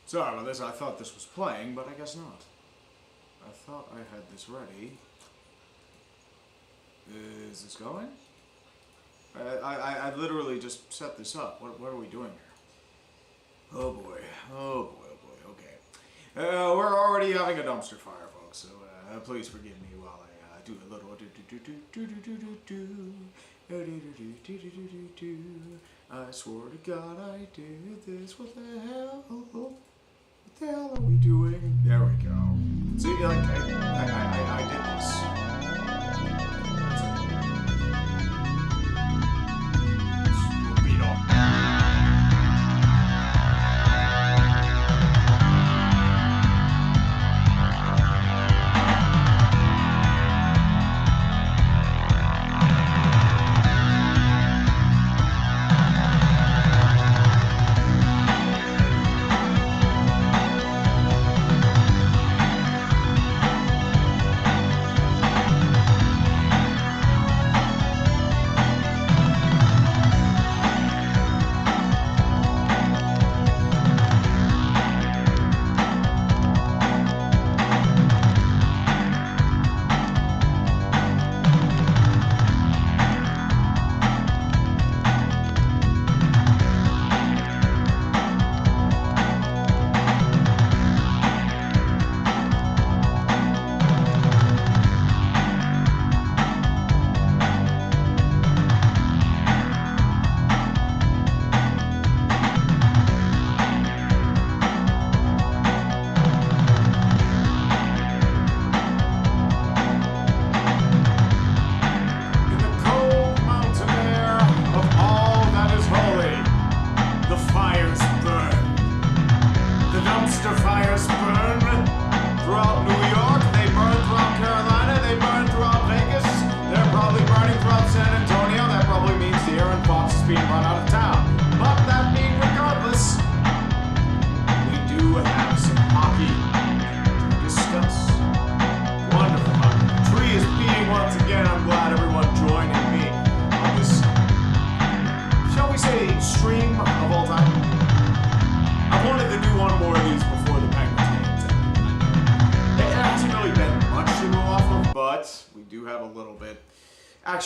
Sorry about this, I thought this was playing, but I guess not. I thought I had this ready. Is this going? I literally just set this up. What are we doing here? Oh boy, oh boy, oh boy, okay. We're already having a dumpster fire, folks, so please forgive me while I do a little I swear to God I did this. What the hell? What the hell are we doing? There we go. See, like, I did this.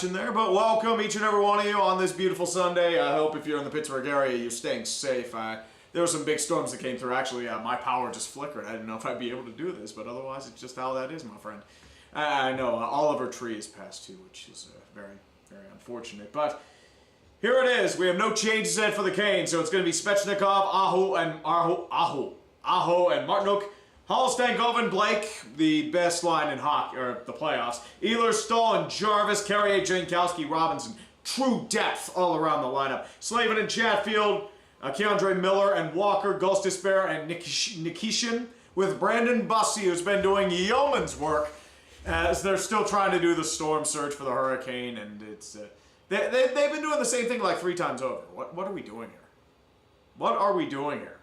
There, but welcome each and every one of you on this beautiful Sunday. I hope if you're in the Pittsburgh area, you're staying safe. There were some big storms that came through. Actually, my power just flickered. I didn't know if I'd be able to do this, but otherwise, it's just how that is, my friend. I know Oliver Tree is passed too, which is very, very unfortunate. But here it is. We have no changes in for the Canes, so it's going to be Svechnikov, Aho, and Martinook. Hall, Stankoven, Blake, the best line in hockey, or the playoffs. Ehlers, Stahl, and Jarvis, Carrier, Jankowski, Robinson. True depth all around the lineup. Slavin and Chatfield, Keandre Miller and Walker, Gostisbehere and Nikishin, with Brandon Bussey, who's been doing yeoman's work as they're still trying to do the storm surge for the hurricane, and it's they've been doing the same thing like 3 times over. What are we doing here? What are we doing here?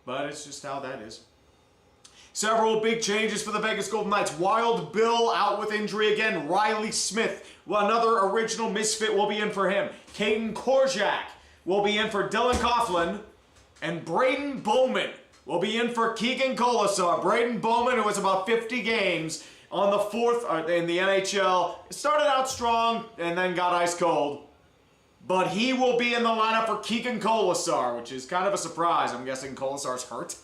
But it's just how that is. Several big changes for the Vegas Golden Knights. Wild Bill out with injury again. Riley Smith, another original misfit, will be in for him. Caden Korczak will be in for Dylan Coughlin. And Braden Bowman will be in for Keegan Colasar. Braden Bowman, who has about 50 games on the 4th in the NHL. Started out strong and then got ice cold. But he will be in the lineup for Keegan Colasar, which is kind of a surprise. I'm guessing Colasar's hurt,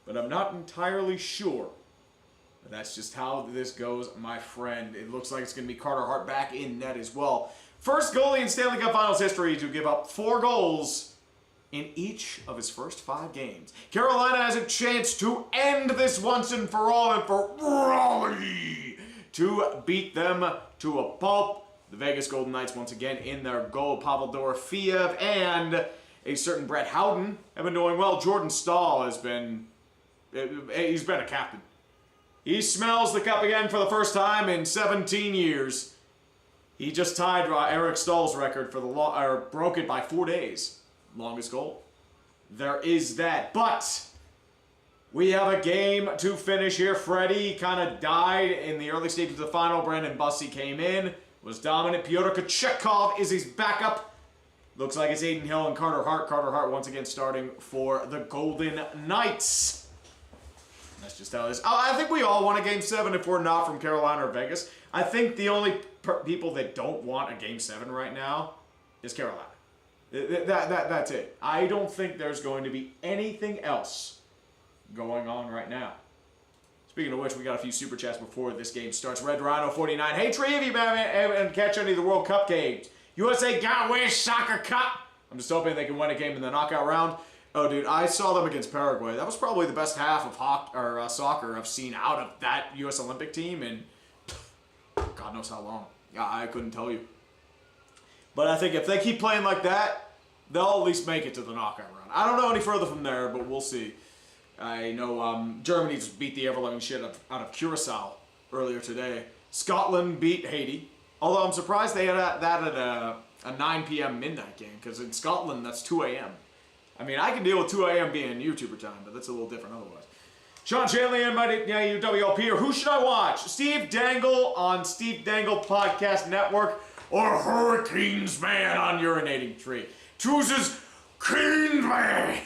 but I'm not entirely sure. But that's just how this goes, my friend. It looks like it's going to be Carter Hart back in net as well. First goalie in Stanley Cup Finals history to give up 4 goals in each of his first 5 games. Carolina has a chance to end this once and for all, and for Raleigh to beat them to a pulp. The Vegas Golden Knights once again in their goal. Pavel Dorofeyev and a certain Brett Howden have been doing well. Jordan Stahl has been, he's been a captain. He smells the cup again for the first time in 17 years. He just tied Eric Stahl's record for the broke it by 4 days. Longest goal. There is that. But we have a game to finish here. Freddie kind of died in the early stages of the final. Brandon Bussey came in, was dominant. Pyotr Kochetkov is his backup. Looks like it's Aiden Hill and Carter Hart. Carter Hart once again starting for the Golden Knights. That's just how it is. I think we all want a Game 7 if we're not from Carolina or Vegas. I think the only people that don't want a Game 7 right now is Carolina. That's it. I don't think there's going to be anything else going on right now. Speaking of which, we got a few super chats before this game starts. Red Rhino 49. Hey, Tree, have you been able to catch any of the World Cup games? USA got win Soccer Cup. I'm just hoping they can win a game in the knockout round. Oh, dude, I saw them against Paraguay. That was probably the best half of soccer I've seen out of that U.S. Olympic team in God knows how long. I couldn't tell you. But I think if they keep playing like that, they'll at least make it to the knockout round. I don't know any further from there, but we'll see. I know Germany just beat the ever-loving shit out of Curacao earlier today. Scotland beat Haiti. Although I'm surprised they had that at a 9 p.m. midnight game, because in Scotland, that's 2 a.m. I mean, I can deal with 2 a.m. being YouTuber time, but that's a little different otherwise. Sean Shanley invited UWLP, or who should I watch? Steve Dangle on Steve Dangle Podcast Network, or Hurricanes Man on Urinating Tree. Chooses Canes Man.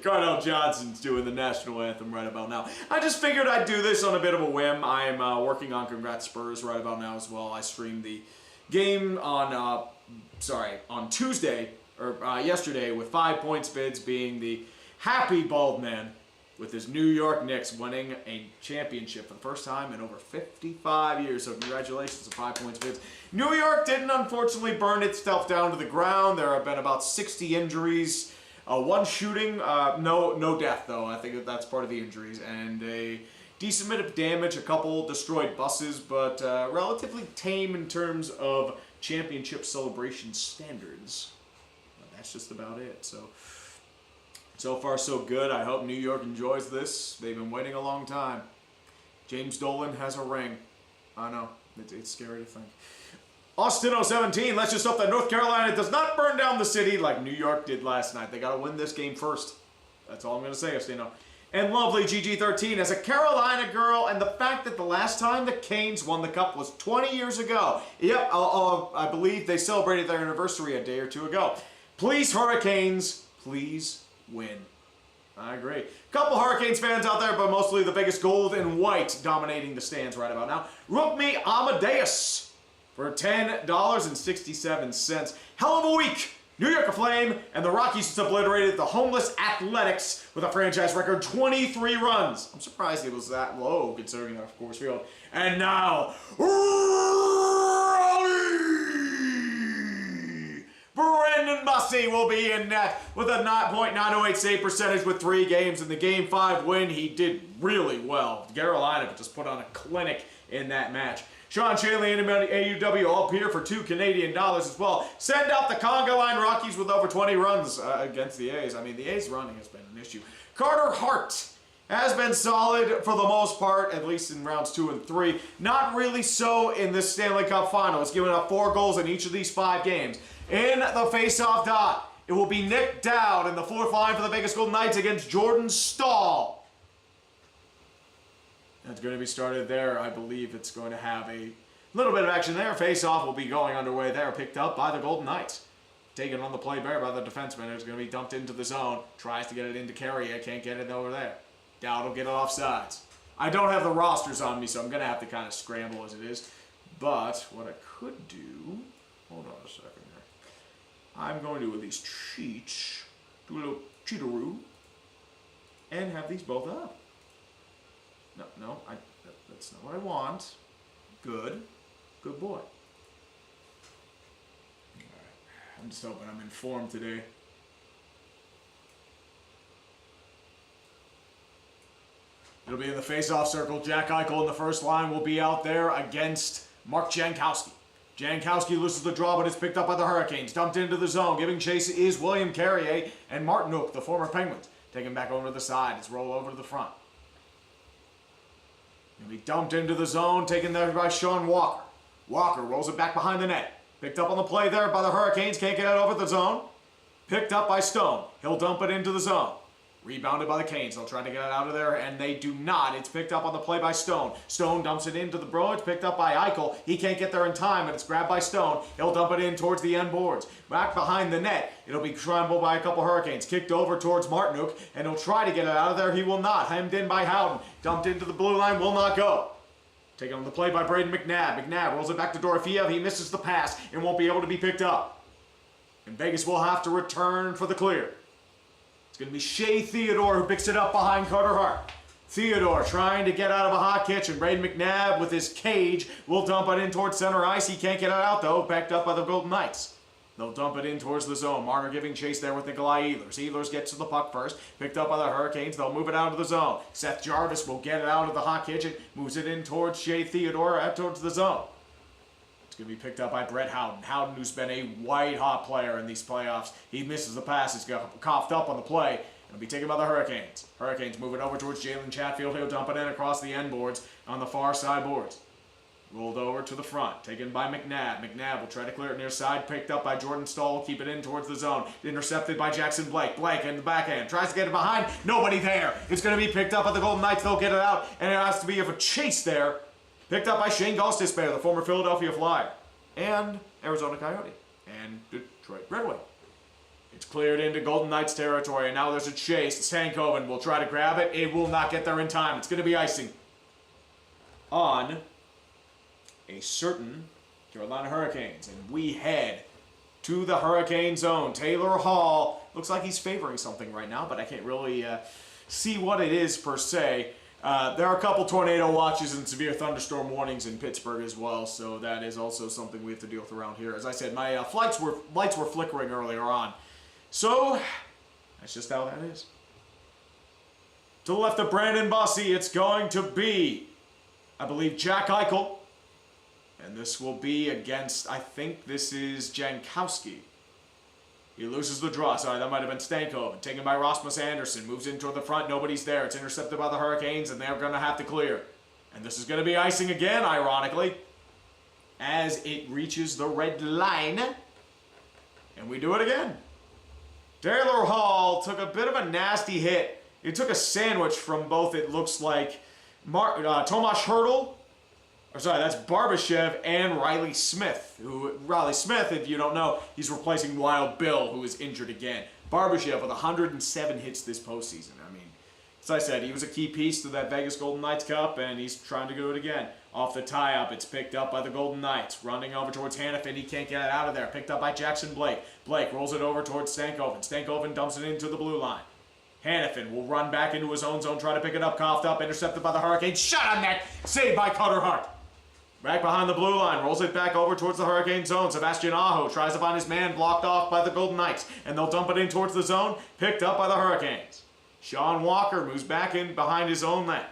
Cardell Johnson's doing the national anthem right about now. I just figured I'd do this on a bit of a whim. I'm working on Congrats Spurs right about now as well. I streamed the game on Tuesday, or yesterday, with 5 points bids being the happy bald man with his New York Knicks winning a championship for the first time in over 55 years. So congratulations to 5 points bids. New York didn't unfortunately burn itself down to the ground. There have been about 60 injuries. One shooting, no death though. I think that's part of the injuries, and a decent bit of damage, a couple destroyed buses, but relatively tame in terms of championship celebration standards. But that's just about it. So far so good. I hope New York enjoys this. They've been waiting a long time. James Dolan has a ring. I know, it's scary to think. Austin 017, let's just hope that North Carolina does not burn down the city like New York did last night. They got to win this game first. That's all I'm going to say, Ostino. And lovely GG13, as a Carolina girl, and the fact that the last time the Canes won the Cup was 20 years ago. Yep, I believe they celebrated their anniversary a day or two ago. Please, Hurricanes, please win. I agree. Couple Hurricanes fans out there, but mostly the biggest gold and white dominating the stands right about now. Rukmi Amadeus for $10.67. Hell of a week. New York aflame, and the Rockies just obliterated the homeless Athletics with a franchise record 23 runs. I'm surprised it was that low considering their Coors Field. And now, Raleigh! Brendan Bussey will be in net with a 9.908 save percentage with 3 games. In the Game 5 win, he did really well. Carolina just put on a clinic in that match. Sean Shanley and AUW all here for $2 Canadian as well. Send out the Conga Line Rockies with over 20 runs against the A's. I mean, the A's running has been an issue. Carter Hart has been solid for the most part, at least in rounds 2 and 3. Not really so in this Stanley Cup final. He's given up 4 goals in each of these 5 games. In the face-off dot, it will be Nick Dowd in the 4th line for the Vegas Golden Knights against Jordan Stahl. That's going to be started there. I believe it's going to have a little bit of action there. Face-off will be going underway there, picked up by the Golden Knights. Taken on the play there by the defenseman. It's going to be dumped into the zone. Tries to get it into Carrier. Can't get it over there. Dowd will get it off sides. I don't have the rosters on me, so I'm going to have to kind of scramble as it is. But what I could do... Hold on a second here. I'm going to at least cheat. Do a little cheateroo. And have these both up. No, that's not what I want. Good boy. All right. I'm just hoping I'm informed today. It'll be in the face-off circle. Jack Eichel in the first line will be out there against Mark Jankowski. Jankowski loses the draw, but it's picked up by the Hurricanes. Dumped into the zone. Giving chase is William Carrier and Martin Hook, the former Penguins. Taken back over to the side. It's roll over to the front. He'll be dumped into the zone, taken there by Sean Walker. Walker rolls it back behind the net. Picked up on the play there by the Hurricanes. Can't get it over the zone. Picked up by Stone. He'll dump it into the zone. Rebounded by the Canes. They'll try to get it out of there, and they do not. It's picked up on the play by Stone. Stone dumps it into the bro. It's picked up by Eichel. He can't get there in time, and it's grabbed by Stone. He'll dump it in towards the end boards. Back behind the net. It'll be scrambled by a couple Hurricanes. Kicked over towards Martinook, and he'll try to get it out of there. He will not. Hemmed in by Howden. Dumped into the blue line. Will not go. Taken on the play by Braden McNabb. McNabb rolls it back to Dorofiev. He misses the pass and won't be able to be picked up. And Vegas will have to return for the clear. It's going to be Shea Theodore who picks it up behind Carter Hart. Theodore trying to get out of a hot kitchen. Braden McNabb with his cage will dump it in towards center ice. He can't get it out though, backed up by the Golden Knights. They'll dump it in towards the zone. Marner giving chase there with Nikolai Ehlers. Ehlers gets to the puck first. Picked up by the Hurricanes. They'll move it out of the zone. Seth Jarvis will get it out of the hot kitchen. Moves it in towards Shea Theodore out towards the zone. It's going to be picked up by Brett Howden. Howden, who's been a white-hot player in these playoffs. He misses the pass. He's got coughed up on the play. It'll be taken by the Hurricanes. Hurricanes move it over towards Jalen Chatfield. He'll dump it in across the end boards on the far side boards. Rolled over to the front, taken by McNabb. McNabb will try to clear it near side, picked up by Jordan Stahl, keep it in towards the zone. Intercepted by Jackson Blake. Blake in the backhand, tries to get it behind, nobody there. It's going to be picked up by the Golden Knights, they'll get it out, and it has to be a chase there. Picked up by Shane Gostisbehere, the former Philadelphia Flyer, and Arizona Coyote, and Detroit Red Wing. It's cleared into Golden Knights territory, and now there's a chase. Stankoven will try to grab it. It will not get there in time. It's going to be icing on a certain Carolina Hurricanes, and we head to the Hurricane zone. Taylor Hall looks like he's favoring something right now, but I can't really see what it is per se. There are a couple tornado watches and severe thunderstorm warnings in Pittsburgh as well, so that is also something we have to deal with around here. As I said, my lights were flickering earlier on, so that's just how that is. To the left of Brandon Bussey, it's going to be, I believe, Jack Eichel. And this will be against, I think this is Jankowski. He loses the draw. Sorry, that might have been Stankoven. Taken by Rasmus Anderson. Moves in toward the front. Nobody's there. It's intercepted by the Hurricanes, and they're going to have to clear. And this is going to be icing again, ironically, as it reaches the red line. And we do it again. Taylor Hall took a bit of a nasty hit. He took a sandwich from both, it looks like, Tomas Hertl. Sorry, that's Barbashev and Riley Smith. Riley Smith, if you don't know, he's replacing Wild Bill, who is injured again. Barbashev with 107 hits this postseason. I mean, as I said, he was a key piece to that Vegas Golden Knights Cup, and he's trying to do it again. Off the tie-up, it's picked up by the Golden Knights. Running over towards Hannafin, he can't get it out of there. Picked up by Jackson Blake. Blake rolls it over towards Stankoven. Stankoven dumps it into the blue line. Hannafin will run back into his own zone, try to pick it up, coughed up, intercepted by the Hurricanes. Shot on net, saved by Carter Hart. Back behind the blue line, rolls it back over towards the Hurricane zone. Sebastian Aho tries to find his man, blocked off by the Golden Knights, and they'll dump it in towards the zone, picked up by the Hurricanes. Sean Walker moves back in behind his own net.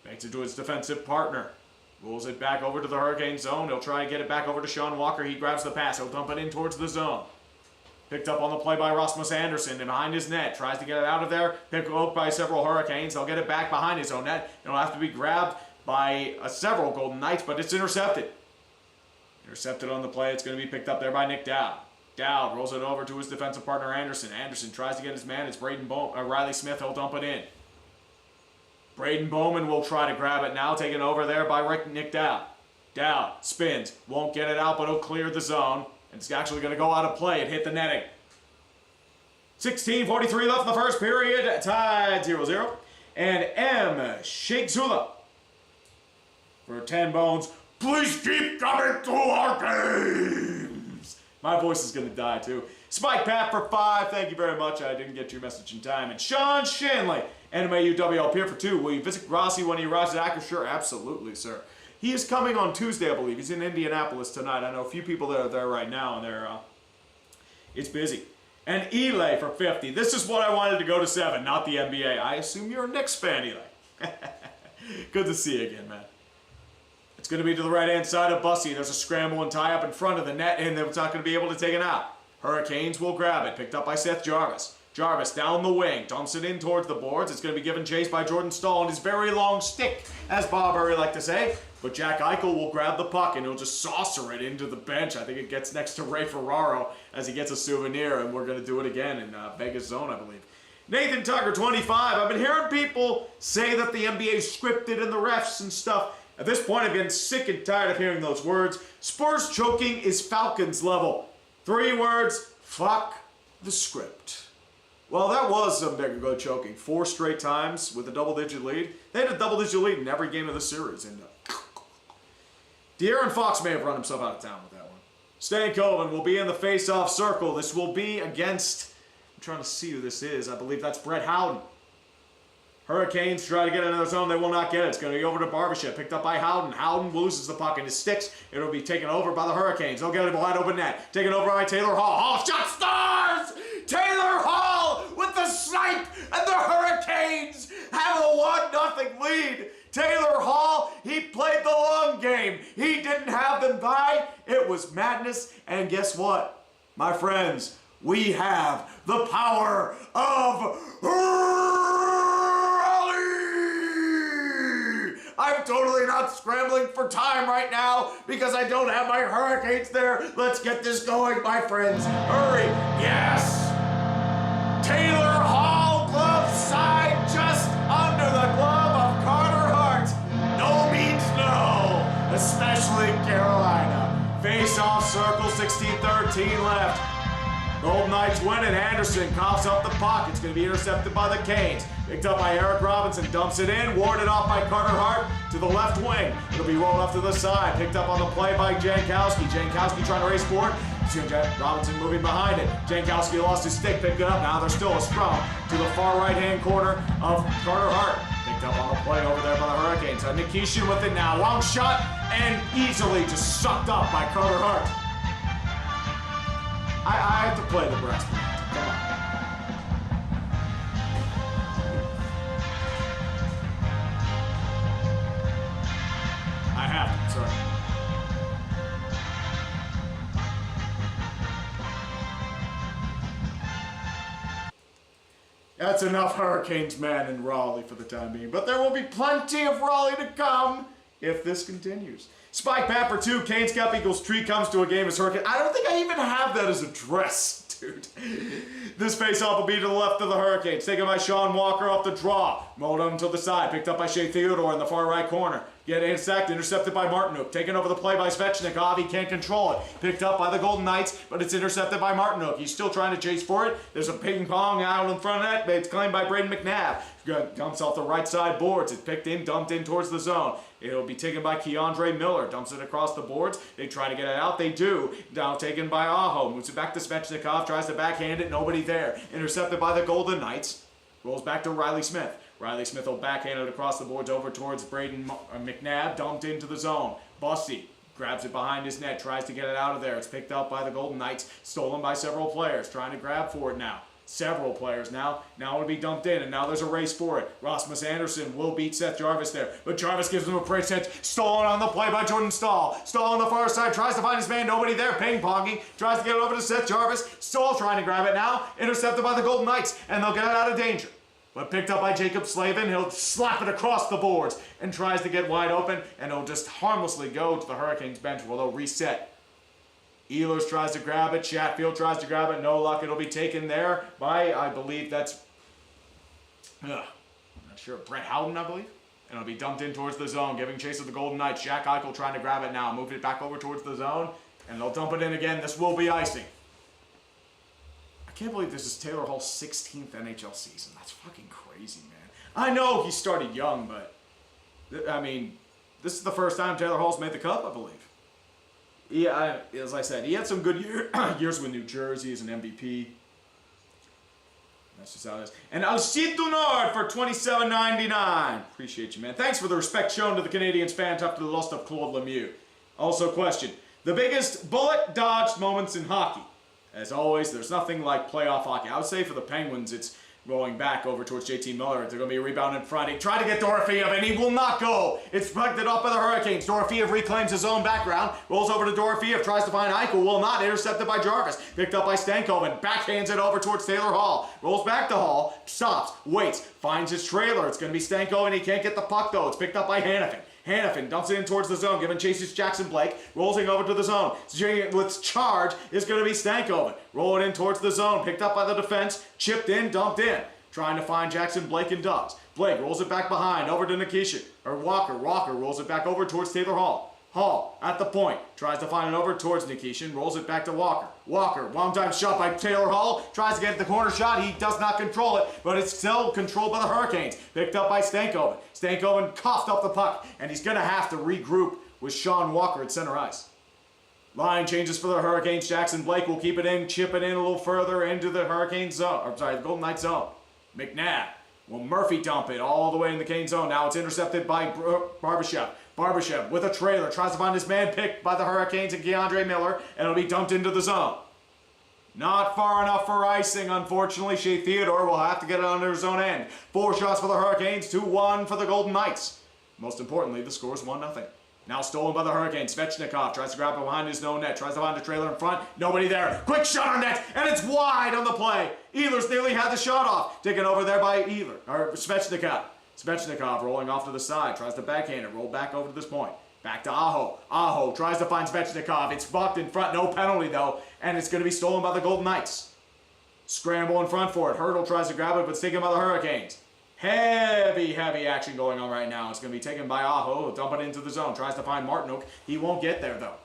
Makes it to his defensive partner. Rolls it back over to the Hurricane zone. He'll try and get it back over to Sean Walker. He grabs the pass. He'll dump it in towards the zone. Picked up on the play by Rasmus Anderson and behind his net. Tries to get it out of there. Picked up by several Hurricanes. They'll get it back behind his own net. It'll have to be grabbed by several Golden Knights, but it's intercepted. Intercepted on the play. It's going to be picked up there by Nick Dowd. Dowd rolls it over to his defensive partner Anderson. Anderson tries to get his man. It's Riley Smith. He'll dump it in. Braden Bowman will try to grab it now. Taken over there by Nick Dowd. Dowd spins. Won't get it out, but he'll clear the zone. And it's actually going to go out of play. It hit the netting. 16:43 left in the first period. Tied 0-0. And M. Sheikh Zula for 10 bones. Please keep coming to our games. My voice is going to die too. Spike Pat for 5. Thank you very much. I didn't get your message in time. And Sean Shanley, NMAUWL Pier for 2. Will you visit Grossi when he arrives at Acre? Sure, absolutely, sir. He is coming on Tuesday, I believe. He's in Indianapolis tonight. I know a few people that are there right now, and it's busy. And Eli for 50. This is what I wanted to go to 7, not the NBA. I assume you're a Knicks fan, Eli. Good to see you again, man. It's going to be to the right-hand side of Bussey. There's a scramble and tie-up in front of the net, and they're not going to be able to take it out. Hurricanes will grab it. Picked up by Seth Jarvis. Jarvis down the wing. Dumps it in towards the boards. It's going to be given chase by Jordan Stahl on his very long stick, as Bob Murray like to say. But Jack Eichel will grab the puck, and he'll just saucer it into the bench. I think it gets next to Ray Ferraro as he gets a souvenir, and we're going to do it again in Vegas zone, I believe. Nathan Tucker, 25. I've been hearing people say that the NBA is scripted and the refs and stuff. At this point, I'm getting sick and tired of hearing those words. Spurs choking is Falcons level. 3 words, fuck the script. Well, that was some bigger go choking. 4 straight times with a double-digit lead. They had a double-digit lead in every game of the series. And De'Aaron Fox may have run himself out of town with that one. Stan Coven will be in the face-off circle. This will be against, I'm trying to see who this is. I believe that's Brett Howden. Hurricanes try to get into the zone. They will not get it. It's going to be over to Barbashev. Picked up by Howden. Howden loses the puck and it sticks. It'll be taken over by the Hurricanes. They'll get it wide open net. Taken over by Taylor Hall. Hall shot stars! Taylor Hall with the snipe, and the Hurricanes have a 1-0 lead. Taylor Hall, he played the long game. He didn't have them by. It was madness. And guess what? My friends, we have the power of Raleigh! I'm totally not scrambling for time right now because I don't have my Hurricanes there. Let's get this going, my friends. Hurry. Yes! Taylor Hall, glove side, just under the glove of Carter Hart. No means no, especially Carolina. Face-off circle, 16-13 left. Golden Knights win it. Anderson coughs up the puck. It's going to be intercepted by the Canes. Picked up by Eric Robinson, dumps it in, warded off by Carter Hart to the left wing. It'll be rolled off to the side. Picked up on the play by Jankowski. Jankowski trying to race for it. Robinson moving behind it. Jankowski lost his stick, picked it up. Now there's still a scrum to the far right-hand corner of Carter Hart. Picked up on the play over there by the Hurricanes. Nikishin with it now. Long shot and easily just sucked up by Carter Hart. I have to play the brass band. Come on. I have to, sorry. That's enough Hurricanes man in Raleigh for the time being, but there will be plenty of Raleigh to come if this continues. Spike Pat for 2, Canes Cup equals Tree comes to a game as Hurricane. I don't think I even have that as a dress, dude. This face-off will be to the left of the Hurricanes. Taken by Sean Walker off the draw. Rolled on to the side. Picked up by Shea Theodore in the far right corner. Getting sacked, intercepted by Martinuk. Taken over the play by Svechnikov. He can't control it. Picked up by the Golden Knights, but it's intercepted by Martinuk. He's still trying to chase for it. There's a ping pong out in front of that, but it's claimed by Braden McNabb. Dumps off the right side boards. It's picked in, dumped in towards the zone. It'll be taken by Keandre Miller. Dumps it across the boards. They try to get it out. They do. Now taken by Aho. Moves it back to Svechnikov. Tries to backhand it. Nobody there. Intercepted by the Golden Knights. Rolls back to Riley Smith. Riley Smith will backhand it across the boards over towards Braden McNabb. Dumped into the zone. Bussy grabs it behind his net. Tries to get it out of there. It's picked up by the Golden Knights. Stolen by several players. Trying to grab for it now. Several players now. Now it'll be dumped in, and now there's a race for it. Rasmus Anderson will beat Seth Jarvis there, but Jarvis gives him a praise catch. Stolen on the play by Jordan Stahl. Stahl on the far side, tries to find his man. Nobody there, ping-ponging. Tries to get it over to Seth Jarvis. Stahl trying to grab it now. Intercepted by the Golden Knights, and they'll get it out of danger. But picked up by Jacob Slavin. He'll slap it across the boards and tries to get wide open, and it'll just harmlessly go to the Hurricanes bench where they'll reset. Ehlers tries to grab it. Chatfield tries to grab it. No luck. It'll be taken there by, I believe that's, I'm not sure, Brett Howden, I believe. And it'll be dumped in towards the zone, giving chase of the Golden Knights. Jack Eichel trying to grab it now. Move it back over towards the zone, and they'll dump it in again. This will be icing. I can't believe this is Taylor Hall's 16th NHL season. That's fucking crazy, man. I know he started young, but, I mean, this is the first time Taylor Hall's made the Cup, I believe. Yeah, as I said, he had some good years with New Jersey as an MVP. That's just how it is. And Alcide Dunard for $27.99. Appreciate you, man. Thanks for the respect shown to the Canadiens fans after the loss of Claude Lemieux. Also, question. The biggest bullet dodged moments in hockey. As always, there's nothing like playoff hockey. I would say for the Penguins, it's rolling back over towards JT Miller. There's going to be a rebound in front. He tried to get Dorofeev, and he will not go. It's plugged up by the Hurricanes. Dorofeev reclaims his own background. Rolls over to Dorofeev. Tries to find Eichel. Will not. Intercepted by Jarvis. Picked up by Stankoven. Backhands it over towards Taylor Hall. Rolls back to Hall. Stops. Waits. Finds his trailer. It's going to be Stankoven. He can't get the puck, though. It's picked up by Hannafin. Hannafin dumps it in towards the zone, giving chases Jackson Blake, rolling over to the zone. With charge is going to be Stankoven. Roll it in towards the zone, picked up by the defense, chipped in, dumped in. trying to find Jackson Blake and does. Blake rolls it back behind, over to Nikishin, or Walker. Walker rolls it back over towards Taylor Hall. Hall, at the point, tries to find it over towards Nikishin, rolls it back to Walker. Walker, long-time shot by Taylor Hall, tries to get the corner shot. He does not control it, but it's still controlled by the Hurricanes. Picked up by Stankoven. Stankoven coughed up the puck, and he's going to have to regroup with Sean Walker at center ice. Line changes for the Hurricanes. Jackson Blake will keep it in, chip it in a little further into the Hurricane zone, or sorry, the Golden Knights zone. McNabb will Murphy dump it all the way in the Cane zone. Now it's intercepted by Barbashev. Barbashev with a trailer tries to find his man picked by the Hurricanes and Keandre Miller, and it'll be dumped into the zone. Not far enough for icing, unfortunately. Shea Theodore will have to get it under his own end. 4 shots for the Hurricanes, 2-1 for the Golden Knights. Most importantly, the score is 1-0. Now stolen by the Hurricanes. Svechnikov tries to grab it behind his own net. Tries to find the trailer in front. Nobody there. Quick shot on net, and it's wide on the play. Ehlers nearly had the shot off. Taken over there by Svechnikov. Svechnikov rolling off to the side. Tries to backhand it. Roll back over to this point. Back to Aho. Aho tries to find Svechnikov. It's bucked in front. No penalty, though. And it's going to be stolen by the Golden Knights. Scramble in front for it. Hurdle tries to grab it, but it's taken by the Hurricanes. Heavy action going on right now. It's going to be taken by Aho. He'll dump it into the zone. Tries to find Martinook. He won't get there, though.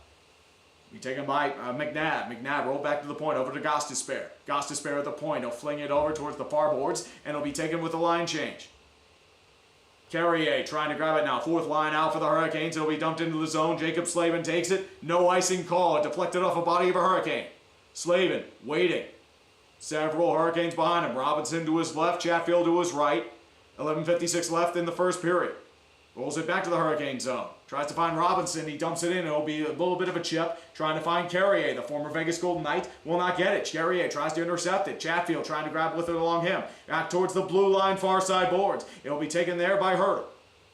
Be taken by McNabb. McNabb roll back to the point. Over to Gostisbehere. Gostisbehere at the point. He'll fling it over towards the far boards, and it'll be taken with a line change. Carrier trying to grab it now. 4th line out for the Hurricanes. It'll be dumped into the zone. Jacob Slavin takes it. No icing call. It deflected off the body of a Hurricane. Slavin waiting. Several Hurricanes behind him. Robinson to his left. Chatfield to his right. 11:56 left in the first period. Rolls it back to the Hurricane zone. Tries to find Robinson. He dumps it in. It'll be a little bit of a chip. Trying to find Carrier, the former Vegas Golden Knight. Will not get it. Carrier tries to intercept it. Chatfield trying to grab with it along him. Back towards the blue line far side boards. It'll be taken there by Hurdle.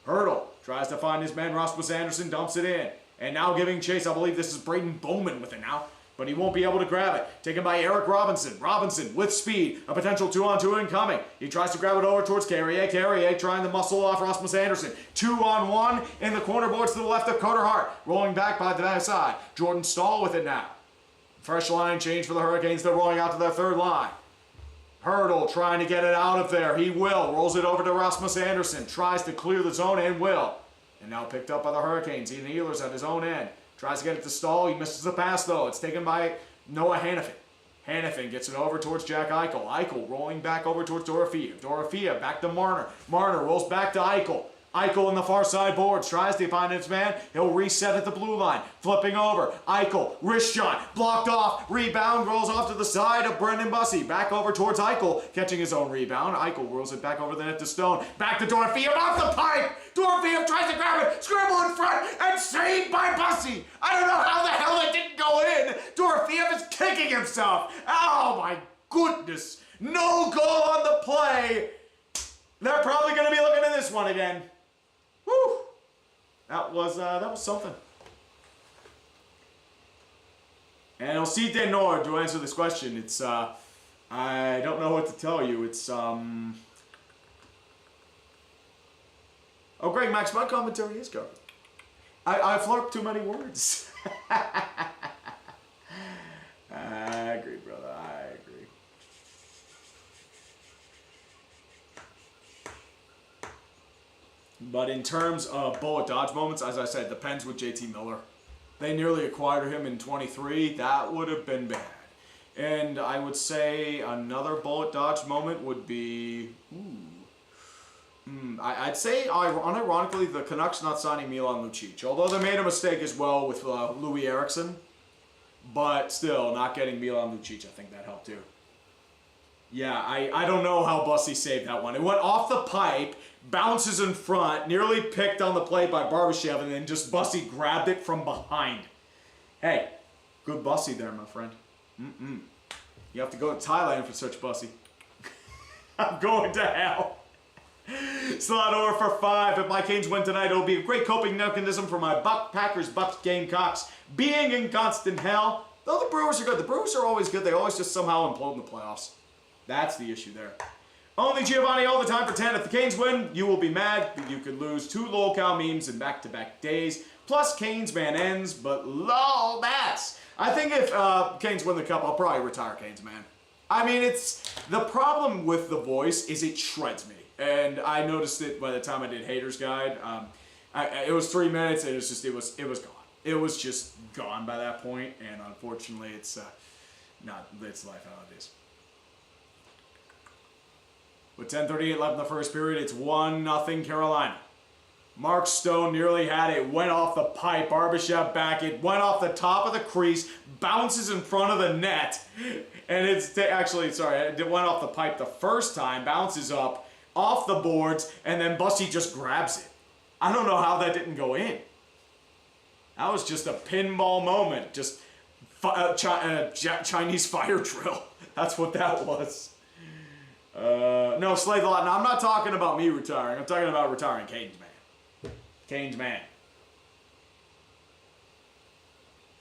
Hurdle tries to find his man Rasmus Anderson. Dumps it in. And now giving chase. I believe this is Braden Bowman with it now. But he won't be able to grab it. Taken by Eric Robinson. Robinson with speed. A potential 2-on-2 incoming. He tries to grab it over towards Carrier. Carrier trying to muscle off Rasmus Anderson. 2-on-1 in the corner boards to the left of Carter Hart. Rolling back by the back side. Jordan Stahl with it now. Fresh line change for the Hurricanes. They're rolling out to their 3rd line. Hurdle trying to get it out of there. He will. Rolls it over to Rasmus Anderson. Tries to clear the zone and will. And now picked up by the Hurricanes. Ian Ehlers at his own end. Tries to get it to Stahl. He misses the pass, though. It's taken by Noah Hannafin. Hannafin gets it over towards Jack Eichel. Eichel rolling back over towards Dorofia. Dorofia back to Marner. Marner rolls back to Eichel. Eichel in the far side boards. Tries to find his man. He'll reset at the blue line. Flipping over. Eichel. Wrist shot. Blocked off. Rebound. Rolls off to the side of Brendan Bussey. Back over towards Eichel. Catching his own rebound. Eichel rolls it back over the net to Stone. Back to Dorofia. Off the pipe. Dorofia tries to grab it. Scramble in front. And saved by Bussey. I don't know how the hell it didn't go in. Dorofia is kicking himself. Oh my goodness. No goal on the play. They're probably going to be looking at this one again. Whew. That was something. And El Cite Nord, to answer this question, it's, I don't know what to tell you. It's, Oh, great, Max, my commentary is covered. I flirp too many words. I agree, brother, I agree. But in terms of bullet dodge moments, as I said, the Pens with JT Miller. They nearly acquired him in 23. That would have been bad. And I would say another bullet dodge moment would be... I'd say, unironically, the Canucks not signing Milan Lucic. Although they made a mistake as well with Louis Eriksson. But still, not getting Milan Lucic, I think that helped too. Yeah, I don't know how Bussey saved that one. It went off the pipe, bounces in front, nearly picked on the plate by Barbashev, and then just Bussey grabbed it from behind. Hey, good Bussey there, my friend. You have to go to Thailand for such Bussey. I'm going to hell. Slot over for 5. If my Canes win tonight, it'll be a great coping mechanism for my Packers, Bucks, Gamecocks being in constant hell. Though the Brewers are good. The Brewers are always good. They always just somehow implode in the playoffs. That's the issue there. Only Giovanni all the time for 10. If the Canes win, you will be mad. You could lose 2 lolcow memes in back-to-back days. Plus Canes man ends, but lol, that's. I think if Canes win the Cup, I'll probably retire Canes man. I mean, it's the problem with the voice is it shreds me, and I noticed it by the time I did Haters Guide. It was 3 minutes, and it was gone. It was just gone by that point, and unfortunately, it's life how it is. With 10:38 left in the first period, it's 1-0 Carolina. Mark Stone nearly had it, went off the pipe, Barbashev back, it went off the top of the crease, bounces in front of the net, and it went off the pipe the first time, bounces up, off the boards, and then Bussy just grabs it. I don't know how that didn't go in. That was just a pinball moment, just Chinese fire drill. That's what that was. No, Slay the Lot. Now, I'm not talking about me retiring. I'm talking about retiring Cane's man. Cane's man.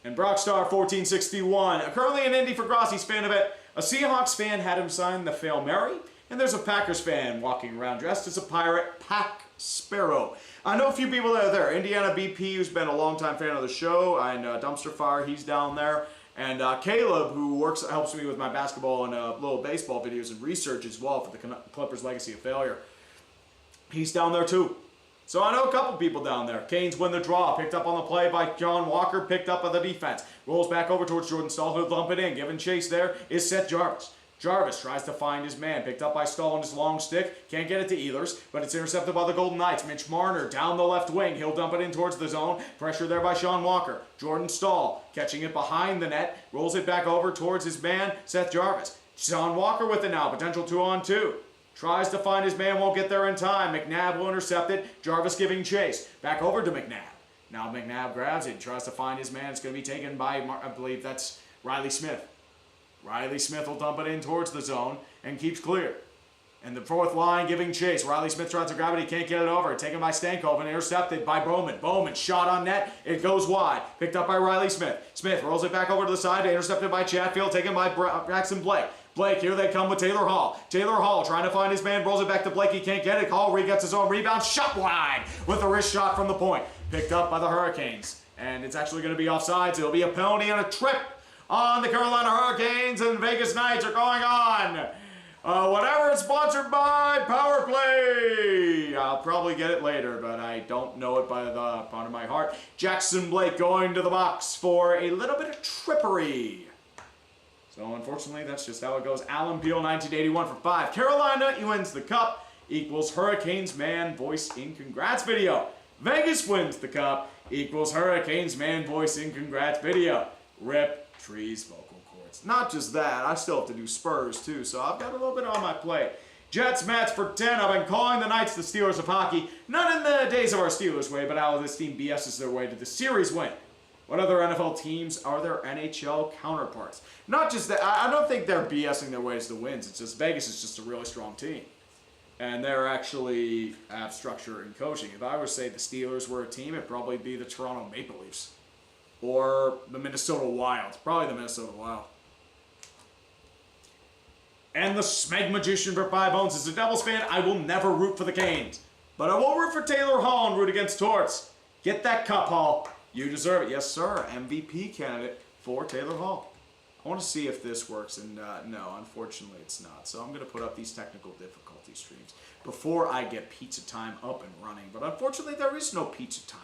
And Brockstar 1461. Currently an Indy for Grassi's fan of it. A Seahawks fan had him sign the Fail Mary. And there's a Packers fan walking around dressed as a pirate, Pack Sparrow. I know a few people that are there. Indiana BP, who's been a longtime fan of the show, and Dumpster Fire, he's down there. And Caleb, who helps me with my basketball and little baseball videos and research as well for the Clippers' Legacy of Failure. He's down there too. So I know a couple people down there. Canes win the draw. Picked up on the play by John Walker. Picked up by the defense. Rolls back over towards Jordan Stahl. He'll dump it in. Giving chase there is Seth Jarvis. Jarvis tries to find his man. Picked up by Stahl on his long stick. Can't get it to Ehlers, but it's intercepted by the Golden Knights. Mitch Marner down the left wing. He'll dump it in towards the zone. Pressure there by Sean Walker. Jordan Stahl catching it behind the net. Rolls it back over towards his man, Seth Jarvis. Sean Walker with it now. Potential 2-on-2. Tries to find his man, won't get there in time. McNabb will intercept it. Jarvis giving chase. Back over to McNabb. Now McNabb grabs it, tries to find his man. It's going to be taken by, I believe that's Riley Smith. Riley Smith will dump it in towards the zone and keeps clear. And the fourth line giving chase. Riley Smith tries to grab it. He can't get it over. Taken by Stankoven. Intercepted by Bowman. Bowman shot on net. It goes wide. Picked up by Riley Smith. Smith rolls it back over to the side. Intercepted by Chatfield. Taken by Braxton Blake. Blake, here they come with Taylor Hall. Taylor Hall trying to find his man. Rolls it back to Blake. He can't get it. Hall gets his own rebound. Shot wide with a wrist shot from the point. Picked up by the Hurricanes. And it's actually going to be offsides. It'll be a penalty and a trip on the Carolina Hurricanes, and Vegas Knights are going on. Whatever it's sponsored by, Power Play. I'll probably get it later, but I don't know it by the bottom of my heart. Jackson Blake going to the box for a little bit of trippery. So unfortunately, that's just how it goes. Alan Peel, 1981 for 5. Carolina wins the cup, equals Hurricanes man voice in congrats video. Vegas wins the cup, equals Hurricanes man voice in congrats video. Rip Trees vocal cords. Not just that, I still have to do Spurs too, so I've got a little bit on my plate. Jets Mets for 10. I've been calling the Knights the Steelers of hockey. Not in the days of our Steelers way, but how this team BS's their way to the series win. What other NFL teams are their NHL counterparts? Not just that, I don't think they're BSing their ways to wins. It's just Vegas is just a really strong team. And they're actually have structure and coaching. If I were to say the Steelers were a team, it'd probably be the Toronto Maple Leafs. Or the Minnesota Wild. Probably the Minnesota Wild. And the Smeg Magician for 5 bones. As a Devils fan, I will never root for the Canes. But I will root for Taylor Hall and root against Torts. Get that cup, Hall. You deserve it. Yes, sir. MVP candidate for Taylor Hall. I want to see if this works. And no, unfortunately, it's not. So I'm going to put up these technical difficulty streams before I get Pizza Time up and running. But unfortunately, there is no Pizza Time.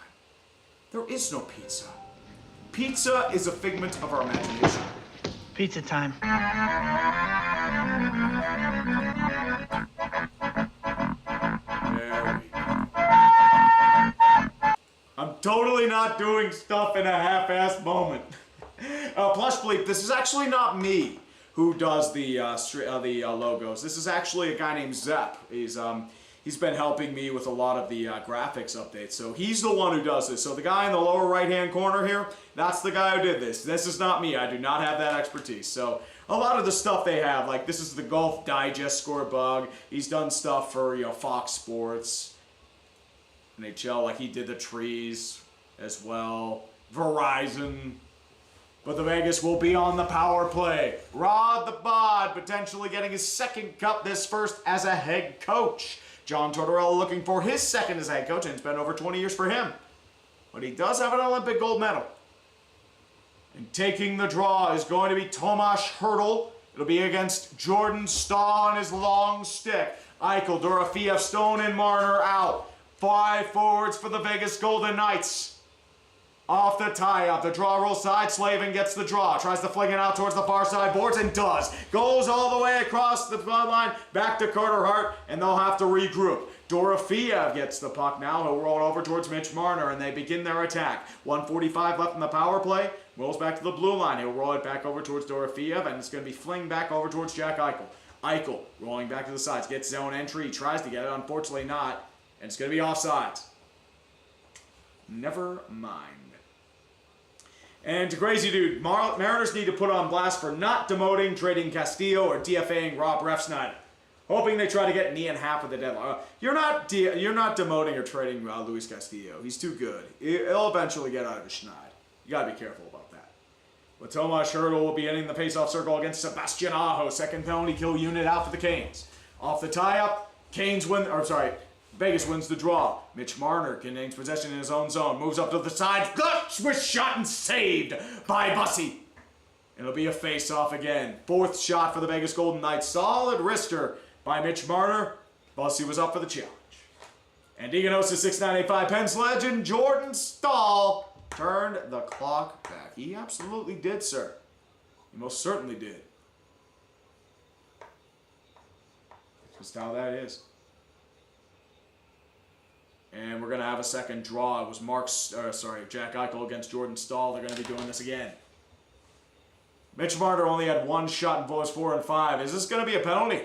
There is no pizza. Pizza is a figment of our imagination. Pizza time. There we go. I'm totally not doing stuff in a half-assed moment. Plush Bleep, this is actually not me who does the logos. This is actually a guy named Zepp. He's been helping me with a lot of the graphics updates. So he's the one who does this. So the guy in the lower right-hand corner here, that's the guy who did this. This is not me. I do not have that expertise. So a lot of the stuff they have, like this is the Golf Digest score bug. He's done stuff for, Fox Sports, NHL, like he did the trees as well, Verizon. But the Vegas will be on the power play. Rod the Bod potentially getting his second cup, this first as a head coach. John Tortorella looking for his second as head coach, and it's been over 20 years for him. But he does have an Olympic gold medal. And taking the draw is going to be Tomas Hertl. It'll be against Jordan Stahl on his long stick. Eichel, Dorofeev, Stone, and Marner out. 5 forwards for the Vegas Golden Knights. Off the tie-up, the draw roll side, Slavin gets the draw, tries to fling it out towards the far side boards and does. Goes all the way across the line, back to Carter Hart, and they'll have to regroup. Dorofeev gets the puck now, he'll roll it over towards Mitch Marner, and they begin their attack. 1:45 left in the power play, rolls back to the blue line, he'll roll it back over towards Dorofeev, and it's going to be flinged back over towards Jack Eichel. Eichel, rolling back to the sides, gets zone entry, tries to get it, unfortunately not, and it's going to be offside. Never mind. And to Crazy Dude, Mariners need to put on blast for not demoting, trading Castillo, or DFAing Rob Refsnyder. Hoping they try to get knee in half of the deadline. You're not demoting or trading Luis Castillo. He's too good. He'll eventually get out of his schneid. You gotta be careful about that. But Tomas Hertl will be ending the faceoff circle against Sebastian Aho. Second penalty kill unit out for the Canes. Off the tie-up, Vegas wins the draw. Mitch Marner gains possession in his own zone. Moves up to the side. Swish shot and saved by Bussy. It'll be a face-off again. 4th shot for the Vegas Golden Knights. Solid wrister by Mitch Marner. Bussy was up for the challenge. And Eganosa 6985 Pens legend Jordan Stahl turned the clock back. He absolutely did, sir. He most certainly did. That's just how that is. And we're going to have a second draw. It was Jack Eichel against Jordan Stahl. They're going to be doing this again. Mitch Marner only had 1 shot in both 4 and 5. Is this going to be a penalty?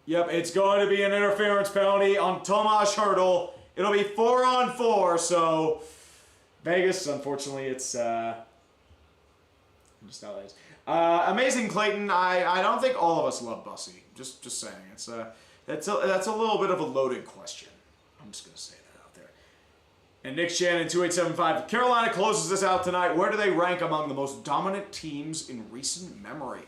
Yep, it's going to be an interference penalty on Tomas Hertl. It'll be 4 on 4, so Vegas, unfortunately, it's just how that is. Amazing Clayton, I don't think all of us love Bussy. Just saying. That's a little bit of a loaded question. I'm just going to say that out there. And Nick Shannon, 2875. Carolina closes this out tonight. Where do they rank among the most dominant teams in recent memory?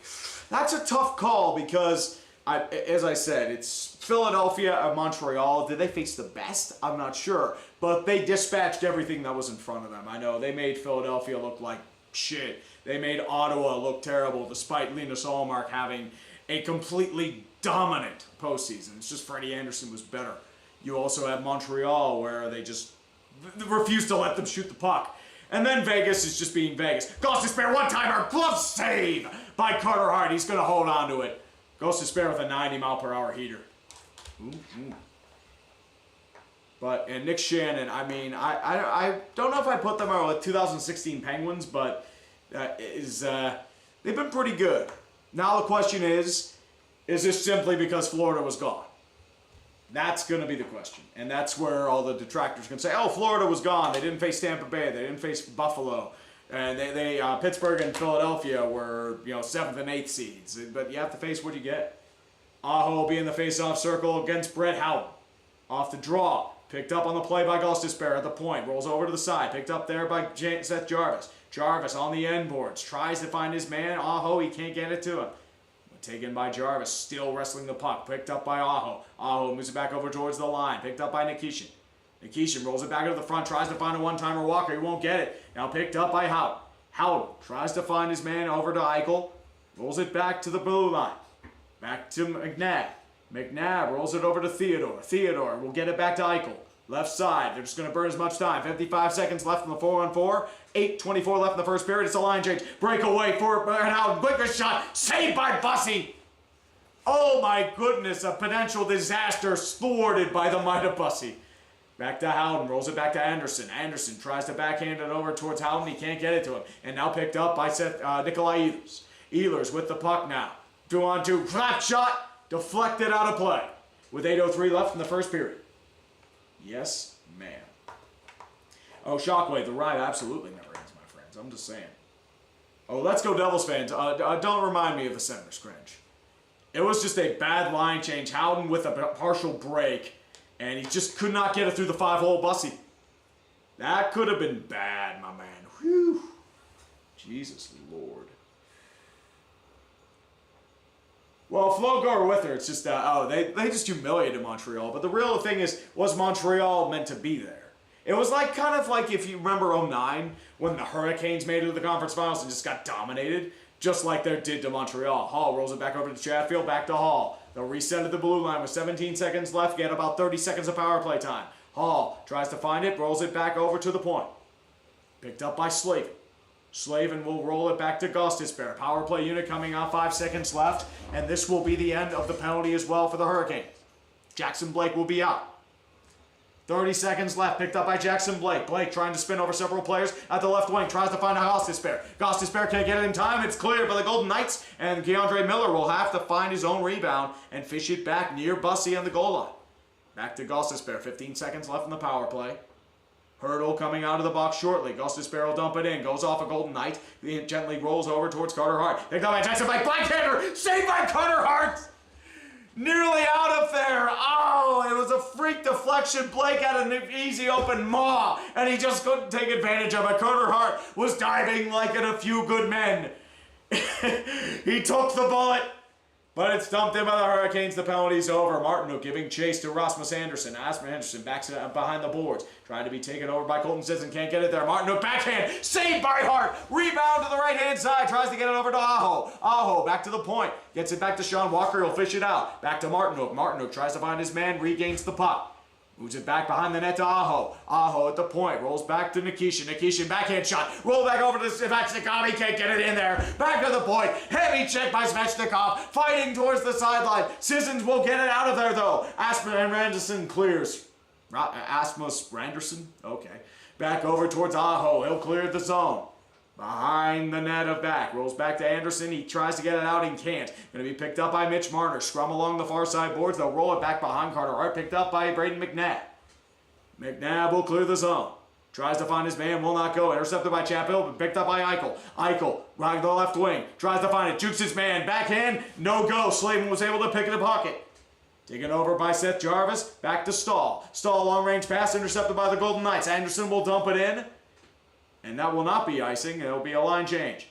That's a tough call because, as I said, it's Philadelphia and Montreal. Did they face the best? I'm not sure. But they dispatched everything that was in front of them. I know they made Philadelphia look like shit. They made Ottawa look terrible despite Linus Ullmark having a completely dominant postseason. It's just Freddie Anderson was better. You also have Montreal where they just refused to let them shoot the puck. And then Vegas is just being Vegas. Goes to spare one-timer, glove save by Carter Hart. He's going to hold on to it. Goes to spare with a 90-mile-per-hour heater. And Nick Shannon, I mean, I don't know if I put them on with 2016 Penguins, but they've been pretty good. Now the question is this simply because Florida was gone? That's going to be the question. And that's where all the detractors can say, oh, Florida was gone. They didn't face Tampa Bay. They didn't face Buffalo. And Pittsburgh and Philadelphia were, 7th and 8th seeds. But you have to face what you get. Aho will be in the face-off circle against Brett Howard. Off the draw. Picked up on the play by Gostisbehere at the point. Rolls over to the side. Picked up there by Seth Jarvis. Jarvis on the end boards. Tries to find his man. Aho, he can't get it to him. Taken by Jarvis. Still wrestling the puck. Picked up by Aho. Aho moves it back over towards the line. Picked up by Nikishin. Nikishin rolls it back into the front. Tries to find a one-timer Walker. He won't get it. Now picked up by Howard. Howard tries to find his man over to Eichel. Rolls it back to the blue line. Back to McNabb. McNabb rolls it over to Theodore. Theodore will get it back to Eichel. Left side. They're just going to burn as much time. 55 seconds left in the 4-on-4. 8:24 left in the first period. It's a line change. Breakaway for Howard. Quicker shot. Saved by Bussy. Oh my goodness. A potential disaster thwarted by the might of Bussy. Back to Howden. Rolls it back to Anderson. Anderson tries to backhand it over towards Howden. He can't get it to him. And now picked up by Nikolai Ehlers. Ehlers with the puck now. 2-on-2. Clap shot. Deflected out of play. With 8:03 left in the first period. Yes, ma'am. Oh, Shockwave, the ride absolutely never ends, my friends. I'm just saying. Oh, let's go Devils fans. Don't remind me of the Senators cringe. It was just a bad line change. Howden with a partial break, and he just could not get it through the 5-hole Bussy. That could have been bad, my man. Whew. Jesus Lord. Well, Flo, go or with her. It's just, they just humiliated Montreal. But the real thing is, was Montreal meant to be there? It was like kind of like if you remember '09 when the Hurricanes made it to the conference finals and just got dominated, just like they did to Montreal. Hall rolls it back over to Chatfield, back to Hall. They'll reset at the blue line with 17 seconds left, get about 30 seconds of power play time. Hall tries to find it, rolls it back over to the point. Picked up by Slavin. Slavin will roll it back to Gostisbehere. Power play unit coming out, 5 seconds left, and this will be the end of the penalty as well for the Hurricanes. Jackson Blake will be out. 30 seconds left, picked up by Jackson Blake. Blake trying to spin over several players at the left wing, tries to find a Gostisbehere. Gostisbehere can't get it in time, it's cleared by the Golden Knights, and Keandre Miller will have to find his own rebound and fish it back near Bussy on the goal line. Back to Gostisbehere, 15 seconds left in the power play. Hurdle coming out of the box shortly. Gostisbehere will dump it in, goes off a Golden Knight, gently rolls over towards Carter Hart. Picked up by Jackson Blake, backhander, saved by Carter Hart! Nearly out of there. Oh, it was a freak deflection. Blake had an easy open maw, and he just couldn't take advantage of it. Carter Hart was diving like in A Few Good Men. He took the bullet, but it's dumped in by the Hurricanes. The penalty's over. Martinook giving chase to Rasmus Anderson. Rasmus Anderson backs it up behind the boards. Trying to be taken over by Colton Sisson. Can't get it there. Martinook backhand. Saved by Hart. Rebound to the right-hand side. Tries to get it over to Aho. Aho back to the point. Gets it back to Sean Walker. He'll fish it out. Back to Martinook. Martinook tries to find his man. Regains the puck. Moves it back behind the net to Aho. Aho at the point. Rolls back to Nikishin. Nikishin backhand shot. Roll back over to Svechnikov. He can't get it in there. Back to the point. Heavy check by Svechnikov. Fighting towards the sideline. Sissons will get it out of there though. Asmus Randerson clears. Asmus Randerson? Okay. Back over towards Aho. He'll clear the zone. Behind the net of back. Rolls back to Anderson. He tries to get it out and can't. Going to be picked up by Mitch Marner. Scrum along the far side boards. They'll roll it back behind Carter Hart. Picked up by Braden McNabb. McNabb will clear the zone. Tries to find his man. Will not go. Intercepted by Chapel. But picked up by Eichel. Eichel right to the left wing. Tries to find it. Jukes his man. Backhand. No go. Slavin was able to pick it in the pocket. Taken over by Seth Jarvis. Back to Stahl. Stahl long range pass. Intercepted by the Golden Knights. Anderson will dump it in. And that will not be icing. It will be a line change.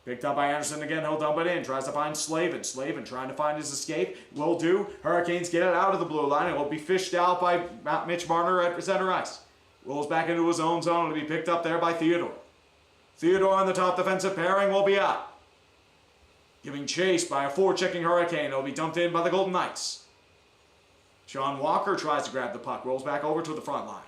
Picked up by Anderson again. He'll dump it in. Tries to find Slavin. Slavin trying to find his escape. Will do. Hurricanes get it out of the blue line. It will be fished out by Mitch Marner at center ice. Rolls back into his own zone. It'll be picked up there by Theodore. Theodore on the top defensive pairing will be out. Giving chase by a forechecking Hurricane. It'll be dumped in by the Golden Knights. Sean Walker tries to grab the puck. Rolls back over to the front line.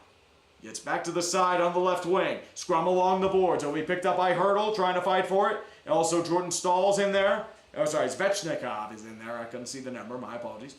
Gets back to the side on the left wing. Scrum along the boards. It'll be picked up by Hurdle, trying to fight for it. And also Jordan Stahl's in there. Oh, sorry, Svechnikov is in there. I couldn't see the number. My apologies.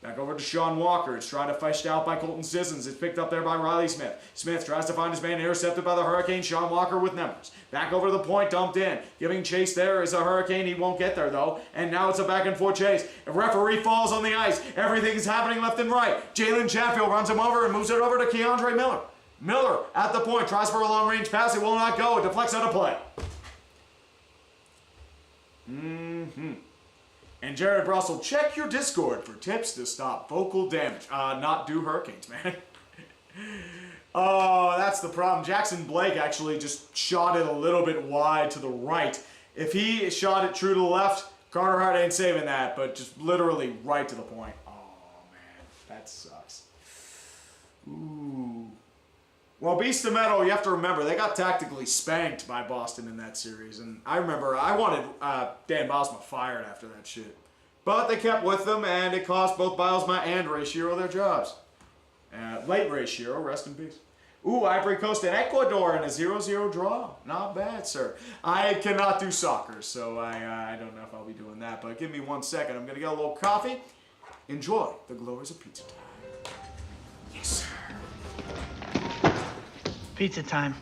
Back over to Sean Walker. It's trying to fish out by Colton Sissons. It's picked up there by Riley Smith. Smith tries to find his man, intercepted by the Hurricane. Sean Walker with numbers. Back over to the point, dumped in. Giving chase there is a Hurricane. He won't get there, though. And now it's a back and forth chase. A referee falls on the ice. Everything's happening left and right. Jalen Chatfield runs him over and moves it over to Keandre Miller. Miller at the point. Tries for a long-range pass. It will not go. It deflects out of play. And Jared Russell, check your Discord for tips to stop vocal damage. Not do Hurricanes, man. Oh, that's the problem. Jackson Blake actually just shot it a little bit wide to the right. If he shot it true to the left, Carter Hart ain't saving that, but just literally right to the point. Oh, man. That sucks. Ooh. Well, Beast of Metal, you have to remember, they got tactically spanked by Boston in that series. And I remember I wanted Dan Bylsma fired after that shit. But they kept with them, and it cost both Bylsma and Ratio their jobs. Late Ratio, rest in peace. Ooh, Ivory Coast and Ecuador in a 0-0 draw. Not bad, sir. I cannot do soccer, so I don't know if I'll be doing that. But give me 1 second. I'm going to get a little coffee. Enjoy the glories of pizza time. Yes, sir. Pizza time.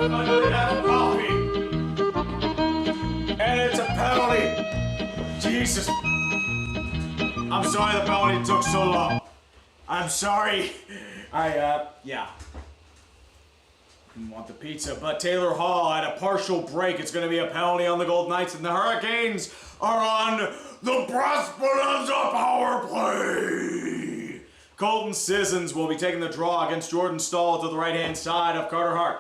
Finally have coffee. And it's a penalty. Jesus. I'm sorry the penalty took so long. I'm sorry. Yeah. Didn't want the pizza, but Taylor Hall had a partial break. It's going to be a penalty on the Golden Knights, and the Hurricanes are on the Bonanza power play. Colton Sissons will be taking the draw against Jordan Stahl to the right-hand side of Carter Hart.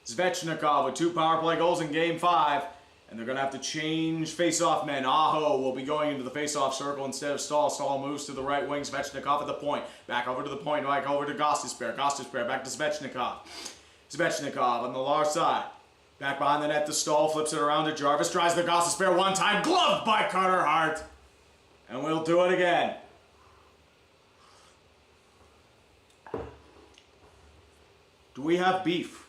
Svechnikov with 2 power play goals in Game 5, and they're going to have to change face-off men. Aho will be going into the face-off circle instead of Stahl. Stahl moves to the right wing. Svechnikov at the point. Back over to the point. Back over to Gostisbehere. Gostisbehere back to Svechnikov. Svechnikov on the lower side. Back behind the net to Stahl. Flips it around to Jarvis. Tries the Gostisbehere one time. Gloved by Carter Hart. And we'll do it again. Do we have beef?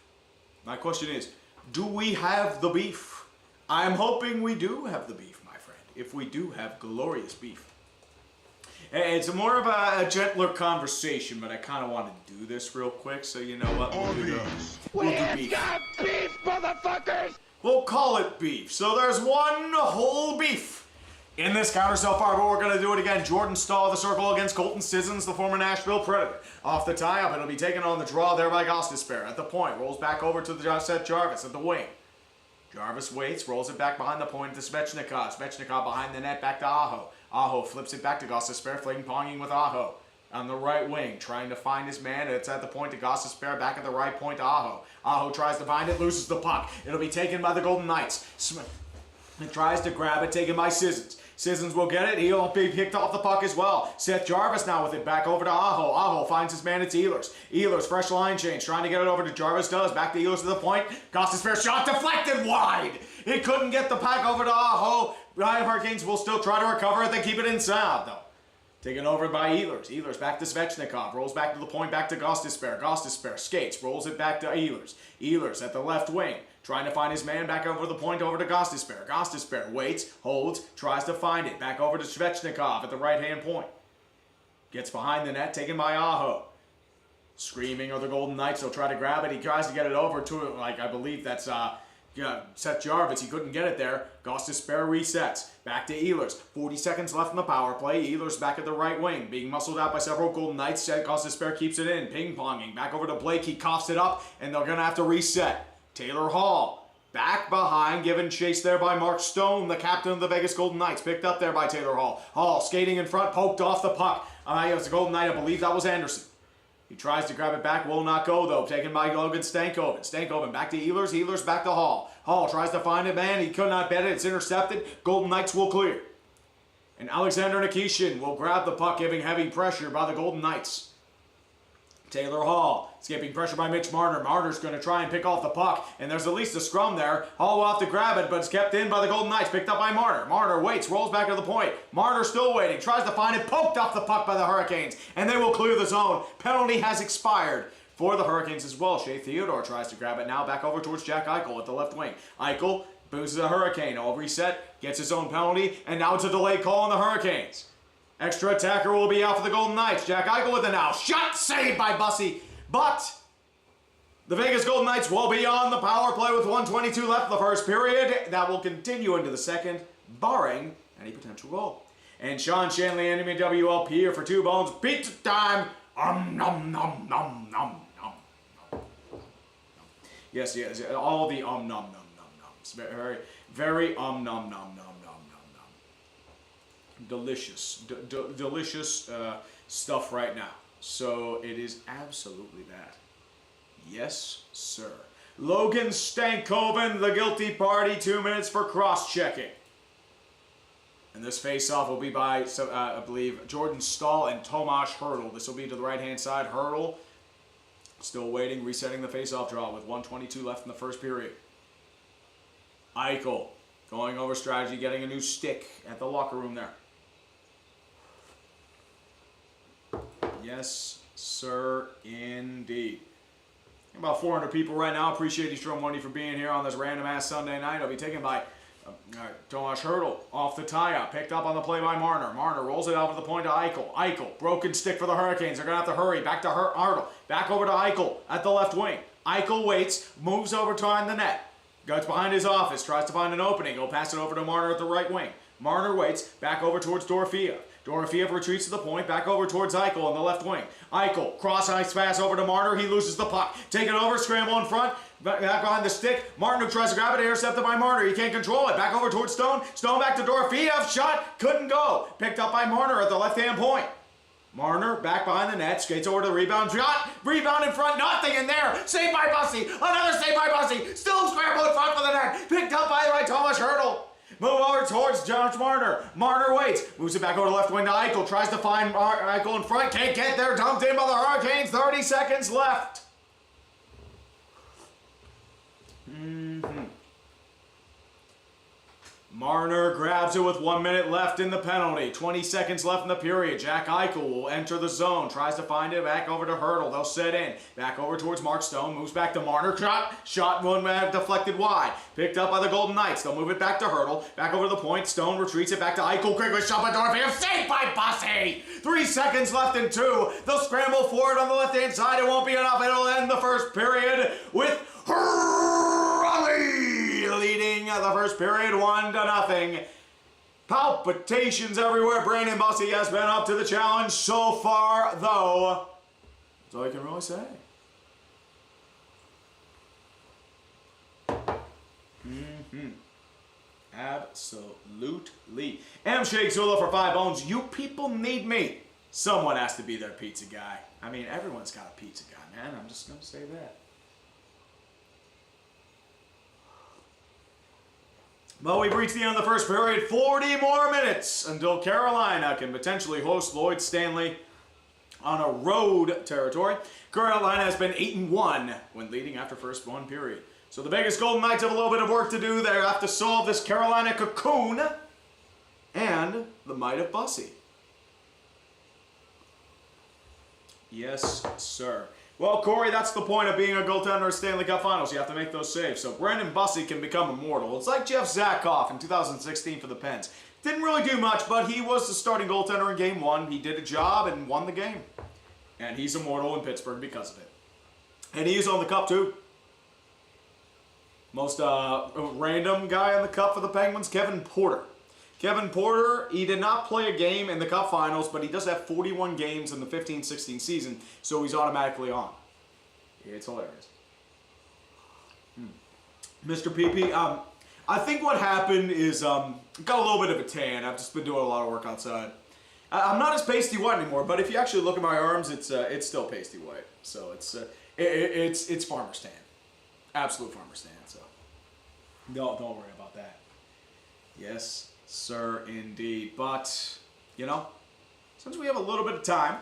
My question is, do we have the beef? I'm hoping we do have the beef, my friend. If we do have glorious beef. It's more of a gentler conversation, but I kind of want to do this real quick, so you know what? We'll do beef. Got beef, motherfuckers! We'll call it beef. So there's one whole beef in this counter so far, but we're going to do it again. Jordan Stahl, the circle against Colton Sissons, the former Nashville Predator. Off the tie-up, it'll be taken on the draw there by Gostisbehere. At the point, rolls back over to the Seth Jarvis at the wing. Jarvis waits, rolls it back behind the point to Svechnikov. Svechnikov behind the net, back to Aho. Aho flips it back to Gostisbehere, ping-ponging with Aho. On the right wing, trying to find his man. It's at the point to Gostisbehere, back at the right point to Aho. Aho tries to find it, loses the puck. It'll be taken by the Golden Knights. It tries to grab it, taken by Sissons. Sissons will get it. He'll be picked off the puck as well. Seth Jarvis now with it back over to Aho. Aho finds his man. It's Ehlers. Ehlers, fresh line change. Trying to get it over to Jarvis. Does. Back to Ehlers to the point. Gostisbehere shot deflected wide. He couldn't get the puck over to Aho. Raleigh Hurricanes will still try to recover it. They keep it inside, though. Taken over by Ehlers. Ehlers back to Svechnikov. Rolls back to the point. Back to Gostisbehere. Gostisbehere skates. Rolls it back to Ehlers. Ehlers at the left wing. Trying to find his man back over the point over to Gostisbehere. Gostisbehere waits, holds, tries to find it. Back over to Svechnikov at the right-hand point. Gets behind the net, taken by Aho. Screaming are the Golden Knights. They'll try to grab it. He tries to get it over to it, like I believe that's Seth Jarvis. He couldn't get it there. Gostisbehere resets. Back to Ehlers. 40 seconds left in the power play. Ehlers back at the right wing. Being muscled out by several Golden Knights. Gostisbehere keeps it in. Ping-ponging. Back over to Blake. He coughs it up, and they're going to have to reset. Taylor Hall, back behind, given chase there by Mark Stone, the captain of the Vegas Golden Knights. Picked up there by Taylor Hall. Hall skating in front, poked off the puck. It was a Golden Knight, I believe that was Anderson. He tries to grab it back, will not go though. Taken by Logan Stankoven. Stankoven back to Ehlers, Ehlers back to Hall. Hall tries to find it, man, he could not bet it, it's intercepted. Golden Knights will clear. And Alexander Nikishin will grab the puck, giving heavy pressure by the Golden Knights. Taylor Hall escaping pressure by Mitch Marner. Marner's going to try and pick off the puck, and there's at least a scrum there. Hall will have to grab it, but it's kept in by the Golden Knights. Picked up by Marner. Marner waits, rolls back to the point. Marner still waiting, tries to find it, poked off the puck by the Hurricanes, and they will clear the zone. Penalty has expired for the Hurricanes as well. Shea Theodore tries to grab it now, back over towards Jack Eichel at the left wing. Eichel boosts the Hurricane. All reset, gets his own penalty, and now it's a delayed call on the Hurricanes. Extra attacker will be out for the Golden Knights. Jack Eichel with the now shot, saved by Bussey. But the Vegas Golden Knights will be on the power play with 1:22 left in the first period. That will continue into the second, barring any potential goal. And Sean Shanley and WLP here for 2 bones. Pizza time. Nom nom nom nom nom. Yes, all the nom nom nom noms. Very, very nom nom nom nom nom. Delicious, delicious stuff right now. So it is absolutely that. Yes, sir. Logan Stankoven, the guilty party, 2 minutes for cross-checking. And this face-off will be by, I believe, Jordan Stahl and Tomas Hertl. This will be to the right-hand side. Hertl still waiting, resetting the face-off draw with 1:22 left in the first period. Eichel going over strategy, getting a new stick at the locker room there. Yes, sir, indeed. About 400 people right now. Appreciate you, Strom Money, for being here on this random-ass Sunday night. I'll be taken by Tomas Hertl off the tie-up. Picked up on the play by Marner. Marner rolls it out to the point to Eichel. Eichel, broken stick for the Hurricanes. They're going to have to hurry. Back to Hertl. Back over to Eichel at the left wing. Eichel waits, moves over toward the net. Goes behind his office, tries to find an opening. He'll pass it over to Marner at the right wing. Marner waits, back over towards Dorofeev. Dorofeev retreats to the point, back over towards Eichel on the left wing. Eichel, cross-ice pass over to Marner. He loses the puck. Take it over, scramble in front. Back behind the stick. Martin who tries to grab it, intercepted by Marner. He can't control it. Back over towards Stone. Stone back to Dorofeev. Shot. Couldn't go. Picked up by Marner at the left-hand point. Marner back behind the net. Skates over to the rebound. Shot. Rebound in front. Nothing in there. Saved by Bussey. Another save by Bussey. Still scramble in front for the net. Picked up by Tomas Hertl. Move over towards Josh Marner. Marner waits. Moves it back over to left wing to Eichel. Tries to find Eichel in front. Can't get there. Dumped in by the Hurricanes. 30 seconds left. Marner grabs it with 1 minute left in the penalty. 20 seconds left in the period. Jack Eichel will enter the zone. Tries to find it. Back over to Hertl. They'll set in. Back over towards Mark Stone. Moves back to Marner. Shot one man deflected wide. Picked up by the Golden Knights. They'll move it back to Hertl. Back over to the point. Stone retreats it back to Eichel. Quickly shot by Dorofeev. Saved by Bussey. 3 seconds left in 2. They'll scramble forward on the left-hand side. It won't be enough. It'll end the first period with Raleigh leading the first period 1-0. Palpitations everywhere. Brandon Bussey has been up to the challenge so far, though. That's all I can really say. Absolutely. M. Shake Zula for 5 bones. You people need me. Someone has to be their pizza guy. I mean, everyone's got a pizza guy, man. I'm just going to say that. Well, we've reached the end of the first period. 40 more minutes until Carolina can potentially host Lloyd Stanley on a road territory. Carolina has been 8-1 when leading after first 1 period. So the Vegas Golden Knights have a little bit of work to do. They have to solve this Carolina cocoon and the might of Bussey. Yes, sir. Well, Corey, that's the point of being a goaltender at Stanley Cup Finals. You have to make those saves. So Brandon Bussey can become immortal. It's like Jeff Zakoff in 2016 for the Pens. Didn't really do much, but he was the starting goaltender in Game 1. He did a job and won the game. And he's immortal in Pittsburgh because of it. And he's on the Cup, too. Most random guy on the Cup for the Penguins, Kevin Porter. Kevin Porter, he did not play a game in the Cup Finals, but he does have 41 games in the 15-16 season, so he's automatically on. It's hilarious. Mr. PP, I think what happened is got a little bit of a tan. I've just been doing a lot of work outside. I'm not as pasty white anymore, but if you actually look at my arms, it's still pasty white. So it's farmer's tan, absolute farmer's tan. So don't worry about that. Yes, sir, indeed. But, you know, since we have a little bit of time,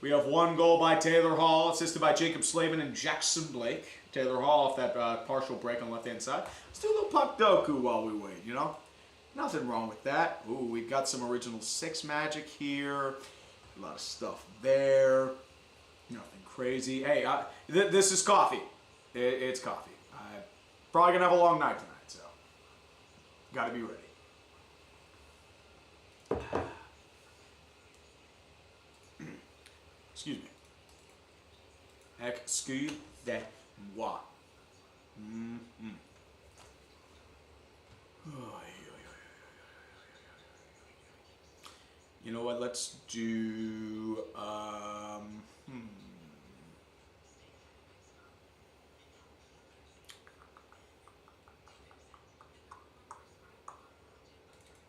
We have 1 goal by Taylor Hall, assisted by Jacob Slavin and Jackson Blake. Taylor Hall off that partial break on the left-hand side. Let's do a little puck doku while we wait, you know? Nothing wrong with that. Ooh, we've got some original 6 magic here. A lot of stuff there. Nothing crazy. Hey, this is coffee. It's coffee. I'm probably going to have a long night tonight, so got to be ready. Excuse me. Excusez-moi. You know what? Let's do.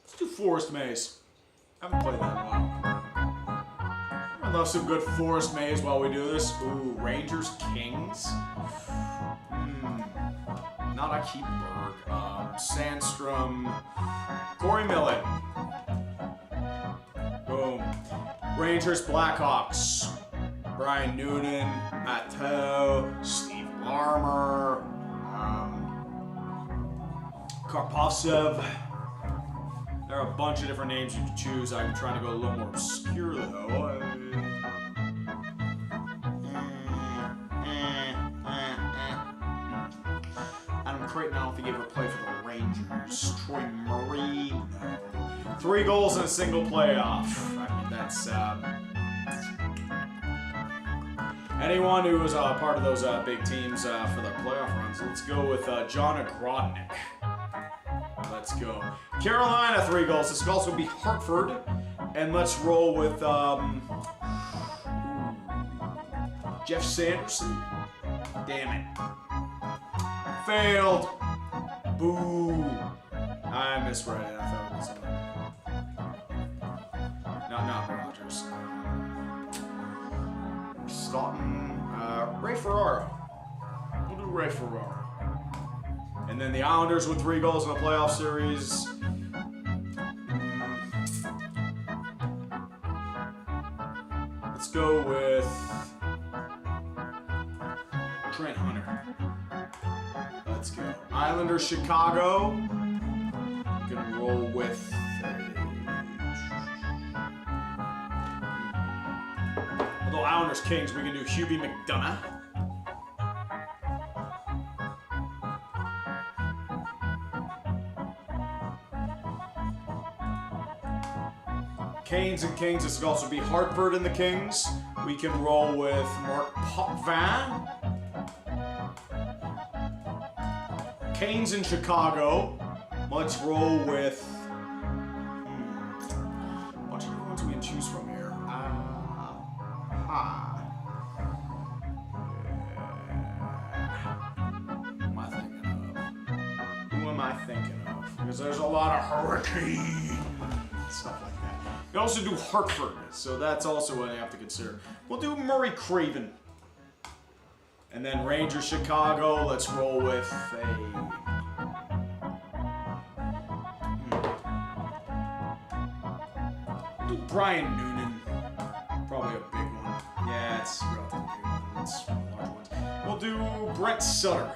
Let's do Forest Maze. I haven't played that in a while. I love some good Forest Maze while we do this. Ooh, Rangers Kings. Not a Keepberg. Sandstrom. Corey Millen. Boom. Rangers Blackhawks. Brian Noonan. Matteau. Steve Larmer. Karpovsev. There are a bunch of different names you can choose. I'm trying to go a little more obscure though. Adam Creighton, I don't think he ever played for the Rangers. Troy Murray, no. 3 goals in a single playoff. I mean, that's anyone who was part of those big teams for the playoff runs. Let's go with John Agrodnik. Let's go. Carolina, 3 goals. This could also be Hartford. And let's roll with Jeff Sanderson. Damn it. Failed. Boo. I misread it. I thought it was not Rogers. Staunton. Ray Ferraro. We'll do Ray Ferraro. And then the Islanders with 3 goals in a playoff series. Let's go with Trent Hunter. Let's go. Islanders Chicago. Gonna roll with although Islanders Kings, we can do Hubie McDonough. Canes and Kings, this could also be Hartford and the Kings. We can roll with Mark Potvin. Canes in Chicago. Let's roll with a bunch of ones we can choose from here. Who am I thinking of? Because there's a lot of Hurricane stuff like that. You can also do Hartford, so that's also what I have to consider. We'll do Murray Craven. And then Rangers Chicago, let's roll with we'll do Brian Noonan. Probably a big one. Yeah, it's relatively big one. It's one of the large ones. We'll do Brett Sutter.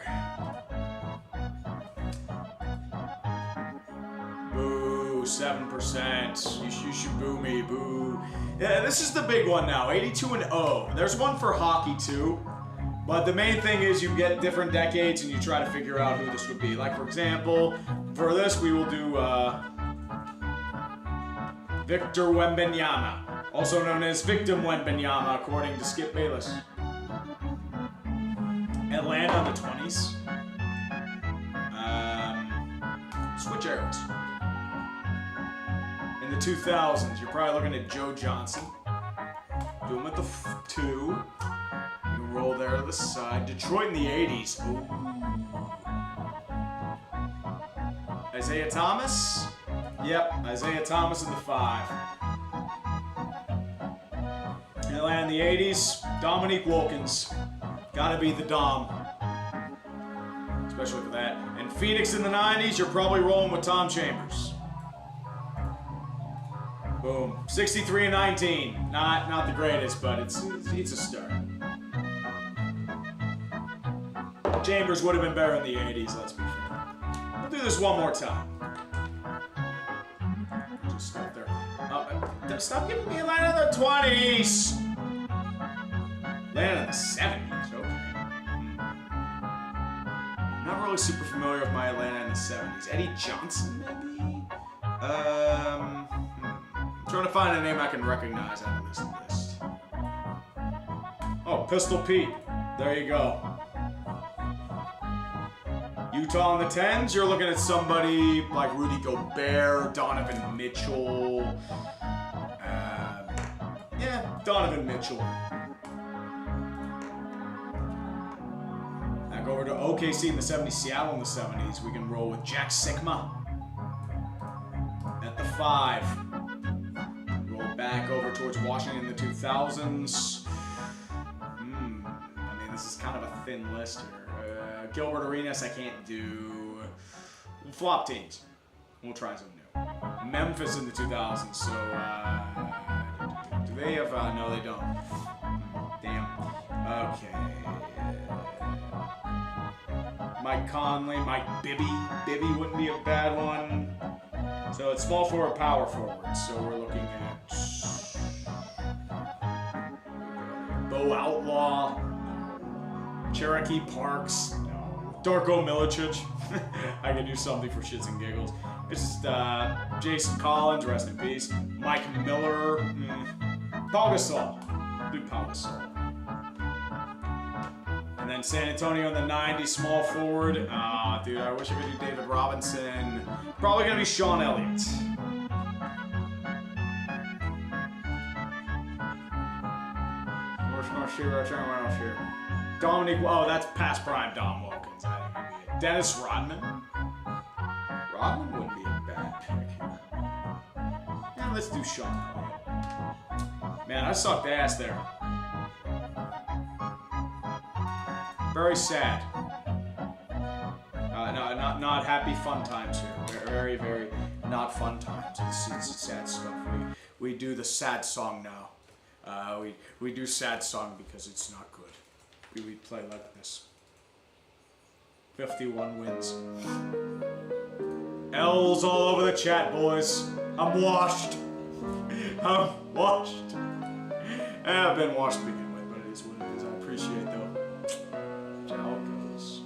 Boo, 7%. You should boo me, boo. Yeah, this is the big one now, 82-0. There's one for hockey too. But the main thing is you get different decades and you try to figure out who this would be. Like, for example, for this we will do Victor Wembanyama, also known as Victim Wembanyama, according to Skip Bayless. Atlanta in the 20s. Switch eras. In the 2000s, you're probably looking at Joe Johnson. Do him at the 2. Roll there to the side. Detroit in the 80s. Ooh. Isaiah Thomas? Yep, Isaiah Thomas in the 5. Atlanta in the 80s. Dominique Wilkins. Gotta be the Dom. Especially for that. And Phoenix in the 90s, you're probably rolling with Tom Chambers. Boom. 63-19. Not the greatest, but it's a start. Chambers would have been better in the 80s, let's be fair. We'll do this one more time. Just stop there. Stop giving me Atlanta in the 20s! Atlanta in the 70s, okay. Not really super familiar with my Atlanta in the 70s. Eddie Johnson, maybe? I'm trying to find a name I can recognize out of this list. Oh, Pistol Pete. There you go. Utah in the 10s, you're looking at somebody like Rudy Gobert, Donovan Mitchell. Yeah, Donovan Mitchell. Now go over to OKC in the 70s, Seattle in the 70s. We can roll with Jack Sikma at the 5. Roll back over towards Washington in the 2000s. I mean, this is kind of a thin list here. Gilbert Arenas, I can't do. Flop teams. We'll try something new. Memphis in the 2000s, so, do they have, no they don't. Damn. Okay. Mike Conley, Mike Bibby. Bibby wouldn't be a bad one. So it's small forward, power forward, so we're looking at Bo Outlaw, Cherokee Parks, Darko Milicic. I can do something for shits and giggles. It's just Jason Collins, rest in peace. Mike Miller, Pau Gasol. Do Pau Gasol. And then San Antonio in the 90s, small forward. Dude, I wish I could do David Robinson. Probably gonna be Sean Elliott. Dominique, oh, that's past prime Dom Wilkins. Dennis Rodman. Rodman wouldn't be a bad pick. Yeah, let's do Sean Elliott. Man, I sucked ass there. Very sad. Not happy fun times here. Very, very not fun times. It's sad stuff. We do the sad song now. We do sad song because it's not good. We play like this. 51 wins. L's all over the chat, boys. I'm washed. I'm washed. I've been washed to begin with, but it is what it is. I appreciate though. That's how it goes.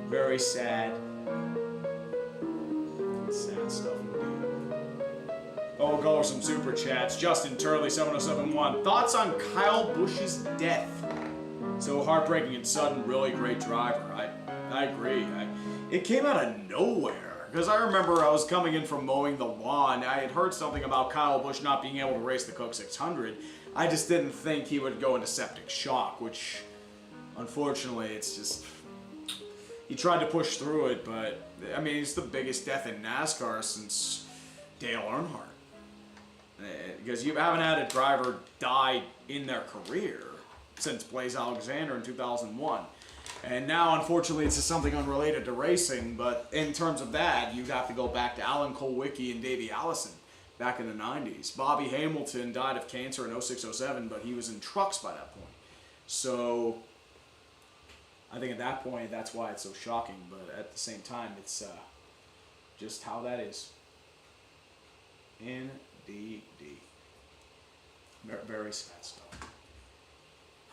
Very sad. Sad stuff indeed. Oh, we'll go with some super chats. Justin Turley, 7071. Thoughts on Kyle Busch's death? So heartbreaking and sudden, really great driver. I agree. It came out of nowhere. Because I remember I was coming in from mowing the lawn. I had heard something about Kyle Busch not being able to race the Coke 600. I just didn't think he would go into septic shock, which, unfortunately, it's just... He tried to push through it, but, I mean, it's the biggest death in NASCAR since Dale Earnhardt. Because you haven't had a driver die in their career since Blaze Alexander in 2001. And now, unfortunately, it's just something unrelated to racing, but in terms of that, you have to go back to Alan Kulwicki and Davey Allison back in the 90s. Bobby Hamilton died of cancer in 06-07, but he was in trucks by that point. So, I think at that point, that's why it's so shocking, but at the same time, it's just how that is. Indeed. Very sad stuff.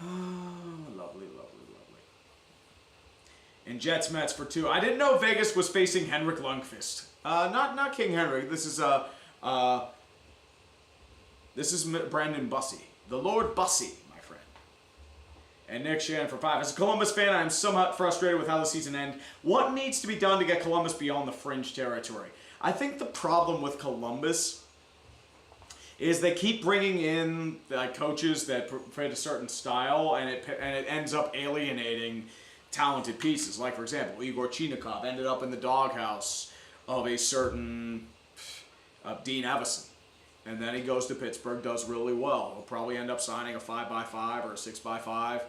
Lovely, lovely, lovely. And Jets Mets for 2. I didn't know Vegas was facing Henrik Lundqvist. Not King Henrik. This is Brandon Bussey, the Lord Bussey, my friend. And Nick Shannon for 5. As a Columbus fan, I am somewhat frustrated with how the season ended. What needs to be done to get Columbus beyond the fringe territory? I think the problem with Columbus is they keep bringing in coaches that fit a certain style, and it ends up alienating talented pieces. Like, for example, Igor Chinikov ended up in the doghouse of a certain Dean Evison. And then he goes to Pittsburgh, does really well. He'll probably end up signing a 5x5 or a 6x5.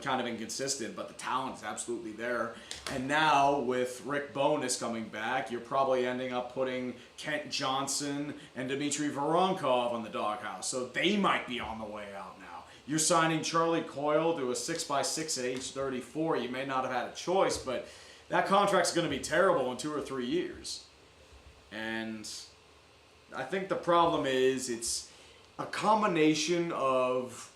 kind of inconsistent, but the talent is absolutely there. And now with Rick Bowness coming back, you're probably ending up putting Kent Johnson and Dmitry Voronkov on the doghouse. So they might be on the way out now. You're signing Charlie Coyle to a 6x6 at age 34. You may not have had a choice, but that contract's going to be terrible in 2 or 3 years. And I think the problem is it's a combination of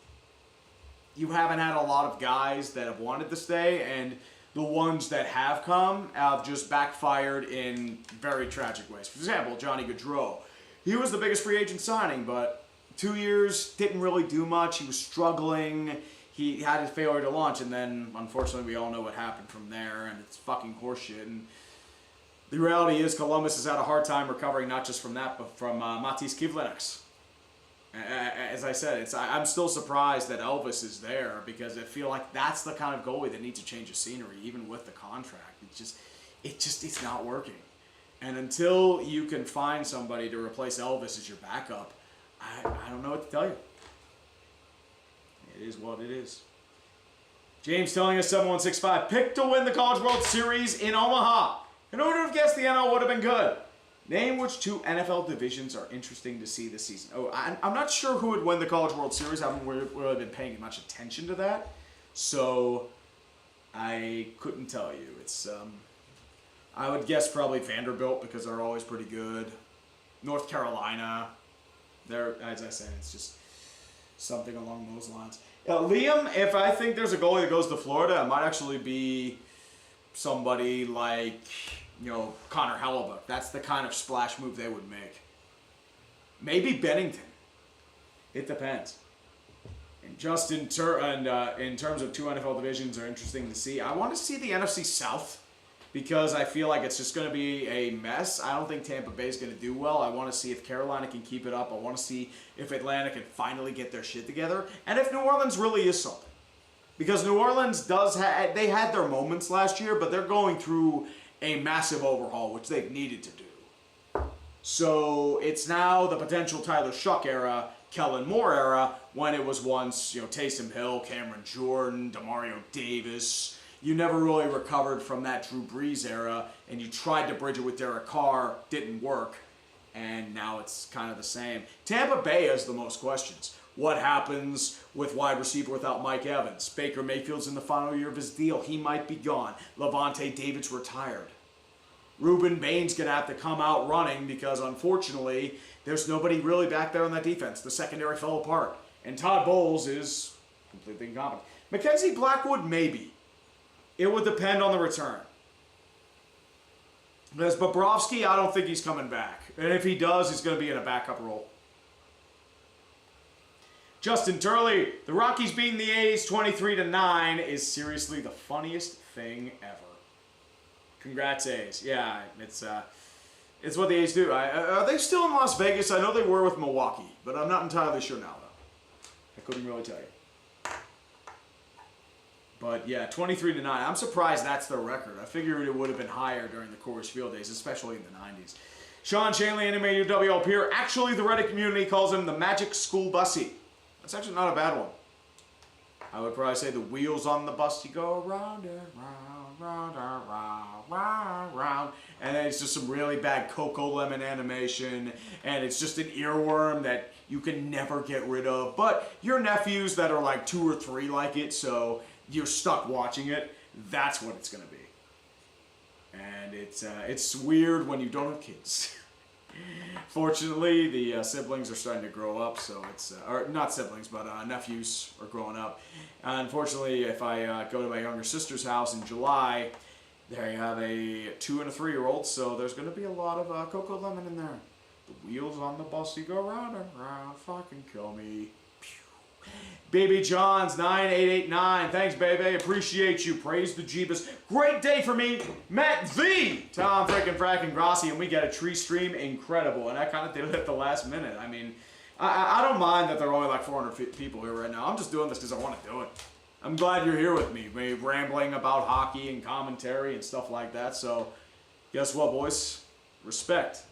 you haven't had a lot of guys that have wanted to stay, and the ones that have come have just backfired in very tragic ways. For example, Johnny Gaudreau. He was the biggest free agent signing, but 2 years didn't really do much. He was struggling. He had his failure to launch, and then, unfortunately, we all know what happened from there, and it's fucking horseshit. And the reality is Columbus has had a hard time recovering not just from that, but from Matis Kivlenieks. As I said, I'm still surprised that Elvis is there because I feel like that's the kind of goalie that needs to change the scenery, even with the contract. It's not working. And until you can find somebody to replace Elvis as your backup, I don't know what to tell you. It is what it is. James telling us 7165 picked to win the College World Series in Omaha. In order to guess the NL would have been good. Name which 2 NFL divisions are interesting to see this season. Oh, I'm not sure who would win the College World Series. I haven't really been paying much attention to that. So, I couldn't tell you. It's, I would guess probably Vanderbilt because they're always pretty good. North Carolina. They're, as I said, it's just something along those lines. Liam, if I think there's a goalie that goes to Florida, it might actually be somebody like, Connor Hellebuck. That's the kind of splash move they would make. Maybe Bennington. It depends. And just in terms of 2 NFL divisions are interesting to see. I want to see the NFC South because I feel like it's just going to be a mess. I don't think Tampa Bay is going to do well. I want to see if Carolina can keep it up. I want to see if Atlanta can finally get their shit together. And if New Orleans really is something. Because New Orleans they had their moments last year, but they're going through a massive overhaul, which they've needed to do. So it's now the potential Tyler Shuck era, Kellen Moore era, when it was once, Taysom Hill, Cameron Jordan, Demario Davis. You never really recovered from that Drew Brees era, and you tried to bridge it with Derek Carr, didn't work, and now it's kind of the same. Tampa Bay has the most questions. What happens with wide receiver without Mike Evans? Baker Mayfield's in the final year of his deal. He might be gone. Levante David's retired. Ruben Bain's going to have to come out running because, unfortunately, there's nobody really back there on that defense. The secondary fell apart. And Todd Bowles is completely incompetent. Mackenzie Blackwood, maybe. It would depend on the return. Because Bobrovsky, I don't think he's coming back. And if he does, he's going to be in a backup role. Justin Turley, the Rockies beating the A's 23-9 is seriously the funniest thing ever. Congrats, A's. Yeah, it's what the A's do. Are they still in Las Vegas? I know they were with Milwaukee, but I'm not entirely sure now, though. I couldn't really tell you. But yeah, 23-9. I'm surprised that's their record. I figured it would have been higher during the Coors Field days, especially in the 90s. Sean Shanley, animated WL Peer. Actually, the Reddit community calls him the Magic School Bussy. That's actually not a bad one. I would probably say the wheels on the bus, you go round and round, round and round, round, round. And then it's just some really bad Coco Lemon animation. And it's just an earworm that you can never get rid of. But your nephews that are like 2 or 3 like it, so you're stuck watching it. That's what it's going to be. And it's weird when you don't have kids. Fortunately, the siblings are starting to grow up, so it's or not siblings, but nephews are growing up. Unfortunately, if I go to my younger sister's house in July, they have a 2 and a 3-year-old, so there's going to be a lot of Coco Lemon in there. The wheels on the bus, you go round and round, fucking kill me. Baby John's 9889. Thanks, baby. Appreciate you. Praise the Jeebus. Great day for me. Met the Tom frickin' Grassi, and we get a tree stream. Incredible. And I kind of did it at the last minute. I mean, I don't mind that there are only like 400 people here right now. I'm just doing this because I want to do it. I'm glad you're here with me. Maybe rambling about hockey and commentary and stuff like that. So, guess what, boys? Respect.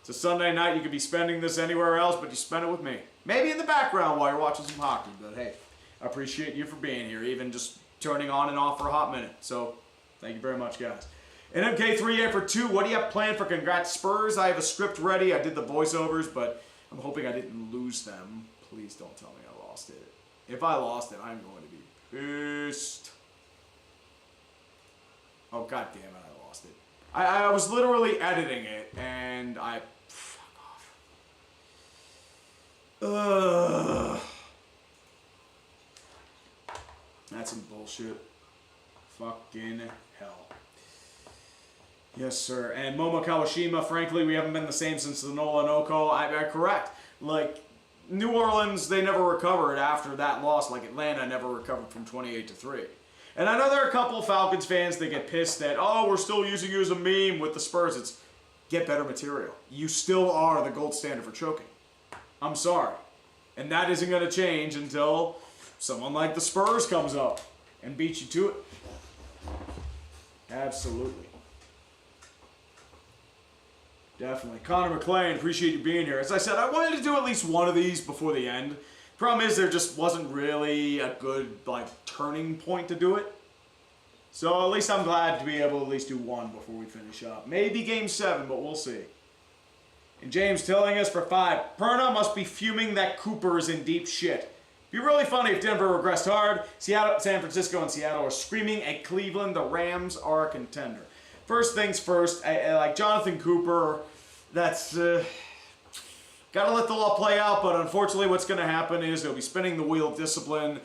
It's a Sunday night. You could be spending this anywhere else, but you spend it with me. Maybe in the background while you're watching some hockey, but hey, I appreciate you for being here, even just turning on and off for a hot minute. So, thank you very much, guys. And MK3A for 2, what do you have planned for Congrats Spurs? I have a script ready. I did the voiceovers, but I'm hoping I didn't lose them. Please don't tell me I lost it. If I lost it, I'm going to be pissed. Oh, god damn it, I lost it. I was literally editing it, and I... Fuck off. Ugh. That's some bullshit. Fucking hell. Yes, sir. And Momo Kawashima, frankly, we haven't been the same since the Nola Noko. I'm correct. Like, New Orleans, they never recovered after that loss, like Atlanta never recovered from 28-3. And I know there are a couple Falcons fans that get pissed that, oh, we're still using you as a meme with the Spurs. It's get better material. You still are the gold standard for choking. I'm sorry. And that isn't going to change until someone like the Spurs comes up and beats you to it. Absolutely. Definitely. Connor McClain, appreciate you being here. As I said, I wanted to do at least one of these before the end. Problem is, there just wasn't really a good, like, turning point to do it. So at least I'm glad to be able to at least do one before we finish up. Maybe Game 7, but we'll see. And James telling us for 5, Perna must be fuming that Cooper is in deep shit. It'd be really funny if Denver regressed hard. Seattle, San Francisco, and Seattle are screaming at Cleveland. The Rams are a contender. First things first, like Jonathan Cooper, that's... Gotta let the law play out, but unfortunately what's going to happen is they'll be spinning the wheel of discipline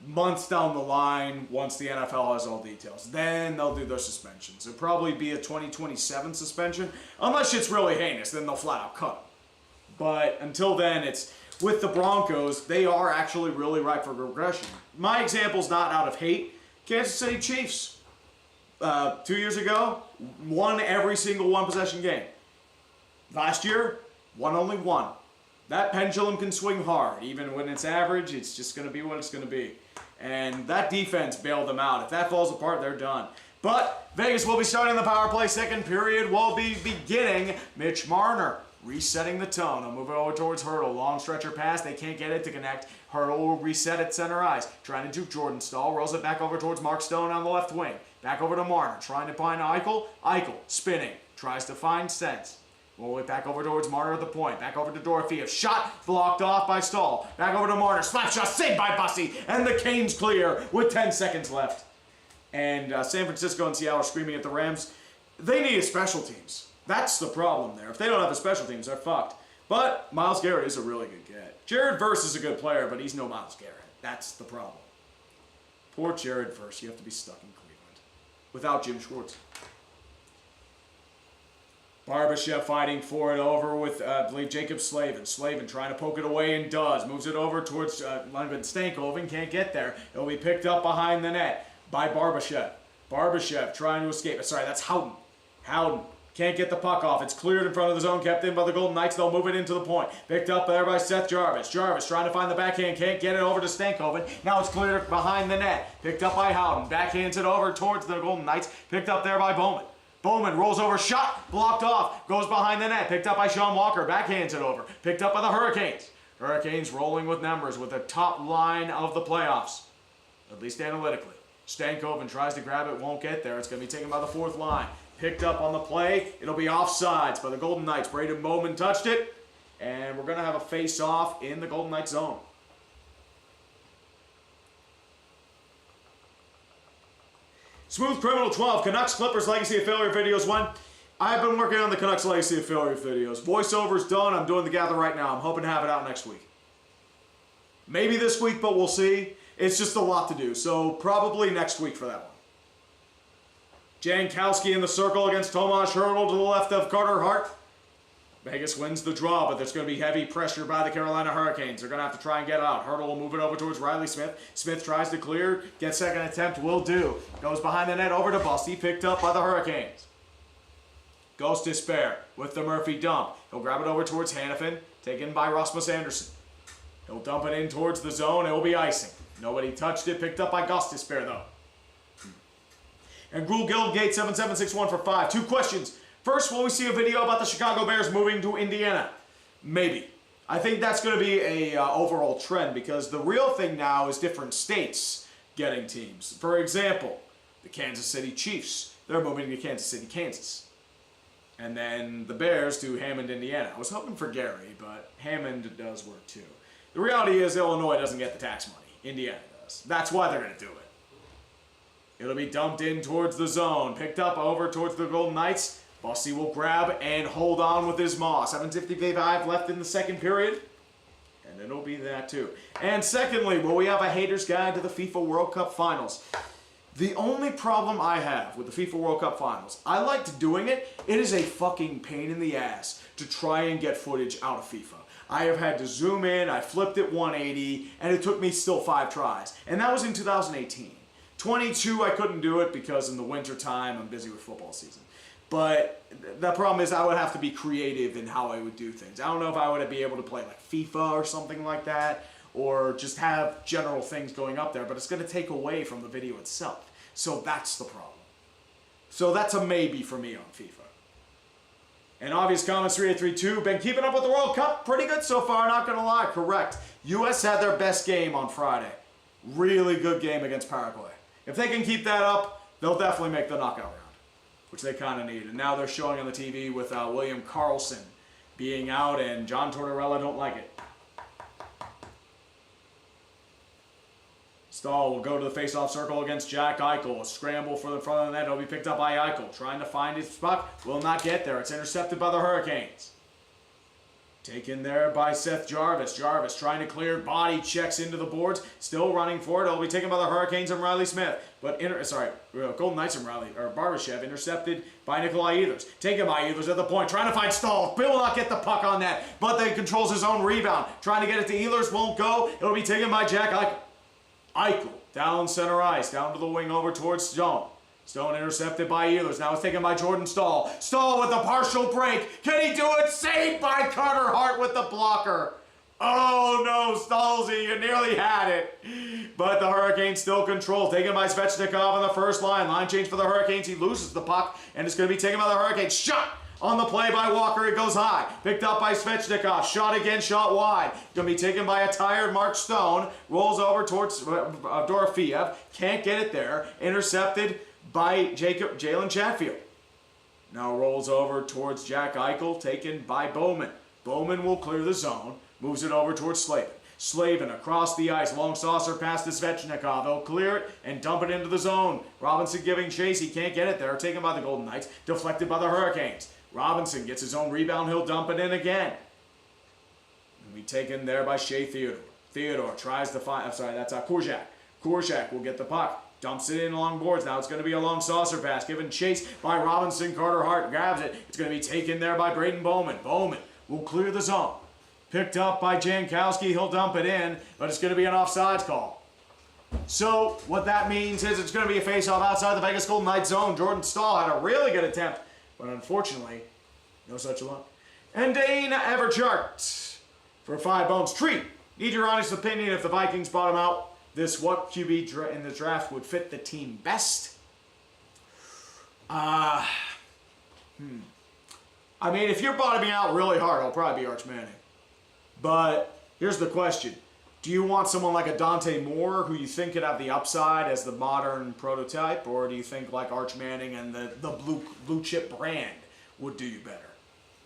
months down the line once the NFL has all details. Then they'll do their suspensions. It'll probably be a 2027 suspension. Unless it's really heinous, then they'll flat out cut them. But until then, it's with the Broncos, they are actually really ripe for regression. My example's not out of hate. Kansas City Chiefs, 2 years ago, won every single one-possession game. Last year, won only one. That pendulum can swing hard. Even when it's average, it's just going to be what it's going to be. And that defense bailed them out. If that falls apart, they're done. But Vegas will be starting the power play. Second period will be beginning. Mitch Marner resetting the tone. I'll move it over towards Hurdle. Long stretcher pass. They can't get it to connect. Hurdle will reset at center ice. Trying to juke Jordan Stahl. Rolls it back over towards Mark Stone on the left wing. Back over to Marner. Trying to find Eichel. Eichel spinning. Tries to find Sense. Roll it back over towards Marner at the point. Back over to Dorofeev. Shot blocked off by Stahl. Back over to Marner. Slap shot saved by Bussy. And the Canes clear with 10 seconds left. And San Francisco and Seattle are screaming at the Rams. They need a special teams. That's the problem there. If they don't have a special teams, they're fucked. But Myles Garrett is a really good get. Jared Verse is a good player, but he's no Myles Garrett. That's the problem. Poor Jared Verse. You have to be stuck in Cleveland. Without Jim Schwartz. Barbashev fighting for it over with, I believe, Jacob Slavin. Slavin trying to poke it away and does. Moves it over towards Stankoven. Can't get there. It'll be picked up behind the net by Barbashev. Barbashev trying to escape. Sorry, that's Howden. Howden can't get the puck off. It's cleared in front of the zone. Kept in by the Golden Knights. They'll move it into the point. Picked up there by Seth Jarvis. Jarvis trying to find the backhand. Can't get it over to Stankoven. Now it's cleared behind the net. Picked up by Howden. Backhands it over towards the Golden Knights. Picked up there by Bowman. Bowman rolls over, shot, blocked off, goes behind the net, picked up by Sean Walker, backhands it over, picked up by the Hurricanes. Hurricanes rolling with numbers with the top line of the playoffs, at least analytically. Stankoven tries to grab it, won't get there. It's going to be taken by the fourth line. Picked up on the play, it'll be offsides by the Golden Knights. Braden Bowman touched it, and we're going to have a face-off in the Golden Knights zone. Smooth Criminal 12, Canucks Clippers Legacy of Failure videos 1. I've been working on the Canucks Legacy of Failure videos. Voiceover's done. I'm doing the gather right now. I'm hoping to have it out next week. Maybe this week, but we'll see. It's just a lot to do, so probably next week for that one. Jankowski in the circle against Tomas Hertl to the left of Carter Hart. Vegas wins the draw, but there's going to be heavy pressure by the Carolina Hurricanes. They're going to have to try and get out. Hertl will move it over towards Riley Smith. Smith tries to clear. Gets second attempt. Will do. Goes behind the net over to Busty. Picked up by the Hurricanes. Goes to Spare with the Murphy dump. He'll grab it over towards Hannafin. Taken by Rasmus Anderson. He'll dump it in towards the zone. It will be icing. Nobody touched it. Picked up by Gus Despair, though. And Gruel Guildgate 7761 for 5. 2 questions. First, will we see a video about the Chicago Bears moving to Indiana? Maybe. I think that's going to be a overall trend because the real thing now is different states getting teams. For example, the Kansas City Chiefs, they're moving to Kansas City, Kansas. And then the Bears to Hammond, Indiana. I was hoping for Gary, but Hammond does work too. The reality is Illinois doesn't get the tax money. Indiana does. That's why they're going to do it. It'll be dumped in towards the zone. Picked up over towards the Golden Knights. Bussy will grab and hold on with his maw. 7:55 left in the second period. And it'll be that too. And secondly, will we have a hater's guide to the FIFA World Cup Finals? The only problem I have with the FIFA World Cup Finals, I liked doing it. It is a fucking pain in the ass to try and get footage out of FIFA. I have had to zoom in, I flipped it 180, and it took me still 5 tries. And that was in 2018. 22, I couldn't do it because in the winter time, I'm busy with football season. But the problem is I would have to be creative in how I would do things. I don't know if I would be able to play like FIFA or something like that, or just have general things going up there, but it's going to take away from the video itself. So that's the problem. So that's a maybe for me on FIFA. And obvious comments 3832, been keeping up with the World Cup, pretty good so far, not going to lie, correct. US had their best game on Friday. Really good game against Paraguay. If they can keep that up, they'll definitely make the knockout round, which they kind of need. And now they're showing on the TV with William Karlsson being out, and John Tortorella don't like it. Stahl will go to the face-off circle against Jack Eichel. A scramble for the front of the net. It'll be picked up by Eichel. Trying to find his spot. Will not get there. It's intercepted by the Hurricanes. Taken there by Seth Jarvis. Jarvis trying to clear. Body checks into the boards. Still running for it. It'll be taken by the Hurricanes and Riley Smith. But, Golden Knights and Barbashev intercepted by Nikolai Ehlers. Taken by Ehlers at the point. Trying to find Stahl. Bill will not get the puck on that. But then controls his own rebound. Trying to get it to Ehlers. Won't go. It'll be taken by Jack Eichel. Eichel, down center ice, down to the wing over towards Stone. Stone intercepted by Ehlers. Now it's taken by Jordan Stahl. Stahl with a partial break. Can he do it? Saved by Carter Hart with the blocker. Oh no, Stahlsy, you nearly had it. But the Hurricanes still control. Taken by Svechnikov on the first line. Line change for the Hurricanes. He loses the puck, and it's going to be taken by the Hurricanes. Shot! On the play by Walker, it goes high. Picked up by Svechnikov. Shot again, shot wide. Going to be taken by a tired Mark Stone. Rolls over towards Dorofeev. Can't get it there. Intercepted by Jalen Chatfield. Now rolls over towards Jack Eichel. Taken by Bowman. Bowman will clear the zone. Moves it over towards Slavin. Slavin across the ice. Long saucer pass to Svechnikov. They'll clear it and dump it into the zone. Robinson giving chase. He can't get it there. Taken by the Golden Knights. Deflected by the Hurricanes. Robinson gets his own rebound. He'll dump it in again. And be taken there by Shea Theodore. Theodore tries to find... that's Korczak. Korczak will get the puck. Dumps it in along boards. Now it's going to be a long saucer pass. Given chase by Robinson. Carter Hart grabs it. It's going to be taken there by Braden Bowman. Bowman will clear the zone. Picked up by Jankowski. He'll dump it in. But it's going to be an offsides call. So what that means is it's going to be a face-off outside the Vegas Golden Knights zone. Jordan Stahl had a really good attempt. But unfortunately, no such luck. And Dane Everchart for 5 bones. Treat. Need your honest opinion if the Vikings bottom out. This what QB in the draft would fit the team best? I mean, if you're bottoming out really hard, it'll probably be Arch Manning. But here's the question. Do you want someone like a Dante Moore who you think could have the upside as the modern prototype? Or do you think like Arch Manning and the blue chip brand would do you better?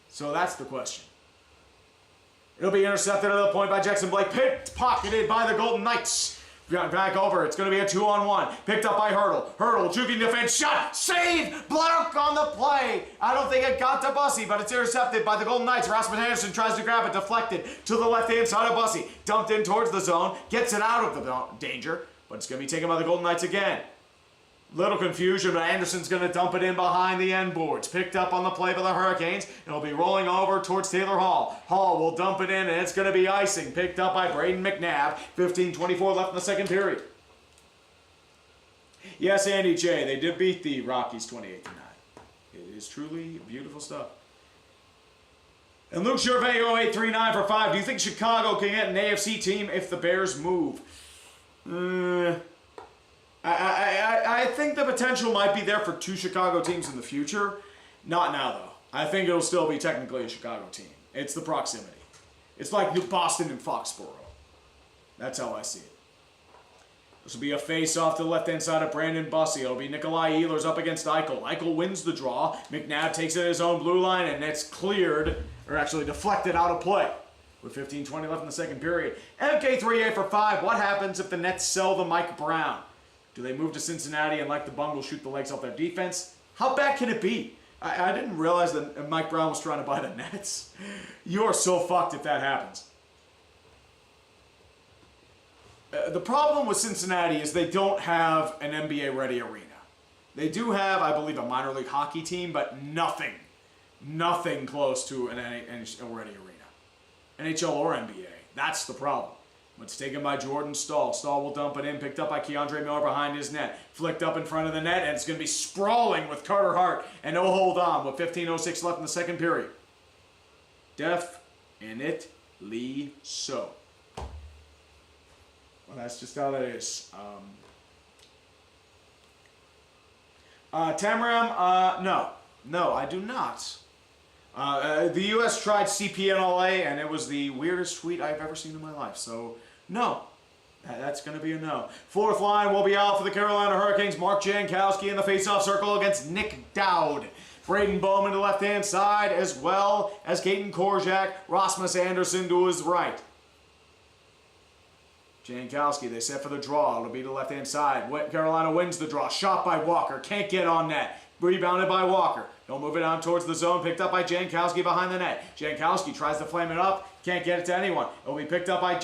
So that's the question. It'll be intercepted at the point by Jackson Blake. Picked, pocketed by the Golden Knights. Back over. It's going to be a 2-on-1. Picked up by Hurdle. Hurdle, juking defense. Shot. Save. Block on the play. I don't think it got to Bussy, but it's intercepted by the Golden Knights. Rasmus Anderson tries to grab it. Deflected to the left-hand side of Bussy. Dumped in towards the zone. Gets it out of the danger, but it's going to be taken by the Golden Knights again. Little confusion, but Anderson's going to dump it in behind the end boards. Picked up on the play by the Hurricanes. It'll be rolling over towards Taylor Hall. Hall will dump it in, and it's going to be icing. Picked up by Braden McNabb. 15:24 left in the second period. Yes, Andy J, they did beat the Rockies 28-9. It is truly beautiful stuff. And Luke Gervais 0839 for 5. Do you think Chicago can get an AFC team if the Bears move? I think the potential might be there for 2 Chicago teams in the future. Not now, though. I think it'll still be technically a Chicago team. It's the proximity. It's like New Boston and Foxborough. That's how I see it. This will be a face-off to the left-hand side of Brandon Bussey. It'll be Nikolai Ehlers up against Eichel. Eichel wins the draw. McNabb takes it at his own blue line, and it's cleared, or actually deflected out of play. With 15:20 left in the second period. MK3A for 5. What happens if the Nets sell the Mike Brown? Do they move to Cincinnati and let the Bungles shoot the legs off their defense? How bad can it be? I didn't realize that Mike Brown was trying to buy the Nets. You are so fucked if that happens. The problem with Cincinnati is they don't have an NBA-ready arena. They do have, I believe, a minor league hockey team, but nothing close to an NHL-ready arena. NHL or NBA. That's the problem. It's taken by Jordan Stahl. Stahl will dump it in, picked up by Keandre Miller behind his net. Flicked up in front of the net, and it's going to be sprawling with Carter Hart. And no hold on with 15:06 left in the second period. Definitely so. Well, that's just how that is. Tamram, no, I do not. The U.S. tried CPNLA, and it was the weirdest tweet I've ever seen in my life. So, no. That's going to be a no. Fourth line will be out for the Carolina Hurricanes. Mark Jankowski in the face-off circle against Nick Dowd. Braden Bowman to the left-hand side, as well as Caden Korczak. Rasmus Anderson to his right. Jankowski, they set for the draw. It'll be to the left-hand side. Carolina wins the draw. Shot by Walker. Can't get on net. Rebounded by Walker. He'll move it down towards the zone. Picked up by Jankowski behind the net. Jankowski tries to flame it up. Can't get it to anyone. It'll be picked up by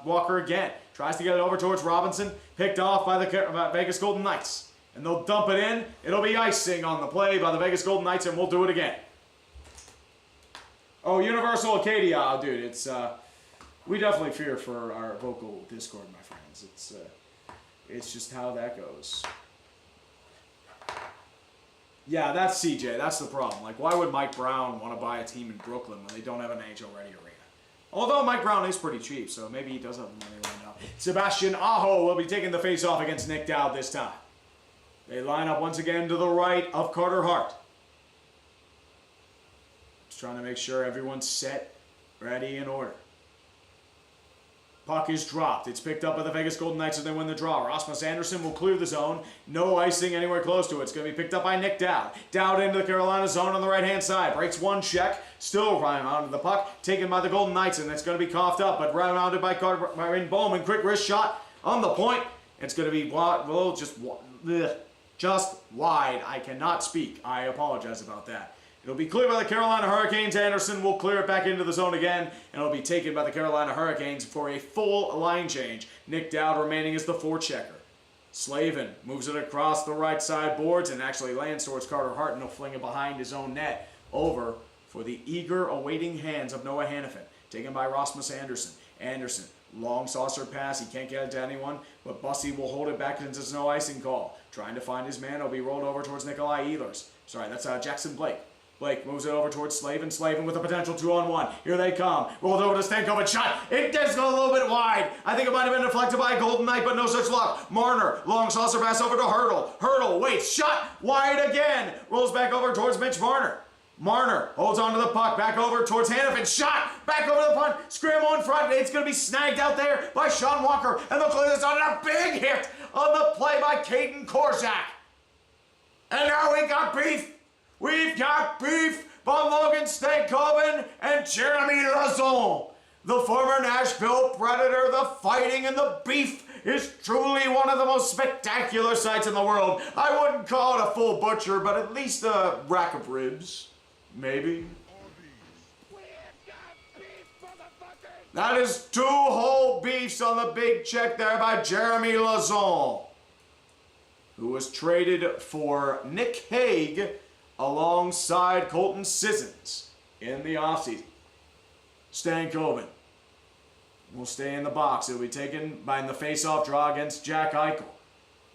Walker again. Tries to get it over towards Robinson. Picked off by the Vegas Golden Knights. And they'll dump it in. It'll be icing on the play by the Vegas Golden Knights, and we'll do it again. Oh, Universal Acadia. Oh, dude, it's... we definitely fear for our vocal discord, my friends. It's just how that goes. Yeah, that's CJ. That's the problem. Like, why would Mike Brown want to buy a team in Brooklyn when they don't have an NHL-ready arena? Although Mike Brown is pretty cheap, so maybe he does have the money right now. Sebastian Aho will be taking the face-off against Nick Dowd this time. They line up once again to the right of Carter Hart. Just trying to make sure everyone's set, ready, in order. Puck is dropped. It's picked up by the Vegas Golden Knights as they win the draw. Rasmus Anderson will clear the zone. No icing anywhere close to it. It's going to be picked up by Nick Dowd. Dowd into the Carolina zone on the right-hand side. Breaks one check. Still running onto the puck. Taken by the Golden Knights, and it's going to be coughed up, but rounded by Bowman. Quick wrist shot on the point. It's going to be just wide. I cannot speak. I apologize about that. It'll be cleared by the Carolina Hurricanes. Anderson will clear it back into the zone again, and it'll be taken by the Carolina Hurricanes for a full line change. Nick Dowd remaining as the forechecker. Slavin moves it across the right side boards and actually lands towards Carter Hart, and he'll fling it behind his own net over for the eager awaiting hands of Noah Hannafin. Taken by Rasmus Anderson. Anderson, long saucer pass. He can't get it to anyone, but Bussey will hold it back since there's no icing call. Trying to find his man. It'll be rolled over towards Nikolai Ehlers. Sorry, that's Jackson Blake. Blake moves it over towards Slavin. Slavin with a potential 2-on-1. Here they come. Rolled over to Stankovic. Shot. It does go a little bit wide. I think it might have been deflected by a Golden Knight, but no such luck. Marner. Long saucer pass over to Hurdle. Hurdle waits. Shot. Wide again. Rolls back over towards Mitch Marner. Marner holds onto the puck. Back over towards Hannafin. Shot. Back over the punt. Scramble in front. It's going to be snagged out there by Sean Walker. And they'll clear this on a big hit on the play by Caden Korczak. And now we got beef. We've got beef by Logan Stankoven and Jeremy Lazon. The former Nashville Predator, the fighting and the beef is truly one of the most spectacular sights in the world. I wouldn't call it a full butcher, but at least a rack of ribs. Maybe. That is 2 whole beefs on the big check there by Jeremy Lazon, who was traded for Nick Hague alongside Colton Sissons in the offseason. Stankoven will stay in the box. It'll be taken by the face-off draw against Jack Eichel.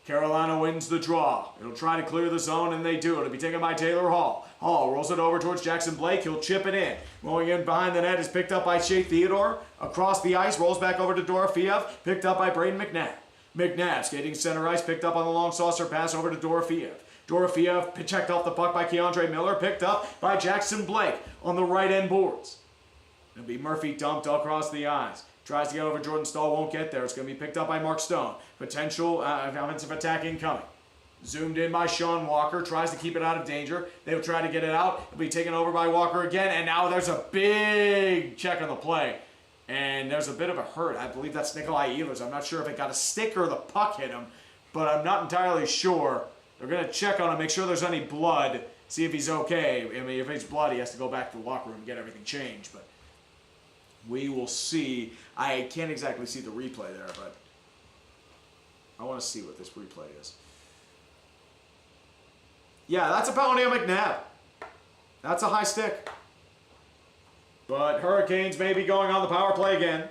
Carolina wins the draw. It'll try to clear the zone, and they do. It'll be taken by Taylor Hall. Hall rolls it over towards Jackson Blake. He'll chip it in. Rolling in behind the net is picked up by Shea Theodore. Across the ice, rolls back over to Dorofeev. Picked up by Braden McNabb. McNabb skating center ice, picked up on the long saucer pass over to Dorofeev. Dorofeev checked off the puck by Keandre Miller, picked up by Jackson Blake on the right end boards. It'll be Murphy dumped across the eyes. Tries to get over Jordan Stahl, won't get there. It's going to be picked up by Mark Stone. Potential offensive attack incoming. Zoomed in by Sean Walker. Tries to keep it out of danger. They'll try to get it out. It'll be taken over by Walker again. And now there's a big check on the play. And there's a bit of a hurt. I believe that's Nikolai Ehlers. I'm not sure if it got a stick or the puck hit him. But I'm not entirely sure. They're going to check on him, make sure there's any blood. See if he's okay. I mean, if he's blood, he has to go back to the locker room and get everything changed. But we will see. I can't exactly see the replay there, but I want to see what this replay is. Yeah, that's a penalty on McNabb. That's a high stick. But Hurricanes may be going on the power play again.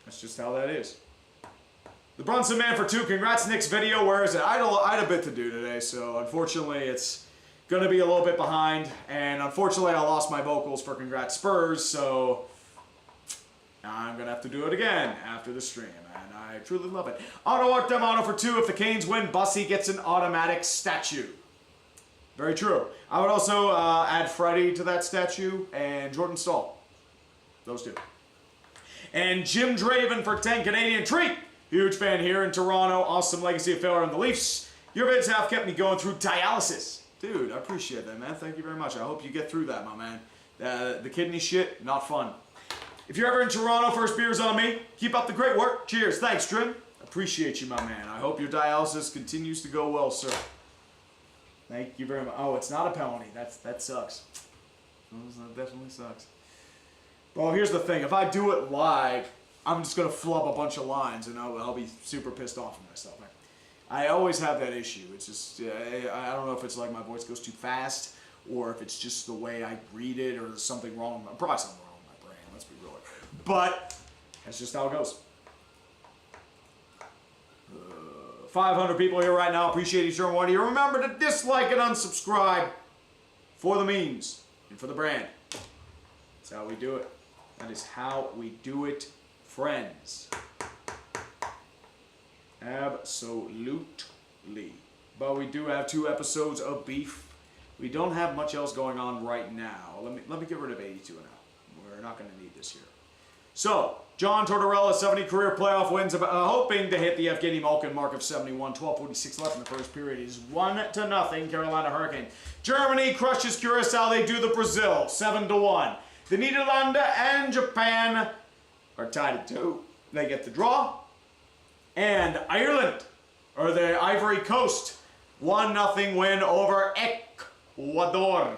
That's just how that is. The Brunson man for 2. Congrats, Nick's video. Where is it? I had a bit to do today, so unfortunately it's going to be a little bit behind. And unfortunately I lost my vocals for Congrats Spurs, so I'm going to have to do it again after the stream. And I truly love it. Auto Artemano for 2. If the Canes win, Bussy gets an automatic statue. Very true. I would also add Freddie to that statue and Jordan Stahl. Those 2. And Jim Draven for 10 Canadian treat. Huge fan here in Toronto. Awesome legacy of failure on the Leafs. Your vids have kept me going through dialysis. Dude, I appreciate that, man. Thank you very much. I hope you get through that, my man. The kidney shit, not fun. If you're ever in Toronto, first beer's on me. Keep up the great work. Cheers. Thanks, Trim. Appreciate you, my man. I hope your dialysis continues to go well, sir. Thank you very much. Oh, it's not a penalty. That sucks. That definitely sucks. Well, here's the thing. If I do it live, I'm just going to flub a bunch of lines, and I'll be super pissed off at myself. I always have that issue. It's just, I don't know if it's like my voice goes too fast, or if it's just the way I read it, or there's something wrong. Probably something wrong with my brain, let's be real. But that's just how it goes. 500 people here right now. Appreciate each and one of you. Remember to dislike and unsubscribe for the memes and for the brand. That's how we do it. That is how we do it, friends. Absolutely. But we do have 2 episodes of beef. We don't have much else going on right now. Let me get rid of 82 now. We're not going to need this here. So, John Tortorella, 70 career playoff wins, hoping to hit the Evgeny Malkin mark of 71. 12:46 left in the first period. It is 1-0 Carolina Hurricanes. Germany crushes Curacao. They do the Brazil 7-1. The Netherlands and Japan are tied at 2. They get the draw. And Ireland, or the Ivory Coast, 1-0 win over Ecuador.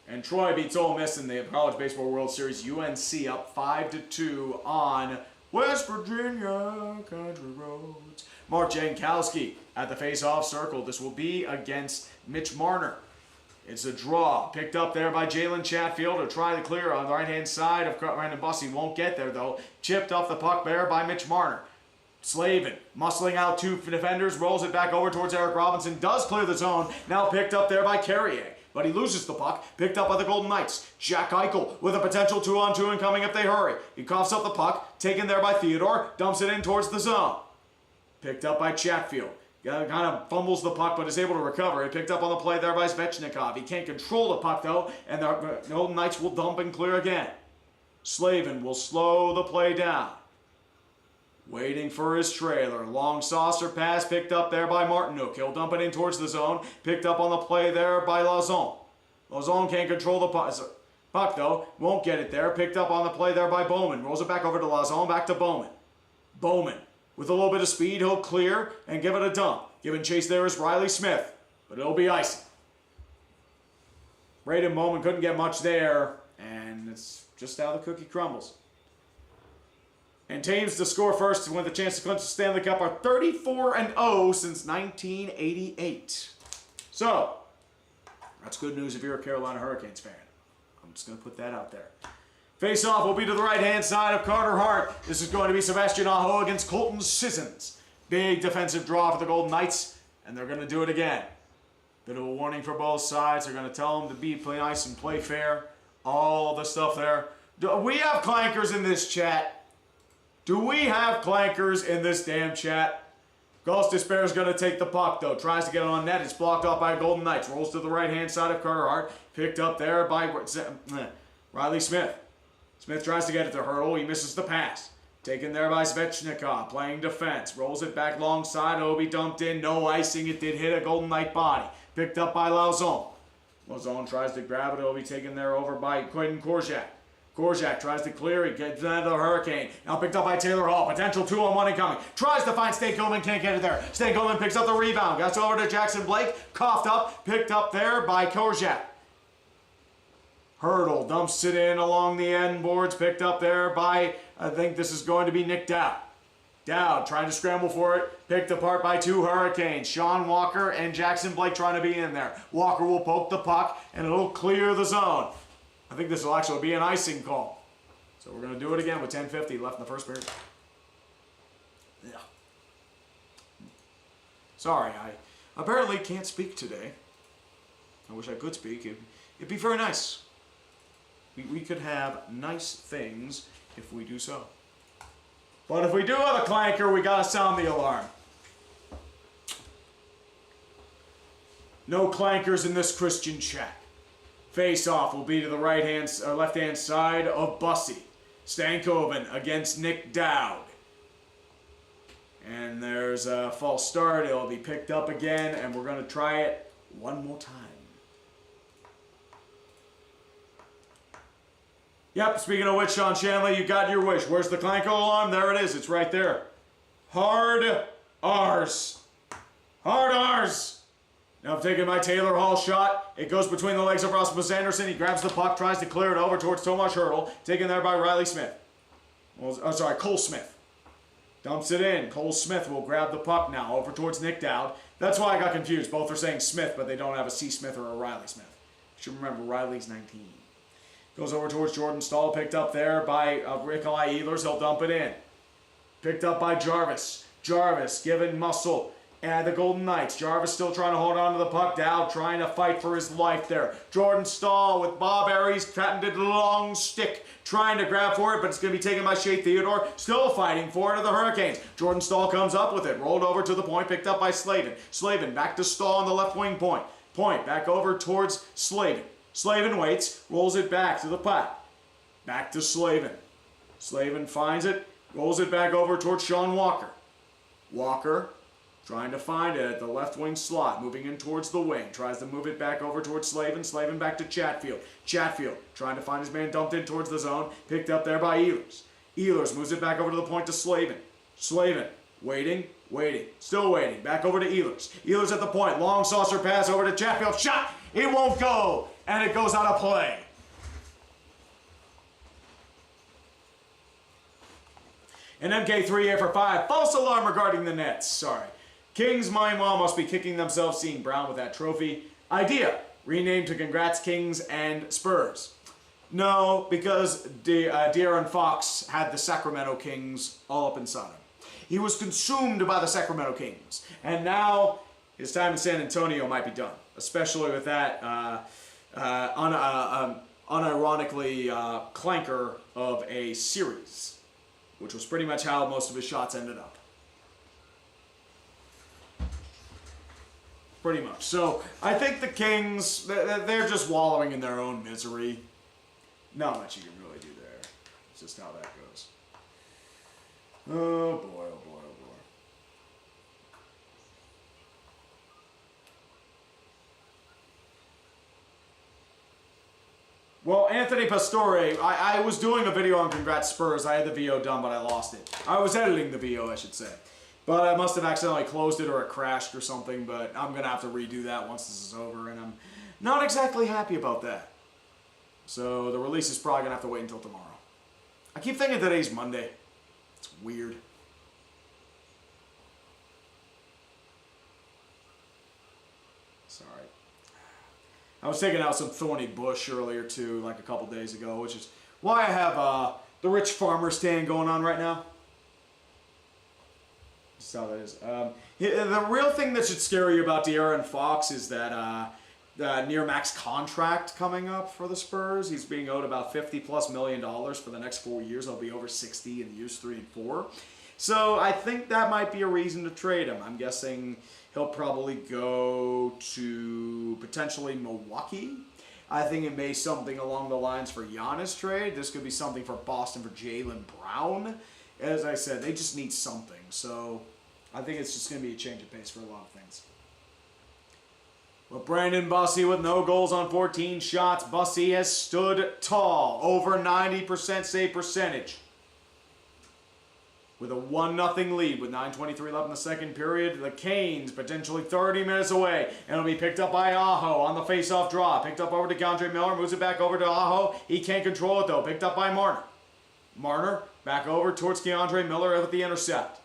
And Troy beats Ole Miss in the College Baseball World Series. UNC up 5-2 on West Virginia Country Roads. Mark Jankowski at the face-off circle. This will be against Mitch Marner. It's a draw. Picked up there by Jalen Chatfield to try to clear on the right-hand side of Brandon Bussy. Won't get there, though. Chipped off the puck there by Mitch Marner. Slavin, muscling out 2 defenders, rolls it back over towards Eric Robinson. Does clear the zone. Now picked up there by Carrier. But he loses the puck. Picked up by the Golden Knights. Jack Eichel with a potential 2-on-2 incoming if they hurry. He coughs up the puck. Taken there by Theodore. Dumps it in towards the zone. Picked up by Chatfield. Kind of fumbles the puck, but is able to recover. It picked up on the play there by Svechnikov. He can't control the puck, though, and the Golden Knights will dump and clear again. Slavin will slow the play down. Waiting for his trailer. Long saucer pass picked up there by Martinook. He'll dump it in towards the zone. Picked up on the play there by Lazon. Lazon can't control the puck, though. Won't get it there. Picked up on the play there by Bowman. Rolls it back over to Lazon. Back to Bowman. Bowman, with a little bit of speed, he'll clear and give it a dump. Giving chase there is Riley Smith, but it'll be icing. Braden Bowman couldn't get much there, and it's just how the cookie crumbles. And teams to score first and win the chance to clinch the Stanley Cup are 34-0 since 1988. So, that's good news if you're a Carolina Hurricanes fan. I'm just going to put that out there. Face-off will be to the right-hand side of Carter Hart. This is going to be Sebastian Aho against Colton Sissons. Big defensive draw for the Golden Knights, and they're going to do it again. Bit of a warning for both sides. They're going to tell them to play nice and play fair. All the stuff there. Do we have clankers in this chat? Do we have clankers in this damn chat? Ghost Despair is going to take the puck, though. Tries to get it on net. It's blocked off by Golden Knights. Rolls to the right-hand side of Carter Hart. Picked up there by Riley Smith. Smith tries to get it to Hurdle. He misses the pass. Taken there by Svechnikov, playing defense. Rolls it back long side. Obi dumped in. No icing. It did hit a Golden Knight body. Picked up by Lauzon. Lauzon tries to grab it. Obi taken there over by Quentin Korczak. Korczak tries to clear. He gets into the Hurricane. Now picked up by Taylor Hall. Potential 2-on-1 incoming. Tries to find Stankoven. Can't get it there. Stankoven picks up the rebound. Gets over to Jackson Blake. Coughed up. Picked up there by Korczak. Hurdle dumps it in along the end boards. Picked up there by, I think this is going to be Nick Dowd. Dowd trying to scramble for it. Picked apart by two Hurricanes. Sean Walker and Jackson Blake trying to be in there. Walker will poke the puck and it'll clear the zone. I think this will actually be an icing call. So we're going to do it again with 10:50 left in the first period. Yeah. Sorry, I apparently can't speak today. I wish I could speak. It'd be very nice. We could have nice things if we do so. But if we do have a clanker, we gotta sound the alarm. No clankers in this Christian chat. Face-off will be to the left-hand side of Bussy. Stankoven against Nick Dowd. And there's a false start. It'll be picked up again, and we're gonna try it one more time. Yep, speaking of which, Sean Shanley, you got your wish. Where's the clanker alarm? There it is. It's right there. Hard R's. Hard R's. Now I'm taking my Taylor Hall shot. It goes between the legs of Rasmus Anderson. He grabs the puck, tries to clear it over towards Tomas Hurdle. Taken there by Riley Smith. Cole Smith. Dumps it in. Cole Smith will grab the puck now over towards Nick Dowd. That's why I got confused. Both are saying Smith, but they don't have a C. Smith or a Riley Smith. You should remember, Riley's 19. Goes over towards Jordan Stahl, picked up there by Nikolai Ehlers. He'll dump it in. Picked up by Jarvis. Jarvis giving muscle and the Golden Knights. Jarvis still trying to hold on to the puck. Dowd trying to fight for his life there. Jordan Stahl with Bob Aries, patented long stick, trying to grab for it, but it's going to be taken by Shea Theodore. Still fighting for it to the Hurricanes. Jordan Stahl comes up with it. Rolled over to the point, picked up by Slavin. Slavin back to Stahl on the left wing point. Point back over towards Slavin. Slavin waits, rolls it back to the puck. Back to Slavin. Slavin finds it, rolls it back over towards Sean Walker. Walker trying to find it at the left wing slot, moving in towards the wing. Tries to move it back over towards Slavin. Slavin back to Chatfield. Chatfield trying to find his man, dumped in towards the zone. Picked up there by Ehlers. Ehlers moves it back over to the point to Slavin. Slavin waiting, still waiting. Back over to Ehlers. Ehlers at the point. Long saucer pass over to Chatfield. Shot! It won't go! And it goes out of play. An MK3 for 5. False alarm regarding the Nets. Sorry. Kings, meanwhile, must be kicking themselves seeing Brown with that trophy. Idea. Renamed to Congrats Kings and Spurs. No, because De'Aaron Fox had the Sacramento Kings all up inside him. He was consumed by the Sacramento Kings. And now his time in San Antonio might be done. Especially with that unironically clanker of a series, which was pretty much how most of his shots ended up. Pretty much. So I think the Kings, they're just wallowing in their own misery. Not much you can really do there. It's just how that goes. Oh boy, oh boy, oh boy. Well, Anthony Pastore, I was doing a video on Congrats Spurs. I had the VO done, but I lost it. I was editing the VO, I should say. But I must have accidentally closed it or it crashed or something, but I'm going to have to redo that once this is over, and I'm not exactly happy about that. So the release is probably going to have to wait until tomorrow. I keep thinking today's Monday. It's weird. Sorry. I was taking out some thorny bush earlier too, like a couple days ago, which is why I have the rich farmer stand going on right now. That's how that is. The real thing that should scare you about De'Aaron Fox is that the near max contract coming up for the Spurs. He's being owed about $50+ million for the next 4 years. He'll be over 60 in years 3 and 4. So I think that might be a reason to trade him. I'm guessing he'll probably go to potentially Milwaukee. I think it may be something along the lines for Giannis trade. This could be something for Boston for Jaylen Brown. As I said, they just need something. So I think it's just going to be a change of pace for a lot of things. But Brandon Bussey with no goals on 14 shots. Bussey has stood tall. Over 90% save percentage. With a 1-0 lead with 9:23 left in the second period. The Canes potentially 30 minutes away. And it'll be picked up by Aho on the face-off draw. Picked up over to Keandre Miller. Moves it back over to Aho. He can't control it though. Picked up by Marner. Marner back over towards Keandre Miller with the intercept.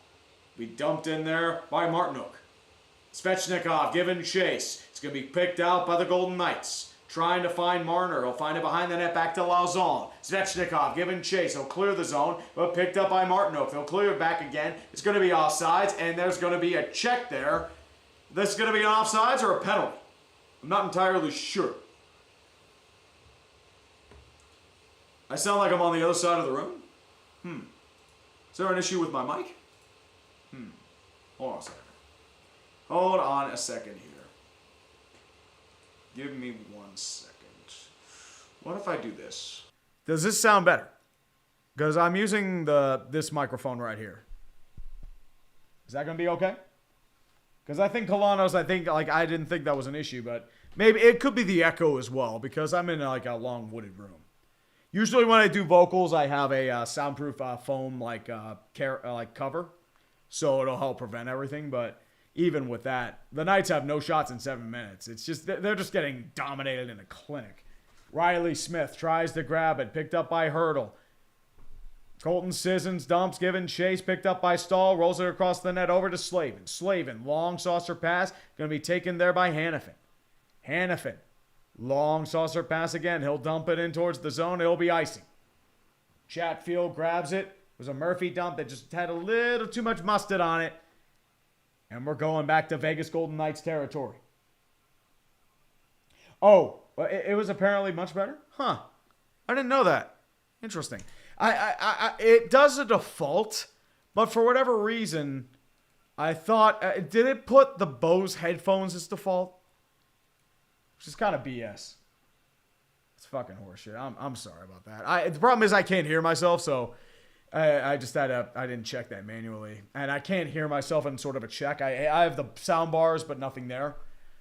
Be dumped in there by Martinook. Svechnikov giving chase. It's going to be picked out by the Golden Knights. Trying to find Marner. He'll find it behind the net back to Lauzon. Svechnikov giving chase. He'll clear the zone, but picked up by Martinook. They'll clear it back again. It's going to be offsides, and there's going to be a check there. This is going to be an offsides or a penalty. I'm not entirely sure. I sound like I'm on the other side of the room? Is there an issue with my mic? Hold on a second. Hold on a second here. Give me 1 second. What if I do this? Does this sound better? Because I'm using this microphone right here. Is that going to be okay? Because I think Kalanos, I didn't think that was an issue, but maybe it could be the echo as well, because I'm in like a long wooded room. Usually when I do vocals, I have a soundproof foam cover, so it'll help prevent everything, but even with that, the Knights have no shots in 7 minutes. It's just, they're just getting dominated in a clinic. Riley Smith tries to grab it, picked up by Hurdle. Colton Sissons dumps, given chase, picked up by Stahl, rolls it across the net over to Slavin. Slavin, long saucer pass, going to be taken there by Hannafin. Hannafin, long saucer pass again. He'll dump it in towards the zone. It'll be icing. Chatfield grabs it. It was a Murphy dump that just had a little too much mustard on it. And we're going back to Vegas Golden Knights territory. Oh, it was apparently much better? Huh. I didn't know that. Interesting. It does a default, but for whatever reason, I thought, did it put the Bose headphones as default? Which is kind of BS. It's fucking horseshit. I'm sorry about that. The problem is I can't hear myself, so I didn't check that manually. And I can't hear myself in sort of a check. I have the sound bars, but nothing there.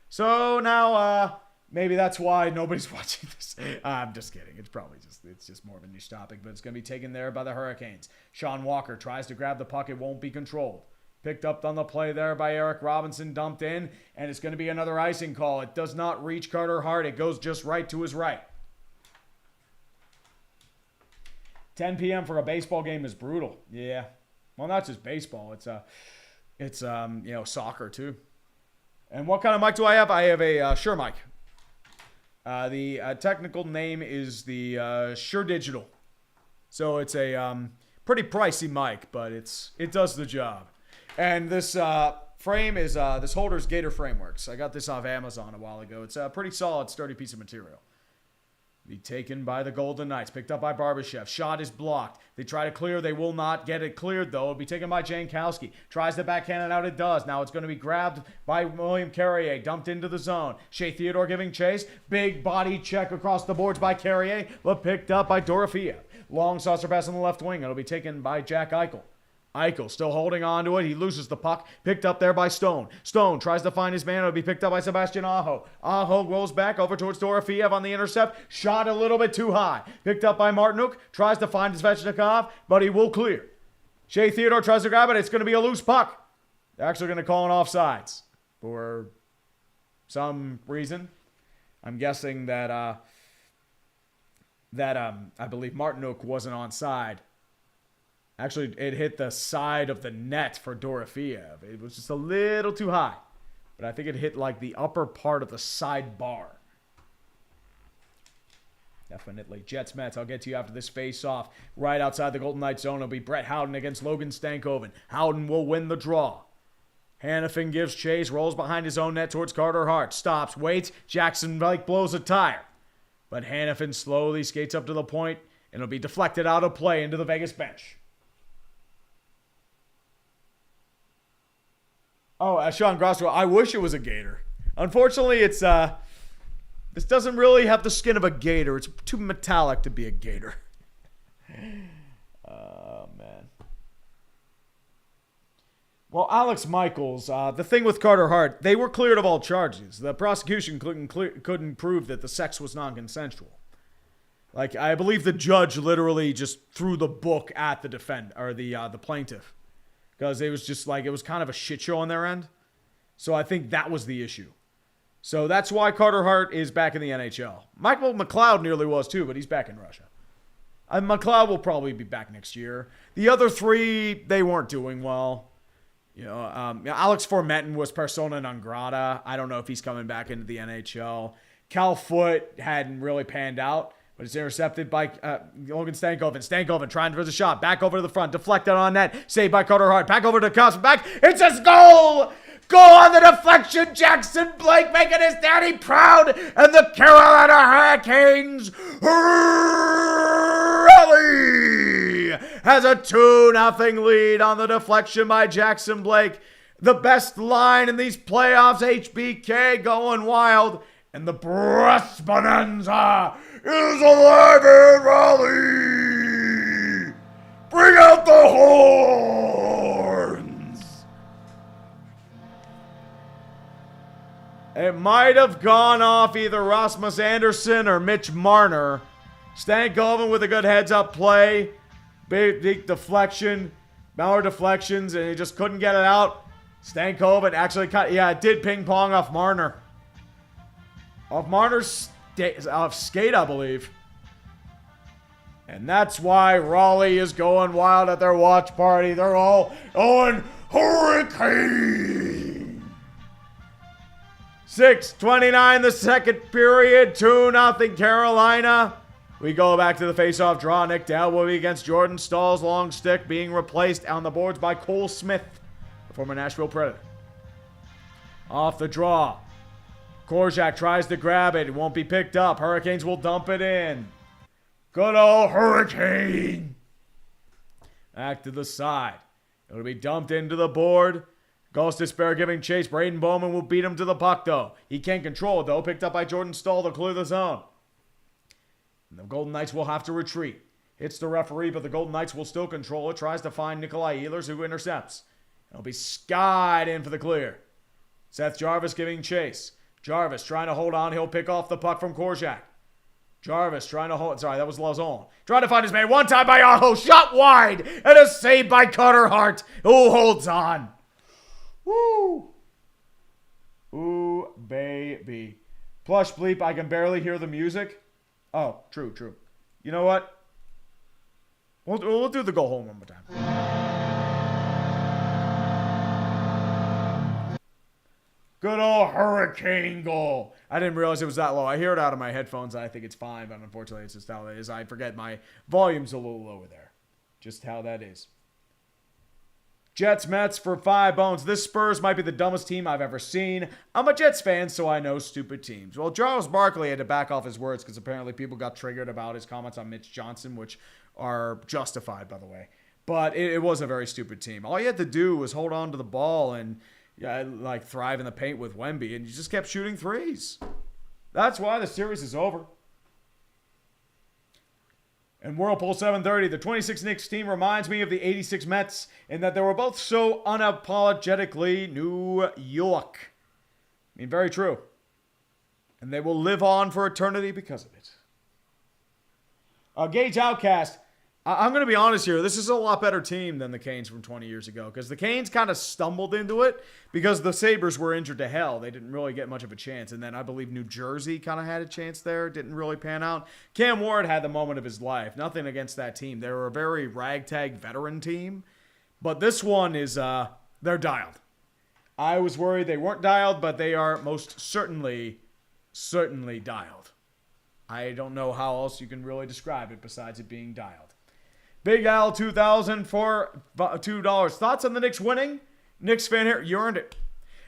So now, maybe that's why nobody's watching this. I'm just kidding. It's just more of a niche topic, but it's going to be taken there by the Hurricanes. Sean Walker tries to grab the puck. It won't be controlled. Picked up on the play there by Eric Robinson, dumped in, and it's going to be another icing call. It does not reach Carter Hart. It goes just right to his right. 10 p.m. for a baseball game is brutal. Yeah. Well, not just baseball. It's soccer too. And what kind of mic do I have? I have a Shure mic. The technical name is the Shure Digital. So it's a pretty pricey mic, but it does the job. And this frame is this holder's Gator Frameworks. I got this off Amazon a while ago. It's a pretty solid, sturdy piece of material. Be taken by the Golden Knights. Picked up by Barbashev. Shot is blocked. They try to clear. They will not get it cleared, though. It'll be taken by Jankowski. Tries to backhand it out. It does. Now it's going to be grabbed by William Carrier. Dumped into the zone. Shea Theodore giving chase. Big body check across the boards by Carrier, but picked up by Dorofeev. Long saucer pass on the left wing. It'll be taken by Jack Eichel. Eichel still holding on to it. He loses the puck. Picked up there by Stone. Stone tries to find his man. It'll be picked up by Sebastian Aho. Aho rolls back over towards Dorofeev on the intercept. Shot a little bit too high. Picked up by Martinook. Tries to find Svechnikov, but he will clear. Shea Theodore tries to grab it. It's going to be a loose puck. They're actually going to call an offsides for some reason. I'm guessing that I believe Martinook wasn't onside. Actually, it hit the side of the net for Dorofeev. It was just a little too high. But I think it hit like the upper part of the side bar. Definitely. Jets Mets. I'll get to you after this face-off. Right outside the Golden Knights zone, it'll be Brett Howden against Logan Stankoven. Howden will win the draw. Hannafin gives chase, rolls behind his own net towards Carter Hart. Stops, waits. Jackson blows a tire. But Hannafin slowly skates up to the point, and it'll be deflected out of play into the Vegas bench. Oh, Sean Grosso, I wish it was a Gator. Unfortunately, it's This doesn't really have the skin of a gator. It's too metallic to be a gator. Oh, man. Well, Alex Michaels, the thing with Carter Hart, they were cleared of all charges. The prosecution couldn't prove that the sex was non-consensual. Like, I believe the judge literally just threw the book at the the plaintiff. Because it was just like, it was kind of a shit show on their end. So I think that was the issue. So that's why Carter Hart is back in the NHL. Michael McLeod nearly was too, but he's back in Russia. McLeod will probably be back next year. The other three, they weren't doing well. Alex Formenton was persona non grata. I don't know if he's coming back into the NHL. Cal Foote hadn't really panned out, but it's intercepted by Logan Stankoven. Stankoven trying for the shot. Back over to the front. Deflected on net. Saved by Carter Hart. Back over to Cops. Back. It's a goal! Goal on the deflection. Jackson Blake making his daddy proud. And the Carolina Hurricanes Raleigh has a 2-0 lead on the deflection by Jackson Blake. The best line in these playoffs. HBK going wild. And the breast bonanza is alive in Raleigh. Bring out the horns. It might have gone off either Rasmus Anderson or Mitch Marner. Stankoven with a good heads-up play. Big deflection. Mauer deflections, and he just couldn't get it out. Stankoven actually it did ping-pong off Marner. Off Marner's skate, I believe. And that's why Raleigh is going wild at their watch party. They're all on Hurricane. 6:29 the second period. 2-0 Carolina. We go back to the face-off draw. Nick Dowd will be against Jordan Stahl's long stick, being replaced on the boards by Cole Smith, the former Nashville Predator. Off the draw. Korczak tries to grab it. It won't be picked up. Hurricanes will dump it in. Good old Hurricane. Back to the side. It'll be dumped into the board. Ghost Despair giving chase. Braden Bowman will beat him to the puck, though. He can't control it, though. Picked up by Jordan Stahl to clear the zone. And the Golden Knights will have to retreat. Hits the referee, but the Golden Knights will still control it. Tries to find Nikolai Ehlers, who intercepts. It'll be skied in for the clear. Seth Jarvis giving chase. Jarvis trying to hold on. He'll pick off the puck from Korczak. Jarvis trying to hold. Sorry, that was Lauzon. Trying to find his man. One time by Aho. Shot wide. And a save by Carter Hart, who holds on. Woo. Ooh, baby. Plush bleep. I can barely hear the music. Oh, true. You know what? We'll do the go home one more time. Good old Hurricane goal. I didn't realize it was that low. I hear it out of my headphones. I think it's fine, but unfortunately it's just how it is. I forget my volume's a little lower there. Just how that is. Jets Mets for 5 bones. This Spurs might be the dumbest team I've ever seen. I'm a Jets fan, so I know stupid teams. Well, Charles Barkley had to back off his words because apparently people got triggered about his comments on Mitch Johnson, which are justified, by the way. But it was a very stupid team. All you had to do was hold on to the ball and thrive in the paint with Wemby, and you just kept shooting threes. That's why the series is over. And Whirlpool 730, the 26 Knicks team reminds me of the 86 Mets in that they were both so unapologetically New York. I mean, very true. And they will live on for eternity because of it. Gage Outcast. I'm going to be honest here. This is a lot better team than the Canes from 20 years ago because the Canes kind of stumbled into it because the Sabres were injured to hell. They didn't really get much of a chance. And then I believe New Jersey kind of had a chance there. Didn't really pan out. Cam Ward had the moment of his life. Nothing against that team. They were a very ragtag veteran team. But this one is, they're dialed. I was worried they weren't dialed, but they are most certainly dialed. I don't know how else you can really describe it besides it being dialed. Big Al 2000 for $2. Thoughts on the Knicks winning? Knicks fan here, you earned it.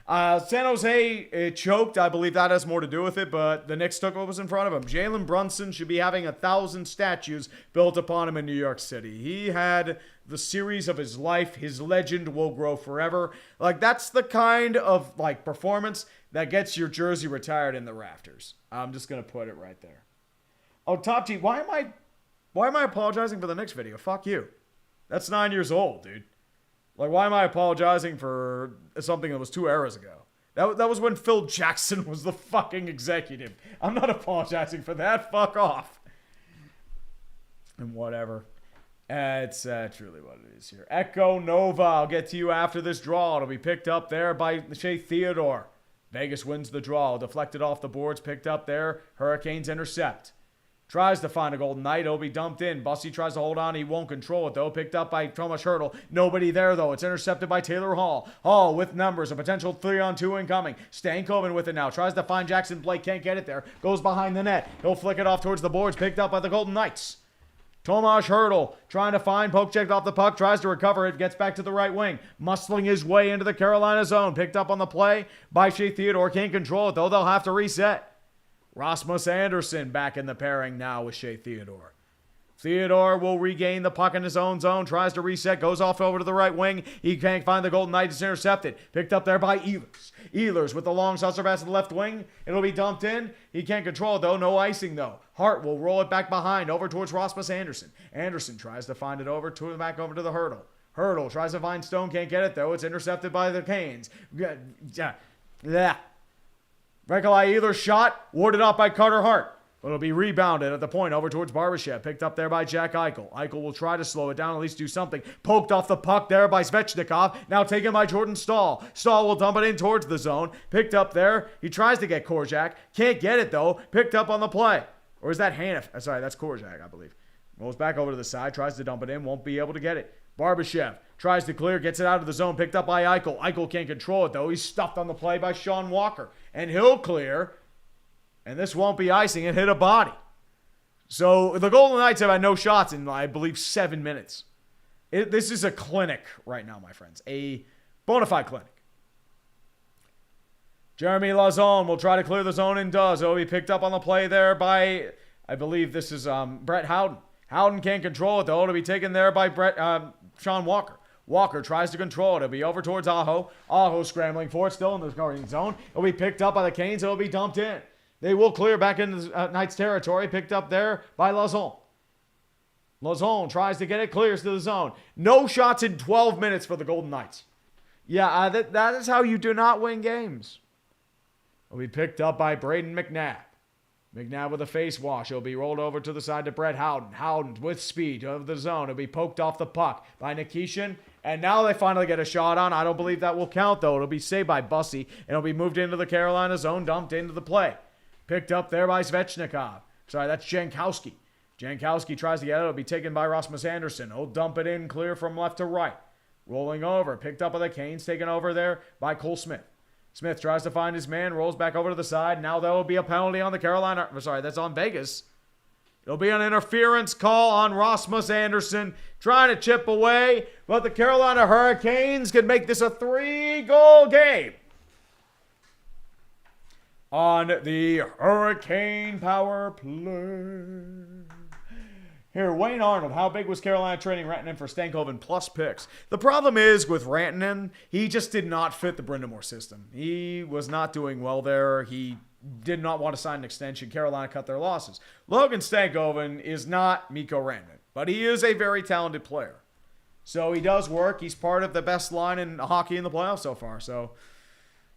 San Jose choked. I believe that has more to do with it, but the Knicks took what was in front of them. Jalen Brunson should be having 1,000 statues built upon him in New York City. He had the series of his life. His legend will grow forever. That's the kind of performance that gets your jersey retired in the rafters. I'm just going to put it right there. Oh, Top G, why am I apologizing for the Knicks video? Fuck you. That's 9 years old, dude. Like, why am I apologizing for something that was 2 eras ago? That was when Phil Jackson was the fucking executive. I'm not apologizing for that. Fuck off. And whatever. It's truly what it is here. Echo Nova. I'll get to you after this draw. It'll be picked up there by Shea Theodore. Vegas wins the draw. Deflected off the boards. Picked up there. Hurricanes intercept. Tries to find a Golden Knight. It'll be dumped in. Bussy tries to hold on. He won't control it, though. Picked up by Thomas Hertl. Nobody there, though. It's intercepted by Taylor Hall. Hall with numbers. A potential 3-on-2 incoming. Stankoven with it now. Tries to find Jackson Blake. Can't get it there. Goes behind the net. He'll flick it off towards the boards. Picked up by the Golden Knights. Tomas Hertl trying to find, poke checked off the puck, tries to recover it, gets back to the right wing, muscling his way into the Carolina zone, picked up on the play by Shea Theodore, can't control it though, they'll have to reset. Rasmus Andersson back in the pairing now with Shea Theodore. Theodore will regain the puck in his own zone, tries to reset, goes off over to the right wing. He can't find the Golden Knights, it's intercepted. Picked up there by Ehlers. Ehlers with the long saucer pass to the left wing. It'll be dumped in. He can't control it though, no icing though. Hart will roll it back behind, over towards Rasmus Andersson. Andersson tries to find it over, back over to the Hertl. Hertl tries to find Stone, can't get it though. It's intercepted by the Canes. Yeah. Nikolai Ehlers shot, warded off by Carter Hart. It'll be rebounded at the point over towards Barbashev. Picked up there by Jack Eichel. Eichel will try to slow it down, at least do something. Poked off the puck there by Svechnikov. Now taken by Jordan Staal. Staal will dump it in towards the zone. Picked up there. He tries to get Korczak. Can't get it though. Picked up on the play. Or is that Hanif? Sorry, that's Korczak, I believe. Rolls back over to the side. Tries to dump it in. Won't be able to get it. Barbashev tries to clear. Gets it out of the zone. Picked up by Eichel. Eichel can't control it though. He's stuffed on the play by Sean Walker. And he'll clear. And this won't be icing. It hit a body. So the Golden Knights have had no shots in, I believe, 7 minutes. This is a clinic right now, my friends. A bona fide clinic. Jeremy Lauzon will try to clear the zone and does. It'll be picked up on the play there by, I believe this is Brett Howden. Howden can't control it, though. It'll be taken there by Sean Walker. Walker tries to control it. It'll be over towards Aho. Aho scrambling for it, still in the guarding zone. It'll be picked up by the Canes. It'll be dumped in. They will clear back into the Knights' territory. Picked up there by Lauzon. Lauzon tries to get it, clears to the zone. No shots in 12 minutes for the Golden Knights. Yeah, that is how you do not win games. It'll be picked up by Braden McNabb. McNabb with a face wash. It'll be rolled over to the side to Brett Howden. Howden with speed over the zone. It'll be poked off the puck by Nikishin. And now they finally get a shot on. I don't believe that will count, though. It'll be saved by Bussy. And it'll be moved into the Carolina zone, dumped into the play. Picked up there by Svechnikov. Sorry, that's Jankowski. Jankowski tries to get it. It'll be taken by Rasmus Andersson. He'll dump it in clear from left to right. Rolling over. Picked up by the Canes. Taken over there by Cole Smith. Smith tries to find his man. Rolls back over to the side. Now there will be a penalty on the Carolina. Sorry, that's on Vegas. It'll be an interference call on Rasmus Andersson. Trying to chip away. But the Carolina Hurricanes can make this a 3-goal game. On the Hurricane power play. Here, Wayne Arnold. How big was Carolina trading Rantanen for Stankoven plus picks? The problem is with Rantanen, he just did not fit the Brind'Amour system. He was not doing well there. He did not want to sign an extension. Carolina cut their losses. Logan Stankoven is not Mikko Rantanen, but he is a very talented player. So he does work. He's part of the best line in hockey in the playoffs so far. So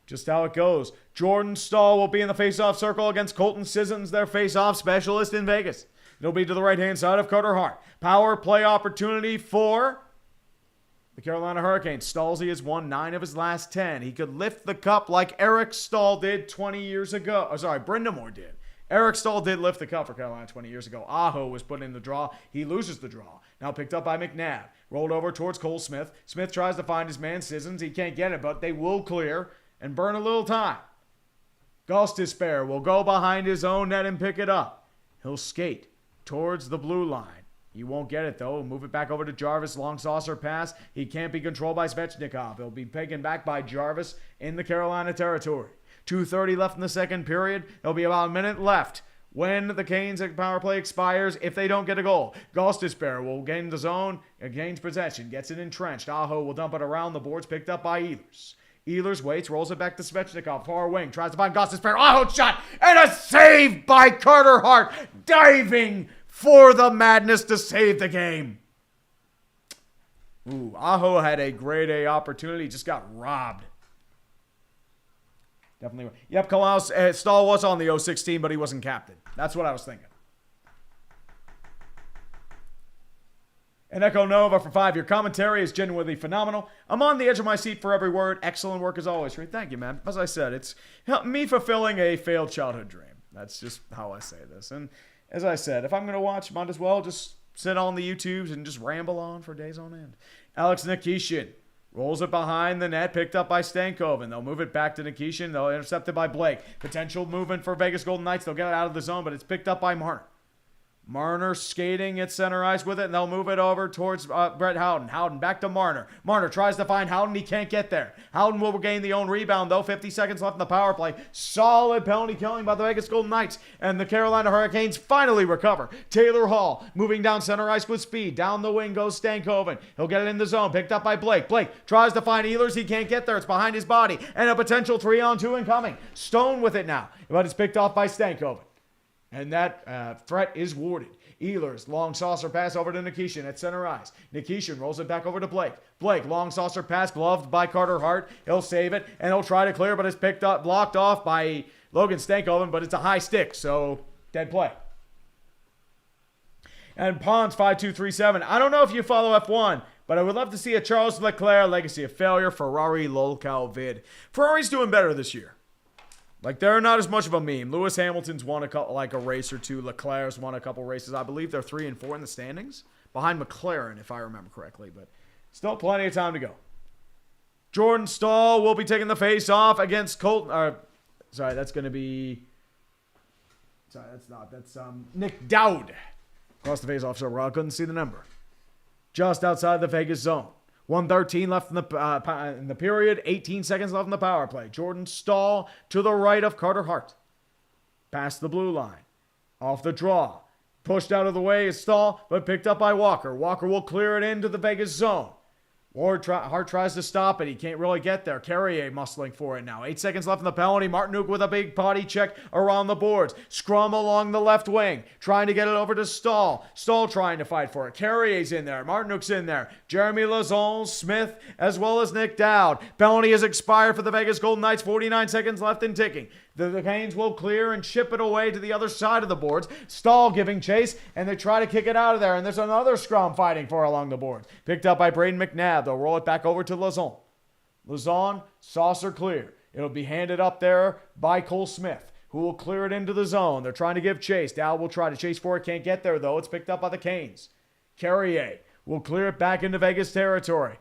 just how it goes. Jordan Staal will be in the face-off circle against Colton Sissons, their face-off specialist in Vegas. It'll be to the right-hand side of Carter Hart. Power play opportunity for the Carolina Hurricanes. Staalsy has won 9 of his last 10. He could lift the cup like Eric Staal did 20 years ago. Oh, sorry, Brind'Amour did. Eric Staal did lift the cup for Carolina 20 years ago. Aho was put in the draw. He loses the draw. Now picked up by McNabb. Rolled over towards Cole Smith. Smith tries to find his man Sissons. He can't get it, but they will clear and burn a little time. Gostisbehere will go behind his own net and pick it up. He'll skate towards the blue line. He won't get it, though. Move it back over to Jarvis. Long saucer pass. He can't be controlled by Svechnikov. He'll be taken back by Jarvis in the Carolina territory. 2:30 left in the second period. There'll be about a minute left when the Canes power play expires if they don't get a goal. Gostisbehere will gain the zone and gains possession. Gets it entrenched. Aho will dump it around the boards. Picked up by Ehlers. Ehlers waits, rolls it back to Svechnikov, far wing, tries to find Gostisbehere. Aho shot, and a save by Carter Hart, diving for the madness to save the game. Ooh, Aho had a grade A opportunity, just got robbed. Definitely. Yep, Stahl was on the 016, but he wasn't captain. That's what I was thinking. And Echo Nova for 5. Your commentary is genuinely phenomenal. I'm on the edge of my seat for every word. Excellent work as always. Thank you, man. As I said, it's me fulfilling a failed childhood dream. That's just how I say this. And as I said, if I'm going to watch, might as well just sit on the YouTubes and just ramble on for days on end. Alex Nikishin rolls it behind the net, picked up by Stankoven. They'll move it back to Nikishin. They'll intercept it by Blake. Potential movement for Vegas Golden Knights. They'll get it out of the zone, but it's picked up by Marner. Marner skating at center ice with it, and they'll move it over towards Brett Howden. Howden back to Marner. Marner tries to find Howden. He can't get there. Howden will gain the own rebound, though. 50 seconds left in the power play. Solid penalty killing by the Vegas Golden Knights, and the Carolina Hurricanes finally recover. Taylor Hall moving down center ice with speed. Down the wing goes Stankoven. He'll get it in the zone. Picked up by Blake. Blake tries to find Ehlers. He can't get there. It's behind his body, and a potential 3-on-2 incoming. Stone with it now, but it's picked off by Stankoven. And that threat is warded. Ehlers, long saucer pass over to Nikishin at center ice. Nikishin rolls it back over to Blake. Blake, long saucer pass, gloved by Carter Hart. He'll save it, and he'll try to clear, but it's picked up, blocked off by Logan Stankoven, but it's a high stick, so dead play. And Pons 5237. I don't know if you follow F1, but I would love to see a Charles Leclerc legacy of failure. Ferrari lolcow vid. Ferrari's doing better this year. Like, they're not as much of a meme. Lewis Hamilton's won a race or two. Leclerc's won a couple races. I believe they're 3 and 4 in the standings. Behind McLaren, if I remember correctly. But still plenty of time to go. Jordan Stahl will be taking the face-off against Colton. That's going to be... Sorry, that's not. That's Nick Dowd. Across the face-off, so I couldn't see the number. Just outside the Vegas zone. 1:13 left in the period. 18 seconds left in the power play. Jordan Stahl to the right of Carter Hart. Past the blue line. Off the draw. Pushed out of the way is Stahl, but picked up by Walker. Walker will clear it into the Vegas zone. Hart tries to stop it. He can't really get there. Carrier muscling for it now. 8 seconds left in the penalty. Martinuk with a big body check around the boards. Scrum along the left wing. Trying to get it over to Stahl. Stahl trying to fight for it. Carrier's in there. Martinuk's in there. Jeremy Lazon, Smith, as well as Nick Dowd. Penalty has expired for the Vegas Golden Knights. 49 seconds left and ticking. The Canes will clear and ship it away to the other side of the boards. Stahl giving chase, and they try to kick it out of there. And there's another scrum fighting for along the boards. Picked up by Braden McNabb. They'll roll it back over to Lazon. Lazon, saucer clear. It'll be handed up there by Cole Smith, who will clear it into the zone. They're trying to give chase. Dowd will try to chase for it. Can't get there, though. It's picked up by the Canes. Carrier will clear it back into Vegas territory.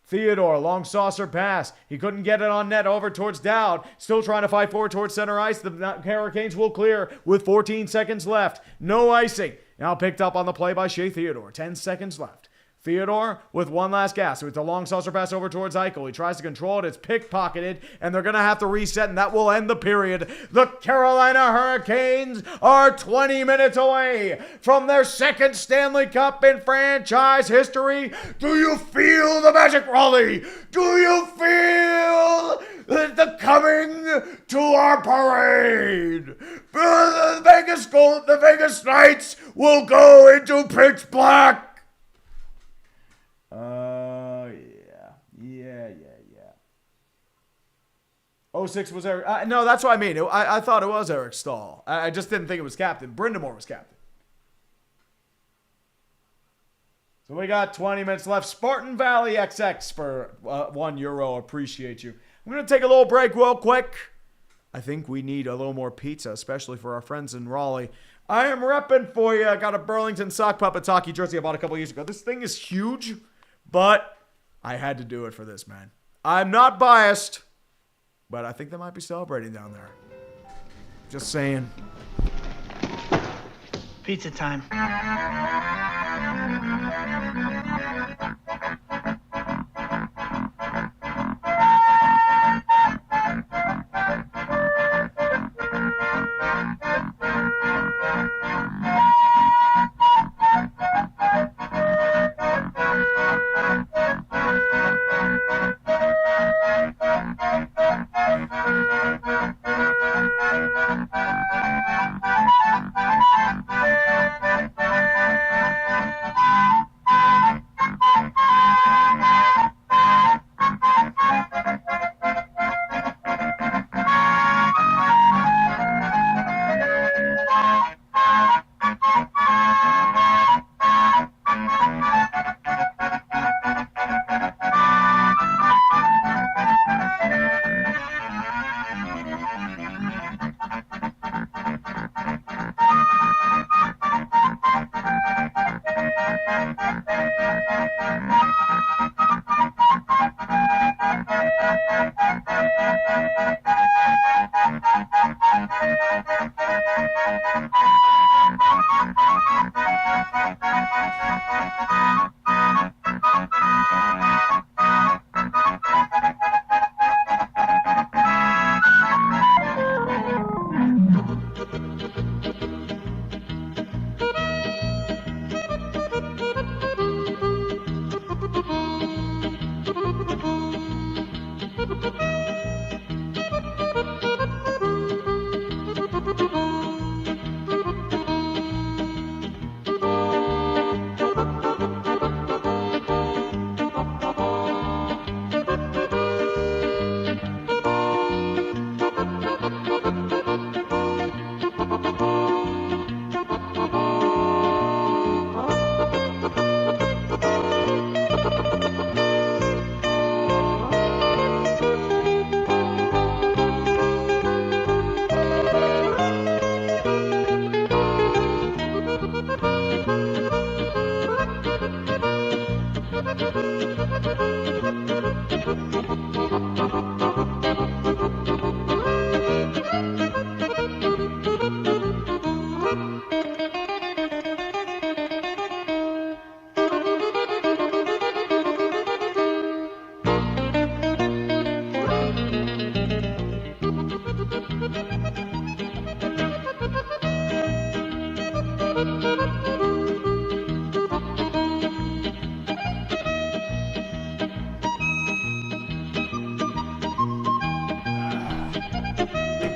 Theodore, long saucer pass. He couldn't get it on net over towards Dowd. Still trying to fight forward towards center ice. The Hurricanes will clear with 14 seconds left. No icing. Now picked up on the play by Shea Theodore. 10 seconds left. Theodore with one last gas. So it's a long saucer pass over towards Eichel. He tries to control it. It's pickpocketed, and they're going to have to reset, and that will end the period. The Carolina Hurricanes are 20 minutes away from their second Stanley Cup in franchise history. Do you feel the magic, Raleigh? Do you feel the coming to our parade? The Vegas Knights will go into pitch black. Yeah. 06 was Eric. No, that's what I mean. I thought it was Eric Stahl. I just didn't think it was captain. Brindamore was captain. So we got 20 minutes left. Spartan Valley XX for €1. Appreciate you. I'm going to take a little break real quick. I think we need a little more pizza, especially for our friends in Raleigh. I am repping for you. I got a Burlington Sock Puppets hockey jersey I bought a couple years ago. This thing is huge, but I had to do it for this, man. I'm not biased, but I think they might be celebrating down there. Just saying. Pizza time.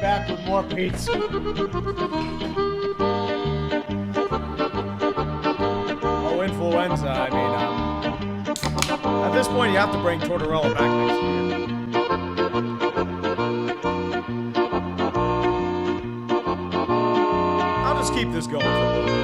Back with more pizza. Oh, influenza. I mean, at this point, you have to bring Tortorella back next year. I'll just keep this going for a little bit.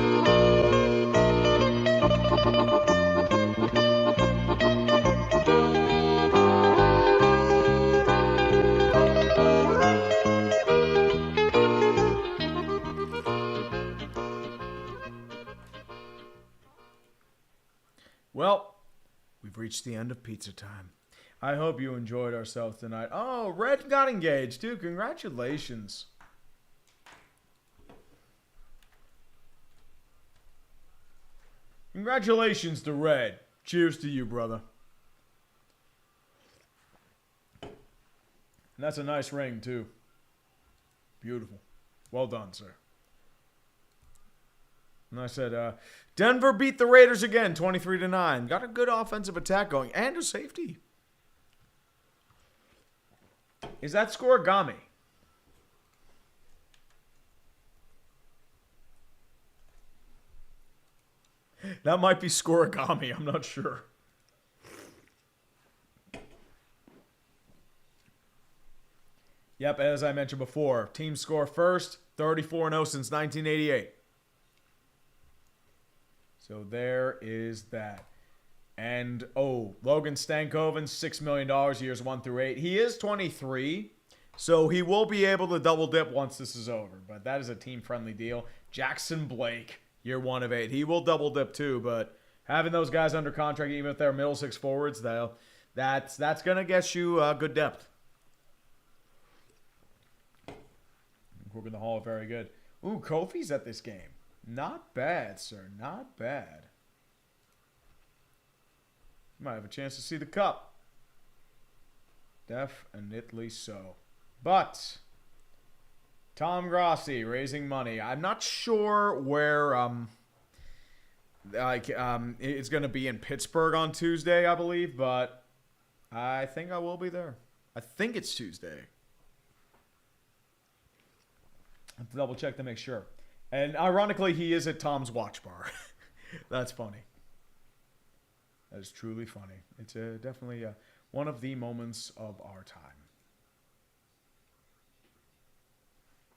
Well, we've reached the end of pizza time. I hope you enjoyed ourselves tonight. Oh, Red got engaged, too. Congratulations. Congratulations to Red. Cheers to you, brother. And that's a nice ring, too. Beautiful. Well done, sir. And I said, Denver beat the Raiders again, 23-9. Got a good offensive attack going and a safety. Is that scoregami? That might be scoregami. I'm not sure. Yep, as I mentioned before, team score first, 34-0 since 1988. So there is that. And, Logan Stankoven, $6 million, years 1 through 8. He is 23, so he will be able to double dip once this is over. But that is a team-friendly deal. Jackson Blake, year 1 of 8. He will double dip too, but having those guys under contract, even if they're middle six forwards, that's going to get you good depth. We're in the Hall, very good. Ooh, Kofi's at this game. Not bad, sir. Not bad. Might have a chance to see the cup. Definitely so. But Tom Grossi raising money. I'm not sure where it's going to be in Pittsburgh on Tuesday, I believe, but I think I will be there. I think it's Tuesday. I have to double check to make sure. And ironically, he is at Tom's Watch Bar. That's funny. That is truly funny. It's definitely one of the moments of our time.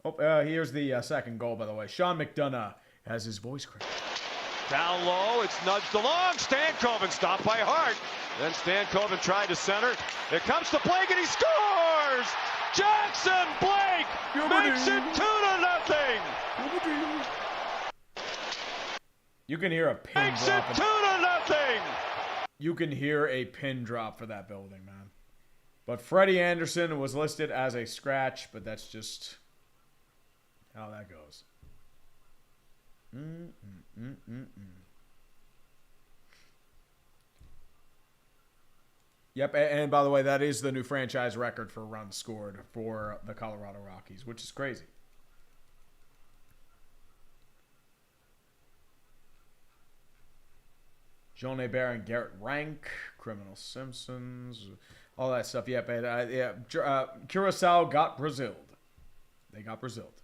Oh, here's the second goal, by the way. Sean McDonough has his voice cracked. Down low, it's nudged along. Stankoven stopped by Hart. Then Stankoven tried to center. Here comes to Blake, and he scores! Jackson Blake makes it 2-0. You can hear a pin Makes drop. it 2-0. You can hear a pin drop for that building, man. But Freddie Anderson was listed as a scratch, but that's just how that goes. Yep, and by the way, that is the new franchise record for runs scored for the Colorado Rockies, which is crazy. Jean Hebert and Garrett Rank, Criminal Simpsons, all that stuff. Yep, Curacao got Braziled. They got Braziled.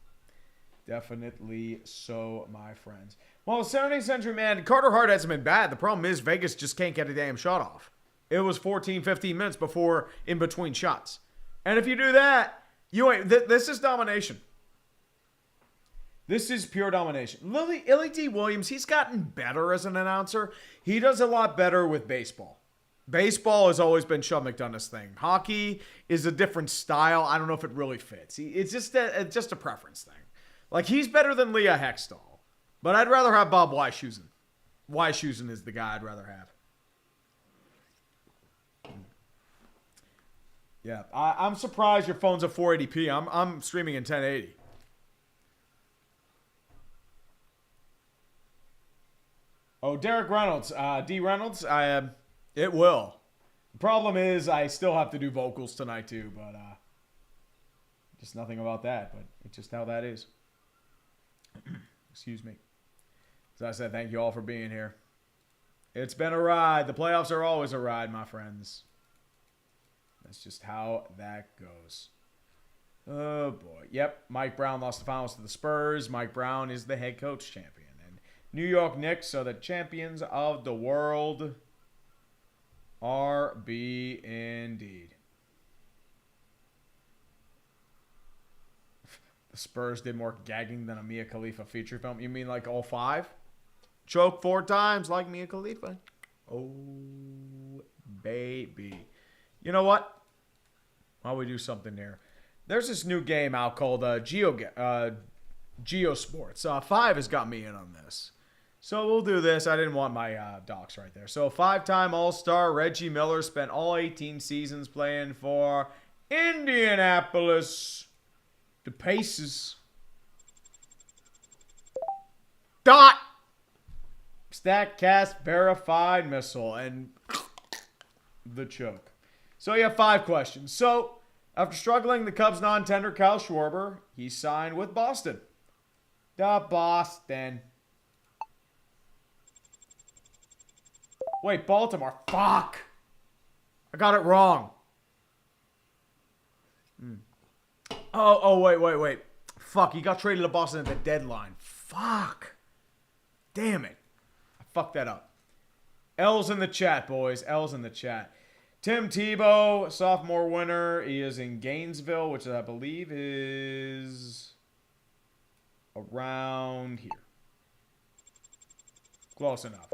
Definitely so, my friends. Well, 17th century, man, Carter Hart hasn't been bad. The problem is Vegas just can't get a damn shot off. It was 14, 15 minutes before in between shots. And if you do that, you ain't. This is domination. This is pure domination. Illy D. Williams, he's gotten better as an announcer. He does a lot better with baseball. Baseball has always been Sean McDonough's thing. Hockey is a different style. I don't know if it really fits. It's just a preference thing. Like, he's better than Leah Hextall. But I'd rather have Bob Weishusen. Weishusen is the guy I'd rather have. Yeah, I'm surprised your phone's at 480p. I'm streaming in 1080. Oh, Derek Reynolds. D. Reynolds, it will. The problem is I still have to do vocals tonight too, but just nothing about that, but it's just how that is. Excuse me. As I said, thank you all for being here. It's been a ride. The playoffs are always a ride, my friends. That's just how that goes. Oh, boy. Yep, Mike Brown lost the finals to the Spurs. Mike Brown is the head coach champion. And New York Knicks are the champions of the world. RB indeed. The Spurs did more gagging than a Mia Khalifa feature film. You mean like all 5? Choke 4 times like Mia Khalifa. Oh, baby. You know what? While we do something there. There's this new game out called Geo Sports. 5 has got me in on this. So we'll do this. I didn't want my docs right there. So 5-time All-Star Reggie Miller spent all 18 seasons playing for Indianapolis. The Pacers. Dot. StatCast verified missile. And the choke. So you have 5 questions. So, after struggling, the Cubs non-tender Kyle Schwarber, he signed with Boston. The Boston. Wait, Baltimore. Fuck. I got it wrong. Oh, wait. Fuck, he got traded to Boston at the deadline. Fuck. Damn it. I fucked that up. L's in the chat, boys. L's in the chat. Tim Tebow, sophomore winner. He is in Gainesville, which I believe is around here. Close enough.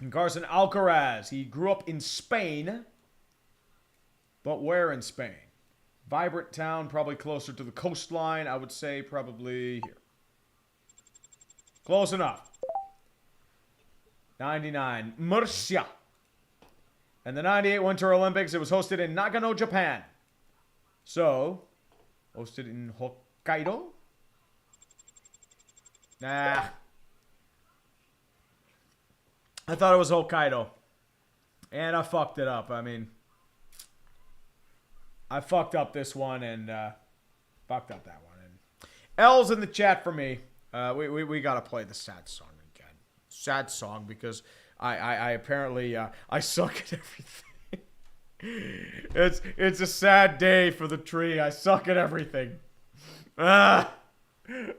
And Carson Alcaraz. He grew up in Spain. But where in Spain? Vibrant town, probably closer to the coastline. I would say probably here. Close enough. 99, Murcia. And the 98 Winter Olympics, it was hosted in Nagano, Japan. So, hosted in Hokkaido? Nah. I thought it was Hokkaido. And I fucked it up. I mean, I fucked up this one and fucked up that one. And L's in the chat for me. We got to play the sad song. Sad song because I apparently I suck at everything. It's a sad day for the tree. I suck at everything. Ah.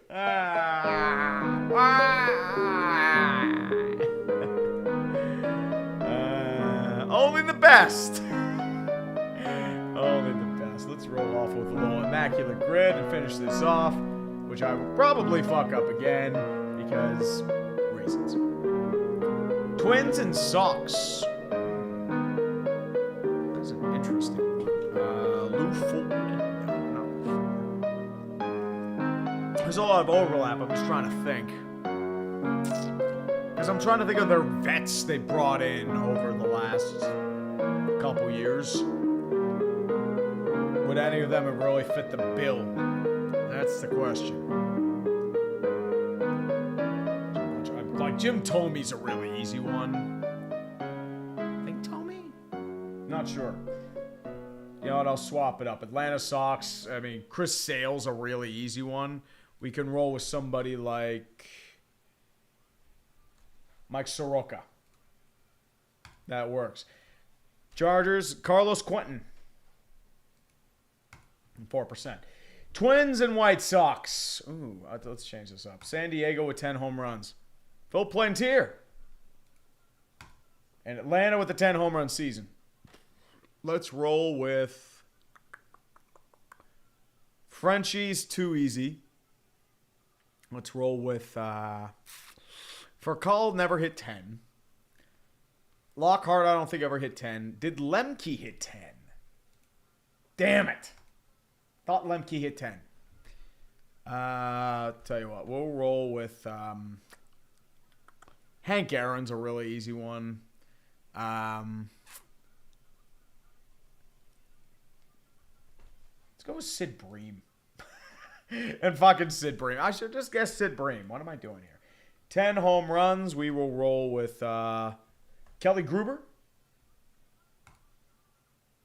Ah. Ah. best. Only the best. Let's roll off with a little immaculate grid and finish this off, which I will probably fuck up again because reasons. Twins and Sox. That's an interesting one. Lou Fulton. There's a lot of overlap. I'm just trying to think. Because I'm trying to think of their vets they brought in over the last couple years. Would any of them have really fit the bill? That's the question. Like, Jim Tomey's a really easy one. I think Tomey? Not sure. You know what? I'll swap it up. Atlanta Sox. I mean, Chris Sale's a really easy one. We can roll with somebody like Mike Soroka. That works. Chargers, Carlos Quentin. 4%. Twins and White Sox. Ooh, let's change this up. San Diego with 10 home runs. Phil Plantier. And Atlanta with the 10 home run season. Let's roll with Frenchie's too easy. Let's roll with Furcal never hit 10. Lockhart I don't think ever hit 10. Did Lemke hit 10? Damn it. Thought Lemke hit 10. Tell you what, we'll roll with Hank Aaron's a really easy one. Let's go with Sid Bream. And fucking Sid Bream. I should just guess Sid Bream. What am I doing here? 10 home runs. We will roll with Kelly Gruber.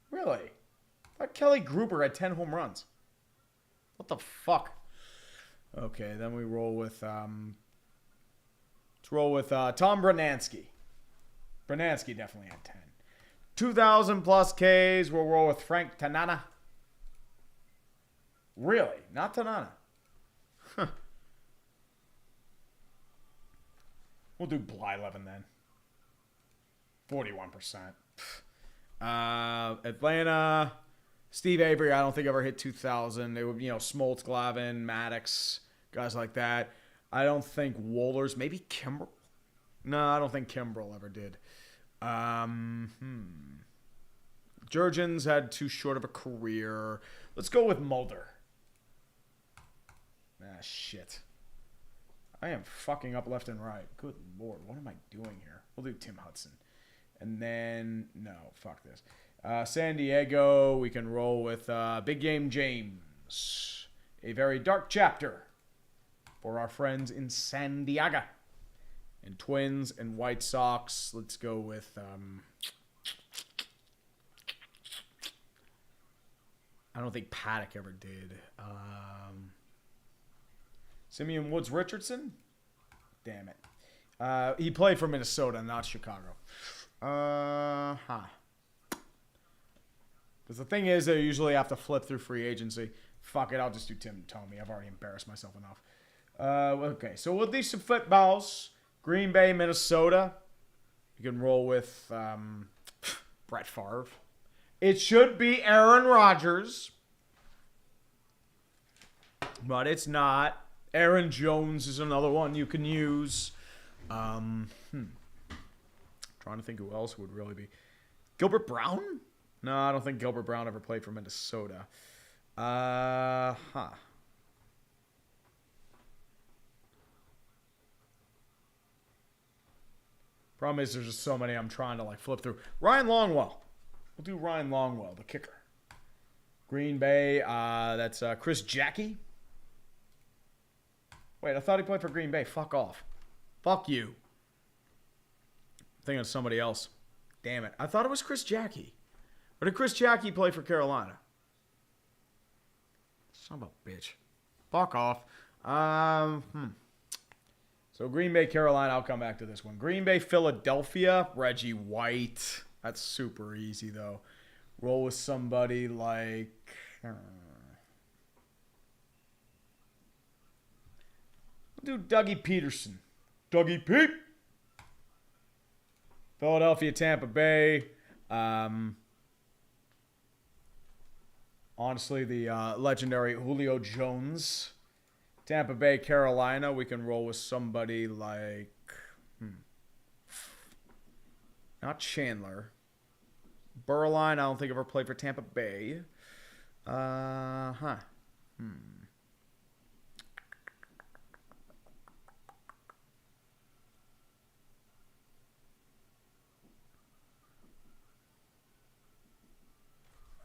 Really? I thought Kelly Gruber had 10 home runs. What the fuck? Okay, then we roll with let's roll with Tom Branansky. Branansky definitely had 10. 2,000 plus Ks. We'll roll with Frank Tanana. Really? Not Tanana? Huh. We'll do Blyleven then. 41%. Atlanta. Steve Avery, I don't think ever hit 2,000. It would, Smoltz, Glavine, Maddox, guys like that. I don't think Wohlers, maybe Kimbrel. No, I don't think Kimbrel ever did. Jurgens had too short of a career. Let's go with Mulder. Ah, shit. I am fucking up left and right. Good Lord, what am I doing here? We'll do Tim Hudson. And then, no, fuck this. San Diego, we can roll with Big Game James. A very dark chapter for our friends in San Diego. And Twins and White Sox, let's go with... I don't think Paddock ever did. Simeon Woods Richardson? Damn it. He played for Minnesota, not Chicago. Because the thing is, they usually have to flip through free agency. Fuck it, I'll just do Tim Tomey. I've already embarrassed myself enough. Okay, so we'll do some footballs. Green Bay, Minnesota. You can roll with Brett Favre. It should be Aaron Rodgers. But it's not. Aaron Jones is another one you can use. Trying to think who else would really be. Gilbert Brown? No, I don't think Gilbert Brown ever played for Minnesota. Problem is there's just so many I'm trying to flip through. Ryan Longwell. We'll do Ryan Longwell, the kicker. Green Bay, that's Chris Jackie. Wait, I thought he played for Green Bay. Fuck off. Fuck you. I'm thinking of somebody else. Damn it. I thought it was Chris Jackie. Or did Chris Jackie play for Carolina? Son of a bitch. Fuck off. So Green Bay, Carolina, I'll come back to this one. Green Bay, Philadelphia, Reggie White. That's super easy, though. Roll with somebody like... We'll do Dougie Peterson. Dougie Pete. Philadelphia, Tampa Bay. Honestly, the legendary Julio Jones. Tampa Bay, Carolina, we can roll with somebody like... Not Chandler. Burline, I don't think ever played for Tampa Bay. I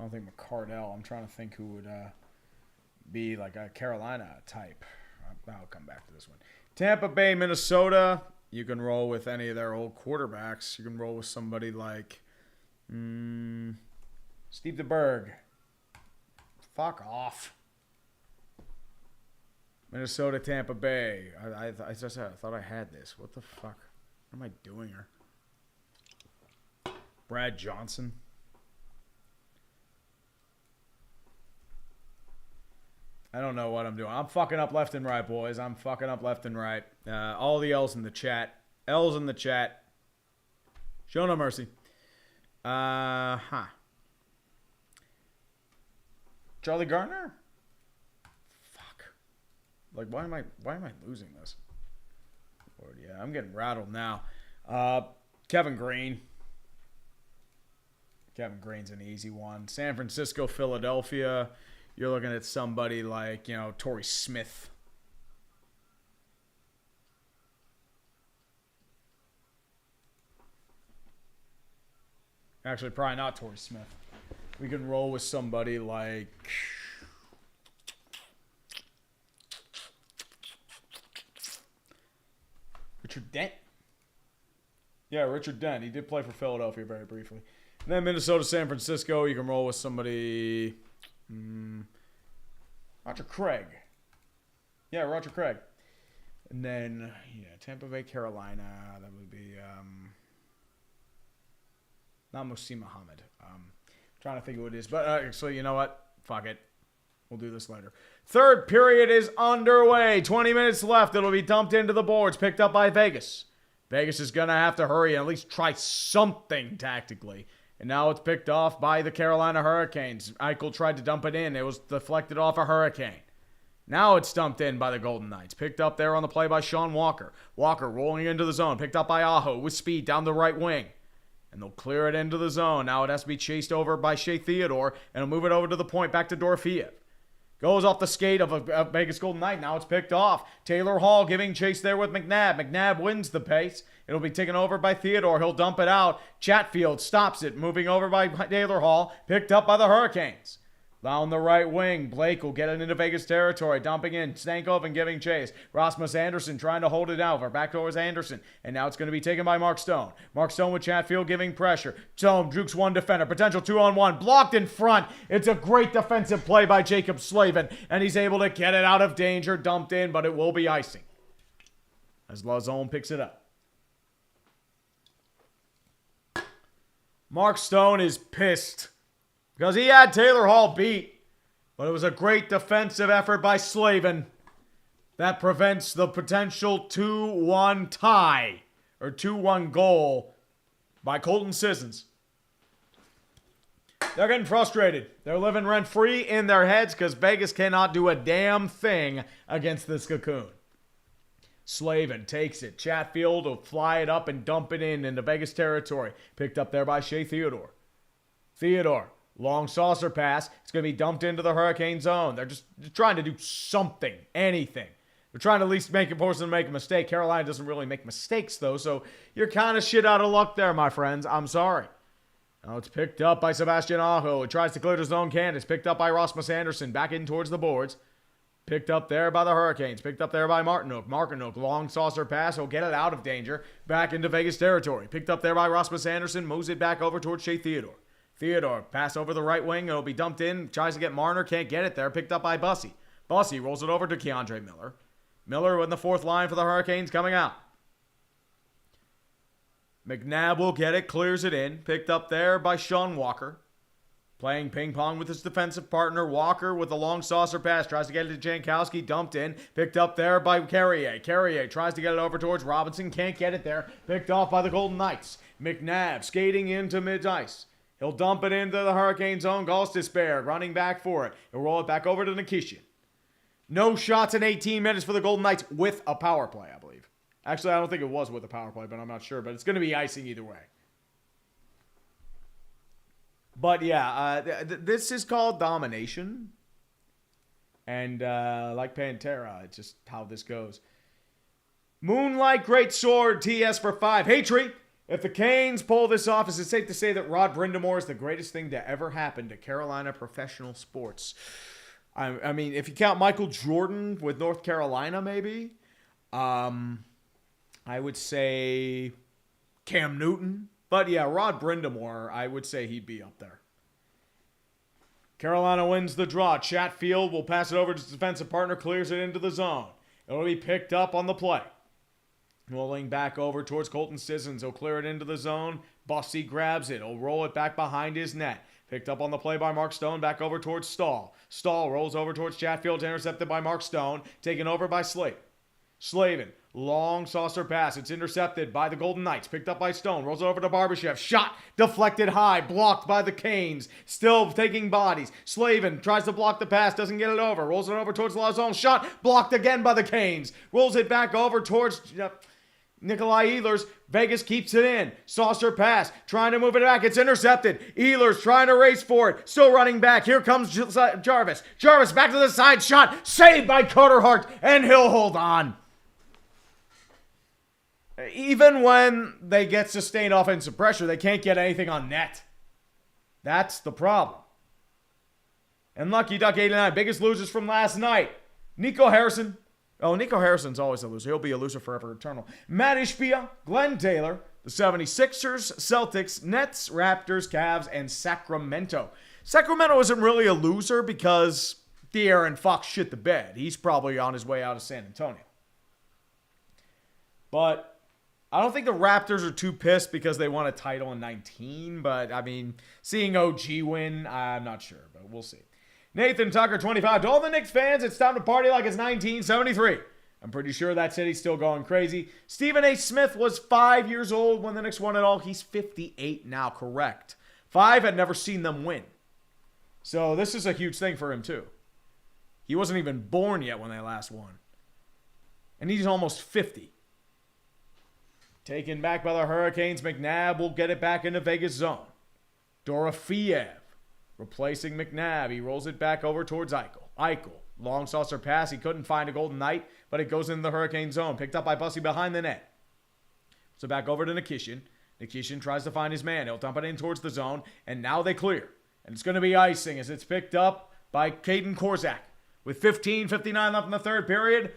don't think McCardell. I'm trying to think who would be like a Carolina type. I'll come back to this one. Tampa Bay, Minnesota. You can roll with any of their old quarterbacks. You can roll with somebody like Steve DeBerg. Fuck off. Minnesota, Tampa Bay. I thought I had this. What the fuck? What am I doing here? Brad Johnson. I don't know what I'm doing. I'm fucking up left and right, boys. I'm fucking up left and right. All the L's in the chat. L's in the chat. Show no mercy. Charlie Garner? Fuck. Like, why am I losing this? Lord, yeah, I'm getting rattled now. Kevin Green. Kevin Green's an easy one. San Francisco, Philadelphia. You're looking at somebody like, Torrey Smith. Actually, probably not Torrey Smith. We can roll with somebody like... Richard Dent. Yeah, Richard Dent. He did play for Philadelphia very briefly. And then Minnesota, San Francisco. You can roll with somebody... Roger Craig. Yeah, Roger Craig. And then, Tampa Bay, Carolina. That would be, not Muhsin Muhammad. Trying to think who it is. But actually, you know what? Fuck it. We'll do this later. Third period is underway. 20 minutes left. It'll be dumped into the boards. Picked up by Vegas. Vegas is going to have to hurry and at least try something tactically. And now it's picked off by the Carolina Hurricanes. Eichel tried to dump it in. It was deflected off a Hurricane. Now it's dumped in by the Golden Knights. Picked up there on the play by Sean Walker. Walker rolling into the zone. Picked up by Aho with speed down the right wing. And they'll clear it into the zone. Now it has to be chased over by Shea Theodore. And he'll move it over to the point back to Dorofeev. Goes off the skate of a Vegas Golden Knight. Now it's picked off. Taylor Hall giving chase there with McNabb. McNabb wins the pace. It'll be taken over by Theodore. He'll dump it out. Chatfield stops it. Moving over by Taylor Hall. Picked up by the Hurricanes. Down the right wing. Blake will get it into Vegas territory. Dumping in. Stankoven giving chase. Rasmus Anderson trying to hold it out. Back towards Anderson. And now it's going to be taken by Mark Stone. Mark Stone with Chatfield giving pressure. Stone jukes one defender. Potential 2-on-1. Blocked in front. It's a great defensive play by Jacob Slavin. And he's able to get it out of danger. Dumped in, but it will be icing. As Lazone picks it up. Mark Stone is pissed. Because he had Taylor Hall beat. But it was a great defensive effort by Slavin. That prevents the potential 2-1 tie. Or 2-1 goal by Colton Sissons. They're getting frustrated. They're living rent-free in their heads because Vegas cannot do a damn thing against this cocoon. Slavin takes it. Chatfield will fly it up and dump it in into Vegas territory. Picked up there by Shea Theodore. Theodore. Long saucer pass. It's going to be dumped into the Hurricane zone. They're just trying to do something. Anything. They're trying to at least force them to make a mistake. Carolina doesn't really make mistakes, though, so you're kind of shit out of luck there, my friends. I'm sorry. Now it's picked up by Sebastian Aho. It tries to clear the zone. It's picked up by Rasmus Anderson. Back in towards the boards. Picked up there by the Hurricanes. Picked up there by Martinook. Martinook, long saucer pass. He'll get it out of danger. Back into Vegas territory. Picked up there by Rasmus Anderson. Moves it back over towards Shea Theodore. Theodore, pass over the right wing. It'll be dumped in. Tries to get Marner. Can't get it there. Picked up by Bussey. Bussey rolls it over to Keandre Miller. Miller in the fourth line for the Hurricanes coming out. McNabb will get it. Clears it in. Picked up there by Sean Walker. Playing ping pong with his defensive partner. Walker with a long saucer pass. Tries to get it to Jankowski. Dumped in. Picked up there by Carrier. Carrier tries to get it over towards Robinson. Can't get it there. Picked off by the Golden Knights. McNabb skating into mid-ice. He'll dump it into the Hurricane zone. Gostisberg running back for it. He'll roll it back over to Nikishin. No shots in 18 minutes for the Golden Knights with a power play, I believe. Actually, I don't think it was with a power play, but I'm not sure. But it's going to be icing either way. But yeah, this is called domination. And like Pantera, it's just how this goes. Moonlight Great Sword, TS for 5. Hey, Tree, if the Canes pull this off, is it safe to say that Rod Brindamore is the greatest thing to ever happen to Carolina professional sports? I mean, if you count Michael Jordan with North Carolina, maybe. I would say Cam Newton. But yeah, Rod Brindamore, I would say he'd be up there. Carolina wins the draw. Chatfield will pass it over to his defensive partner, clears it into the zone. It'll be picked up on the play. Rolling back over towards Colton Sissons. He'll clear it into the zone. Bussy grabs it. He'll roll it back behind his net. Picked up on the play by Mark Stone. Back over towards Stahl. Stahl rolls over towards Chatfield. Intercepted by Mark Stone. Taken over by Slavin. Slavin. Long saucer pass. It's intercepted by the Golden Knights. Picked up by Stone. Rolls it over to Barbashev. Shot. Deflected high. Blocked by the Canes. Still taking bodies. Slavin tries to block the pass. Doesn't get it over. Rolls it over towards Lazone. Shot. Blocked again by the Canes. Rolls it back over towards Nikolai Ehlers. Vegas keeps it in. Saucer pass. Trying to move it back. It's intercepted. Ehlers trying to race for it. Still running back. Here comes Jarvis. Jarvis back to the side. Shot. Saved by Carter Hart. And he'll hold on. Even when they get sustained offensive pressure, they can't get anything on net. That's the problem. And Lucky Duck 89, biggest losers from last night. Nico Harrison. Oh, Nico Harrison's always a loser. He'll be a loser forever eternal. Matt Ishbia, Glenn Taylor, the 76ers, Celtics, Nets, Raptors, Cavs, and Sacramento. Sacramento isn't really a loser because De'Aaron Fox shit the bed. He's probably on his way out of San Antonio. But I don't think the Raptors are too pissed because they won a title in 19. But, I mean, seeing OG win, I'm not sure. But we'll see. Nathan Tucker, 25. To all the Knicks fans, it's time to party like it's 1973. I'm pretty sure that city's still going crazy. Stephen A. Smith was 5 years old when the Knicks won it all. He's 58 now, correct. 5 had never seen them win. So this is a huge thing for him, too. He wasn't even born yet when they last won. And he's almost 50. Taken back by the Hurricanes, McNabb will get it back into Vegas zone. Dorofiev replacing McNabb. He rolls it back over towards Eichel. Eichel, long saucer pass. He couldn't find a Golden Knight, but it goes into the Hurricane zone. Picked up by Bussy behind the net. So back over to Nikishin. Nikishin tries to find his man. He'll dump it in towards the zone, and now they clear. And it's going to be icing as it's picked up by Caden Korzak. With 15:59 left in the third period,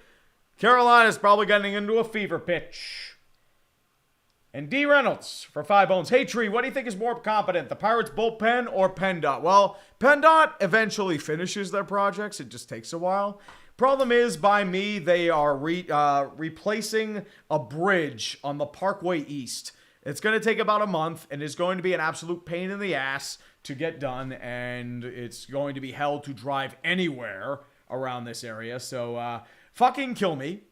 Carolina's probably getting into a fever pitch. And D. Reynolds for 5 bones. Hey, Tree, what do you think is more competent, the Pirates bullpen or PennDOT? Well, PennDOT eventually finishes their projects. It just takes a while. Problem is, by me, they are replacing a bridge on the Parkway East. It's going to take about a month, and it's going to be an absolute pain in the ass to get done, and it's going to be hell to drive anywhere around this area. So, fucking kill me.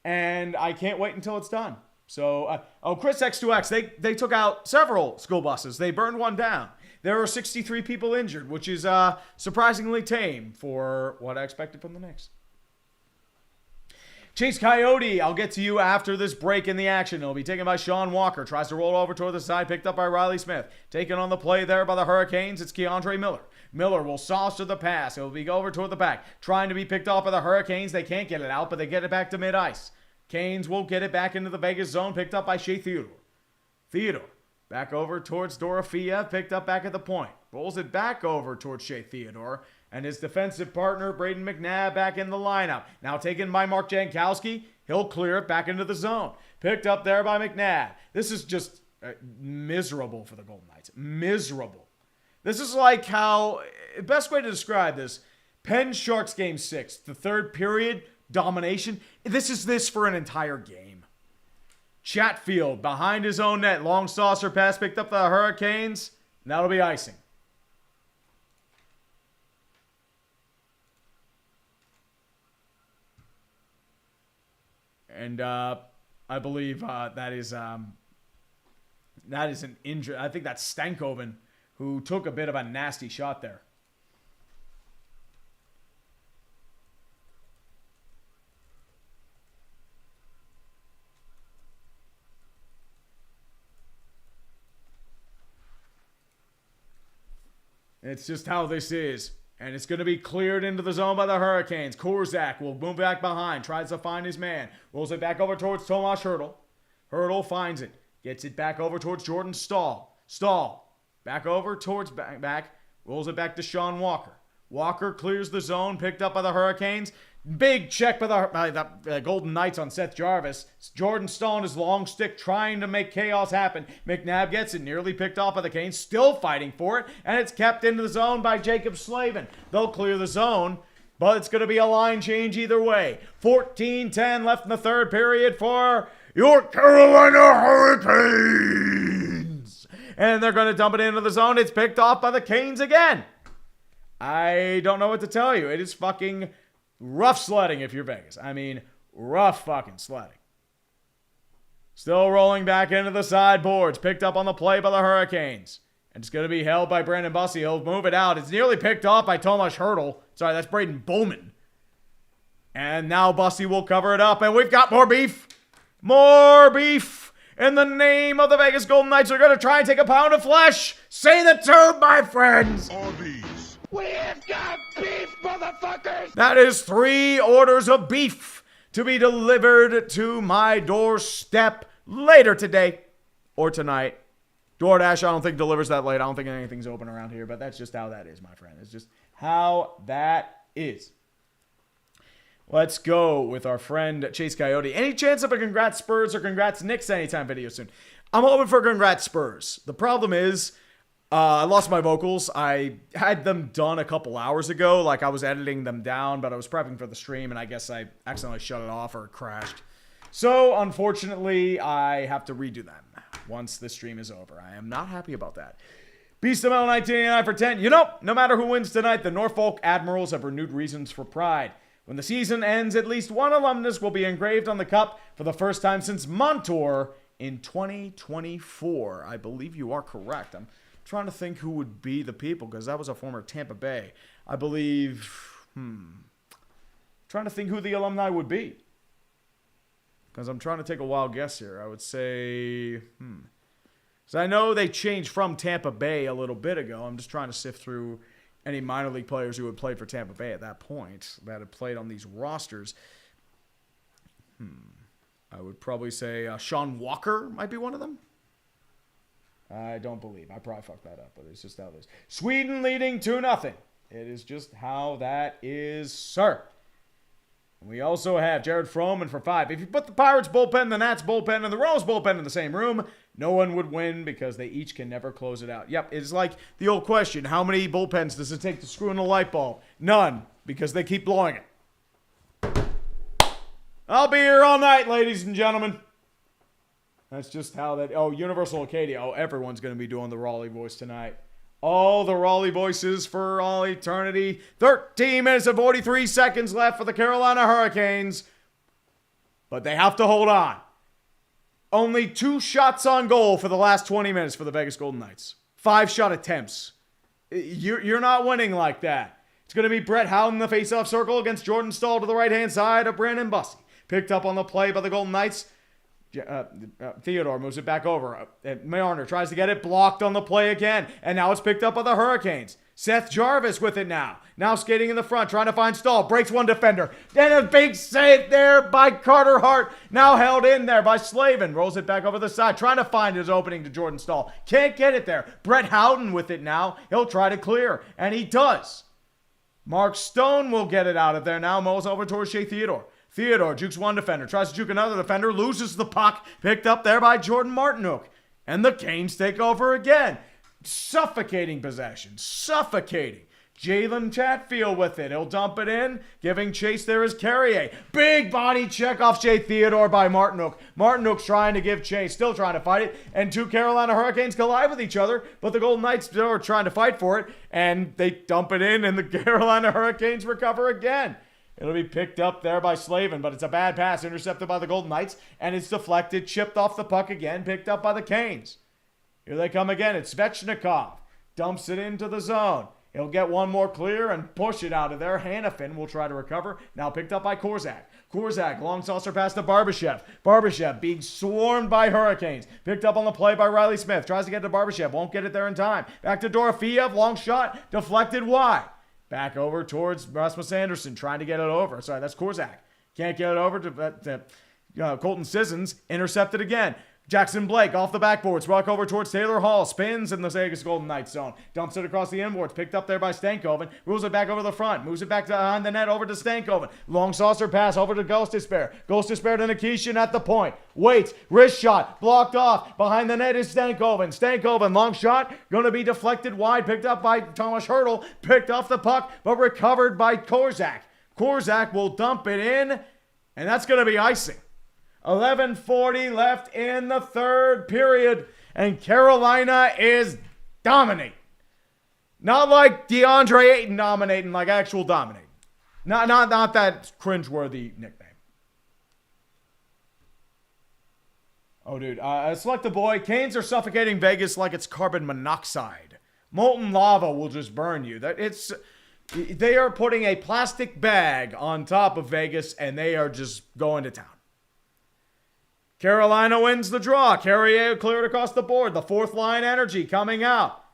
And I can't wait until it's done. So, Chris X2X, they took out several school buses. They burned one down. There were 63 people injured, which is surprisingly tame for what I expected from the Knicks. Chase Coyote, I'll get to you after this break in the action. It'll be taken by Sean Walker. Tries to roll over toward the side, picked up by Riley Smith. Taken on the play there by the Hurricanes, it's Keandre Miller. Miller will saucer the pass. It'll be over toward the back. Trying to be picked off by the Hurricanes. They can't get it out, but they get it back to mid-ice. Canes will get it back into the Vegas zone, picked up by Shea Theodore. Theodore, back over towards Dorofiev, picked up back at the point. Rolls it back over towards Shea Theodore, and his defensive partner, Braden McNabb, back in the lineup. Now taken by Mark Jankowski, he'll clear it back into the zone. Picked up there by McNabb. This is just miserable for the Golden Knights. Miserable. This is like how, best way to describe this, Penn Sharks Game 6, the third period, domination. This is this for an entire game. Chatfield behind his own net. Long saucer pass picked up the Hurricanes. And that'll be icing. And I believe that is an injury. I think that's Stankoven who took a bit of a nasty shot there. It's just how this is. And it's going to be cleared into the zone by the Hurricanes. Korzak will move back behind. Tries to find his man. Rolls it back over towards Tomas Hertl. Hertl finds it. Gets it back over towards Jordan Stahl. Stahl. Back over towards back. Rolls it back to Sean Walker. Walker clears the zone. Picked up by the Hurricanes. Big check by the Golden Knights on Seth Jarvis. Jordan Stahl on his long stick trying to make chaos happen. McNabb gets it, nearly picked off by the Canes, still fighting for it, and it's kept into the zone by Jacob Slavin. They'll clear the zone, but it's going to be a line change either way. 14-10 left in the third period for your Carolina Hurricanes. And they're going to dump it into the zone. It's picked off by the Canes again. I don't know what to tell you. It is fucking rough sledding if you're Vegas. I mean, rough fucking sledding. Still rolling back into the sideboards. Picked up on the play by the Hurricanes. And it's going to be held by Brandon Bussey. He'll move it out. It's nearly picked off by Tomas Hertl. Sorry, that's Braden Bowman. And now Bussey will cover it up. And we've got more beef. More beef. In the name of the Vegas Golden Knights, we're going to try and take a pound of flesh. Say the term, my friends. We have got beef, motherfuckers! That is 3 orders of beef to be delivered to my doorstep later today or tonight. DoorDash, I don't think delivers that late. I don't think anything's open around here, but that's just how that is, my friend. It's just how that is. Let's go with our friend Chase Coyote. Any chance of a congrats Spurs or congrats Knicks anytime video soon? I'm hoping for congrats Spurs. The problem is, I lost my vocals. I had them done a couple hours ago. Like, I was editing them down, but I was prepping for the stream, and I guess I accidentally shut it off or it crashed. So, unfortunately, I have to redo them once the stream is over. I am not happy about that. BeastML 1989 for 10. You know, no matter who wins tonight, the Norfolk Admirals have renewed reasons for pride. When the season ends, at least one alumnus will be engraved on the cup for the first time since Montour in 2024. I believe you are correct. I'm trying to think who would be the people, because that was a former Tampa Bay. I believe, trying to think who the alumni would be. Because I'm trying to take a wild guess here. I would say, So I know they changed from Tampa Bay a little bit ago. I'm just trying to sift through any minor league players who had played for Tampa Bay at that point that had played on these rosters. I would probably say Sean Walker might be one of them. I don't believe. I probably fucked that up, but it's just how it is. Sweden leading 2-0. It is just how that is, sir. We also have Jared Froman for 5. If you put the Pirates bullpen, the Nats bullpen, and the Royals bullpen in the same room, no one would win because they each can never close it out. Yep, it's like the old question, how many bullpens does it take to screw in a light bulb? None, because they keep blowing it. I'll be here all night, ladies and gentlemen. That's just how that... Oh, Universal Acadia. Oh, everyone's going to be doing the Raleigh voice tonight. All the Raleigh voices for all eternity. 13 minutes and 43 seconds left for the Carolina Hurricanes. But they have to hold on. Only 2 shots on goal for the last 20 minutes for the Vegas Golden Knights. 5 shot attempts. You're not winning like that. It's going to be Brett Howden in the faceoff circle against Jordan Stahl to the right-hand side of Brandon Bussey. Picked up on the play by the Golden Knights. Theodore moves it back over. Marner tries to get it, blocked on the play again. And now it's picked up by the Hurricanes. Seth Jarvis with it now. Now skating in the front, trying to find Stahl. Breaks one defender. Then a big save there by Carter Hart. Now held in there by Slavin. Rolls it back over the side, trying to find his opening to Jordan Stahl. Can't get it there. Brett Howden with it now. He'll try to clear, and he does. Mark Stone will get it out of there now. Mows over towards Shea Theodore. Theodore jukes one defender, tries to juke another defender, loses the puck, picked up there by Jordan Martinook. And the Canes take over again. Suffocating possession, suffocating. Jalen Chatfield with it. He'll dump it in. Giving chase there is Carrier. Big body check off Shea Theodore by Martinook. Martinook's trying to give chase, still trying to fight it. And 2 Carolina Hurricanes collide with each other, but the Golden Knights still are trying to fight for it. And they dump it in, and the Carolina Hurricanes recover again. It'll be picked up there by Slavin, but it's a bad pass, intercepted by the Golden Knights, and it's deflected, chipped off the puck again, picked up by the Canes. Here they come again. It's Svechnikov. dumps it into the zone. He'll get one more clear and push it out of there. Hannafin will try to recover. Now picked up by Korzak. Korzak, long saucer pass to Barbashev. Barbashev being swarmed by Hurricanes. Picked up on the play by Riley Smith. Tries to get to Barbashev. Won't get it there in time. Back to Dorofeev. Long shot. Deflected wide. Back over towards Rasmus Anderson. Trying to get it over. Sorry, that's Korzak. Can't get it over to Colton Sissons. Intercepted again. Jackson Blake off the backboards, walk over towards Taylor Hall, spins in the Vegas Golden Knights zone, dumps it across the inboards, picked up there by Stankoven, moves it back over the front, moves it back behind the net over to Stankoven, long saucer pass over to Ghost Despair to Nikishin at the point, waits, wrist shot, blocked off, behind the net is Stankoven, long shot, going to be deflected wide, picked up by Thomas Hertl, picked off the puck, but recovered by Korzak. Korzak will dump it in, and that's going to be icing. 11:40 left in the third period, and Carolina is dominating. Not like DeAndre Ayton dominating, like actual dominating. Not that cringeworthy nickname. Oh, dude. Select the boy. Canes are suffocating Vegas like it's carbon monoxide. Molten lava will just burn you. They are putting a plastic bag on top of Vegas, and they are just going to town. Carolina wins the draw. Carrier cleared across the board. The fourth line energy coming out.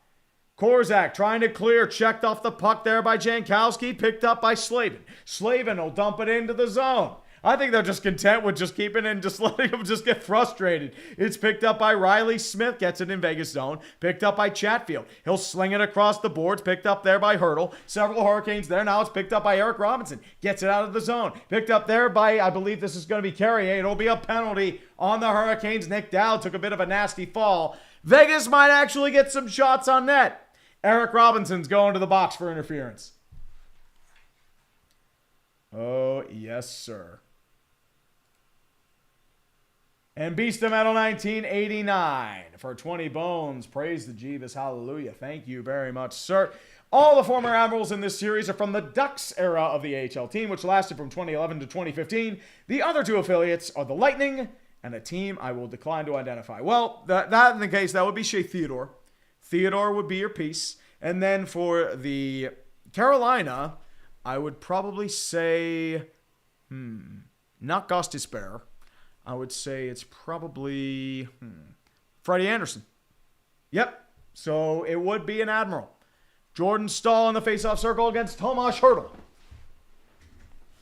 Korzak trying to clear. Checked off the puck there by Jankowski. Picked up by Slavin. Slavin will dump it into the zone. I think they're just content with just keeping it and just letting them just get frustrated. It's picked up by Riley Smith. Gets it in Vegas zone. Picked up by Chatfield. He'll sling it across the boards. Picked up there by Hertl. Several Hurricanes there. Now it's picked up by Eric Robinson. Gets it out of the zone. Picked up there by, I believe this is going to be Carrier. It'll be a penalty on the Hurricanes. Nick Dowd took a bit of a nasty fall. Vegas might actually get some shots on net. Eric Robinson's going to the box for interference. Oh, yes, sir. And Beast of Metal 1989 for 20 bones. Praise the Jeebus. Hallelujah. Thank you very much, sir. All the former Admirals in this series are from the Ducks era of the AHL team, which lasted from 2011 to 2015. The other two affiliates are the Lightning and a team I will decline to identify. Well, that in the case, that would be Shea Theodore. Theodore would be your piece. And then for the Carolina, I would probably say, not Gus Despair. I would say it's probably Freddie Anderson. Yep. So it would be an Admiral. Jordan Stahl in the faceoff circle against Tomas Hertl.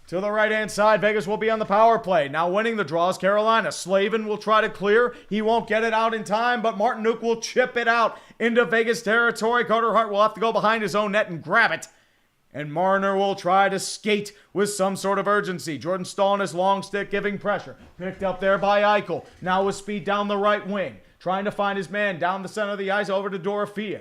To the right-hand side, Vegas will be on the power play. Now winning the draw is Carolina. Slavin will try to clear. He won't get it out in time, but Martinuk will chip it out into Vegas territory. Carter Hart will have to go behind his own net and grab it. And Marner will try to skate with some sort of urgency. Jordan Stahl on his long stick giving pressure. Picked up there by Eichel. Now with speed down the right wing. Trying to find his man down the center of the ice over to Dorofeev.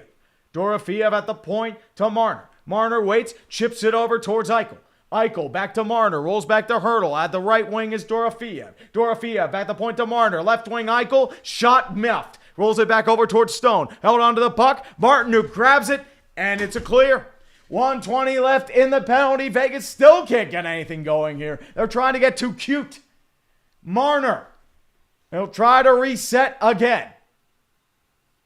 Dorofeev at the point to Marner. Marner waits, chips it over towards Eichel. Eichel back to Marner, rolls back to Hertl. At the right wing is Dorofeev. Dorofeev back the point to Marner. Left wing Eichel, shot miffed. Rolls it back over towards Stone. Held onto the puck. Martinuk grabs it, and it's a clear. 1:20 left in the penalty. Vegas still can't get anything going here. They're trying to get too cute. Marner. He'll try to reset again.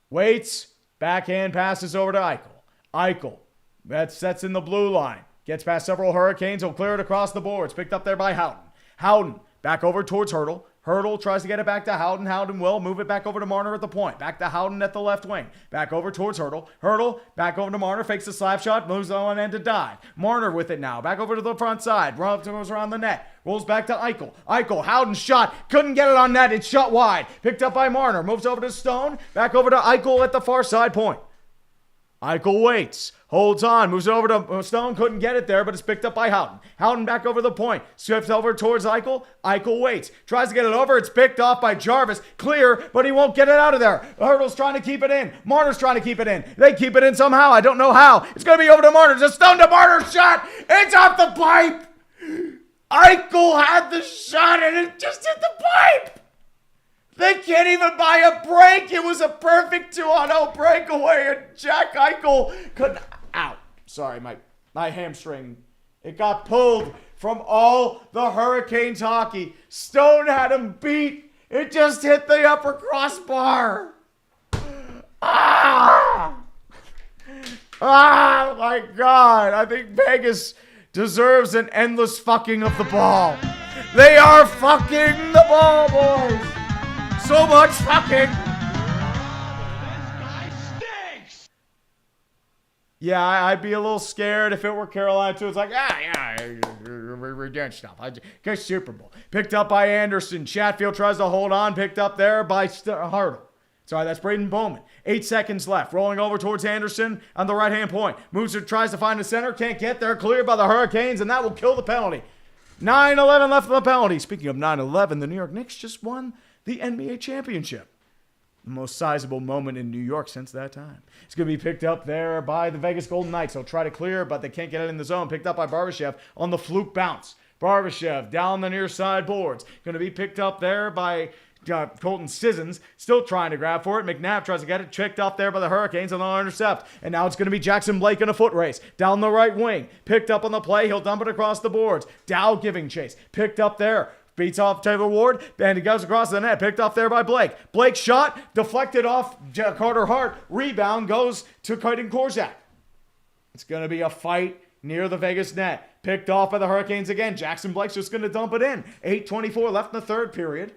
Waits. Backhand passes over to Eichel. Eichel. That sets in the blue line. Gets past several Hurricanes. He'll clear it across the boards. Picked up there by Howden. Howden. Back over towards Hertl. Hertl tries to get it back to Howden. Howden will move it back over to Marner at the point. Back to Howden at the left wing. Back over towards Hertl. Hertl back over to Marner. Fakes the slap shot. Moves on one end to dive. Marner with it now. Back over to the front side. Goes around the net. Rolls back to Eichel. Eichel. Howden shot. Couldn't get it on net. It's shot wide. Picked up by Marner. Moves over to Stone. Back over to Eichel at the far side point. Eichel waits. Holds on. Moves it over to Stone. Couldn't get it there, but it's picked up by Howden. Howden back over the point. Swips over towards Eichel. Eichel waits. Tries to get it over. It's picked off by Jarvis. Clear, but he won't get it out of there. Hertl's trying to keep it in. Marner's trying to keep it in. They keep it in somehow. I don't know how. It's going to be over to Marner. It's a Stone to Marner shot. It's off the pipe. Eichel had the shot, and it just hit the pipe. They can't even buy a break. It was a perfect 2-on-0 breakaway, and Jack Eichel couldn't. Ow. Sorry, my hamstring. It got pulled from all the Hurricanes hockey. Stone had him beat. It just hit the upper crossbar. Ah! Oh my God. I think Vegas deserves an endless fucking of the ball. They are fucking the ball, boys. So much fucking. Yeah, I'd be a little scared if it were Carolina too. It's like, we're doing stuff. Get Super Bowl. Picked up by Anderson. Chatfield tries to hold on. Picked up there by Hartle. Sorry, that's Braden Bowman. 8 seconds left. Rolling over towards Anderson on the right-hand point. Moves it, tries to find the center. Can't get there. Cleared by the Hurricanes, and that will kill the penalty. 9-11 left of the penalty. Speaking of 9-11, the New York Knicks just won the NBA championship. The most sizable moment in New York since that time. It's going to be picked up there by the Vegas Golden Knights. They'll try to clear, but they can't get it in the zone. Picked up by Barbashev on the fluke bounce. Barbashev down the near side boards. Going to be picked up there by Colton Sissons. Still trying to grab for it. McNabb tries to get it. Picked up there by the Hurricanes, and they'll intercept. And now it's going to be Jackson Blake in a foot race. Down the right wing. Picked up on the play. He'll dump it across the boards. Dow giving chase. Picked up there. Beats off Taylor Ward, and he goes across the net. Picked off there by Blake. Blake shot, deflected off Carter Hart. Rebound goes to Kaiden Korczak. It's going to be a fight near the Vegas net. Picked off by the Hurricanes again. Jackson Blake's just going to dump it in. 8:24 left in the third period.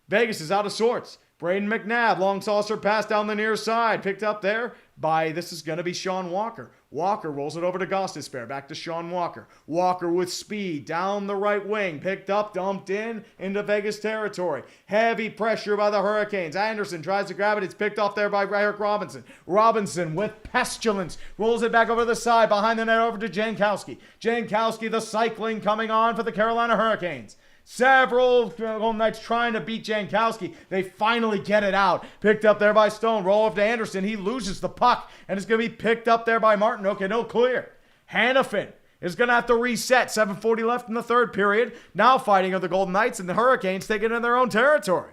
Vegas is out of sorts. Braden McNabb, long saucer pass down the near side. Picked up there by, this is going to be Sean Walker. Walker rolls it over to Gostisbehere. Back to Sean Walker. Walker with speed down the right wing. Picked up, dumped in into Vegas territory. Heavy pressure by the Hurricanes. Anderson tries to grab it. It's picked off there by Eric Robinson. Robinson with pestilence rolls it back over the side. Behind the net over to Jankowski. Jankowski, the cycling coming on for the Carolina Hurricanes. Several Golden Knights trying to beat Jankowski. They finally get it out. Picked up there by Stone. Roll up to Anderson. He loses the puck. And it's going to be picked up there by Martin. Okay, no clear. Hannafin is going to have to reset. 7:40 left in the third period. Now fighting of the Golden Knights, and the Hurricanes taking it in their own territory.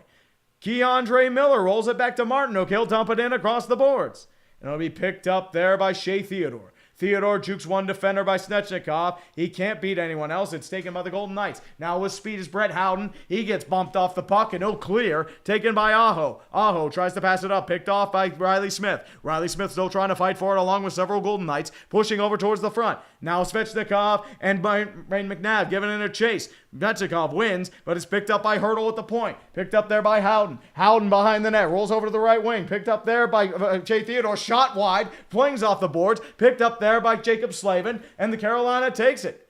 Keandre Miller rolls it back to Martin. Okay, he'll dump it in across the boards. And it'll be picked up there by Shea Theodore. Theodore jukes one defender by Snechnikov. He can't beat anyone else. It's taken by the Golden Knights. Now with speed is Brett Howden. He gets bumped off the puck and no clear. Taken by Aho. Aho tries to pass it up. Picked off by Riley Smith. Riley Smith still trying to fight for it along with several Golden Knights. Pushing over towards the front. Now Svechnikov and Braden McNabb giving it a chase. Svechnikov wins, but it's picked up by Hertl at the point. Picked up there by Howden. Howden behind the net. Rolls over to the right wing. Picked up there by Shea Theodore. Shot wide. Flings off the boards. Picked up there by Jacob Slavin. And the Carolina takes it.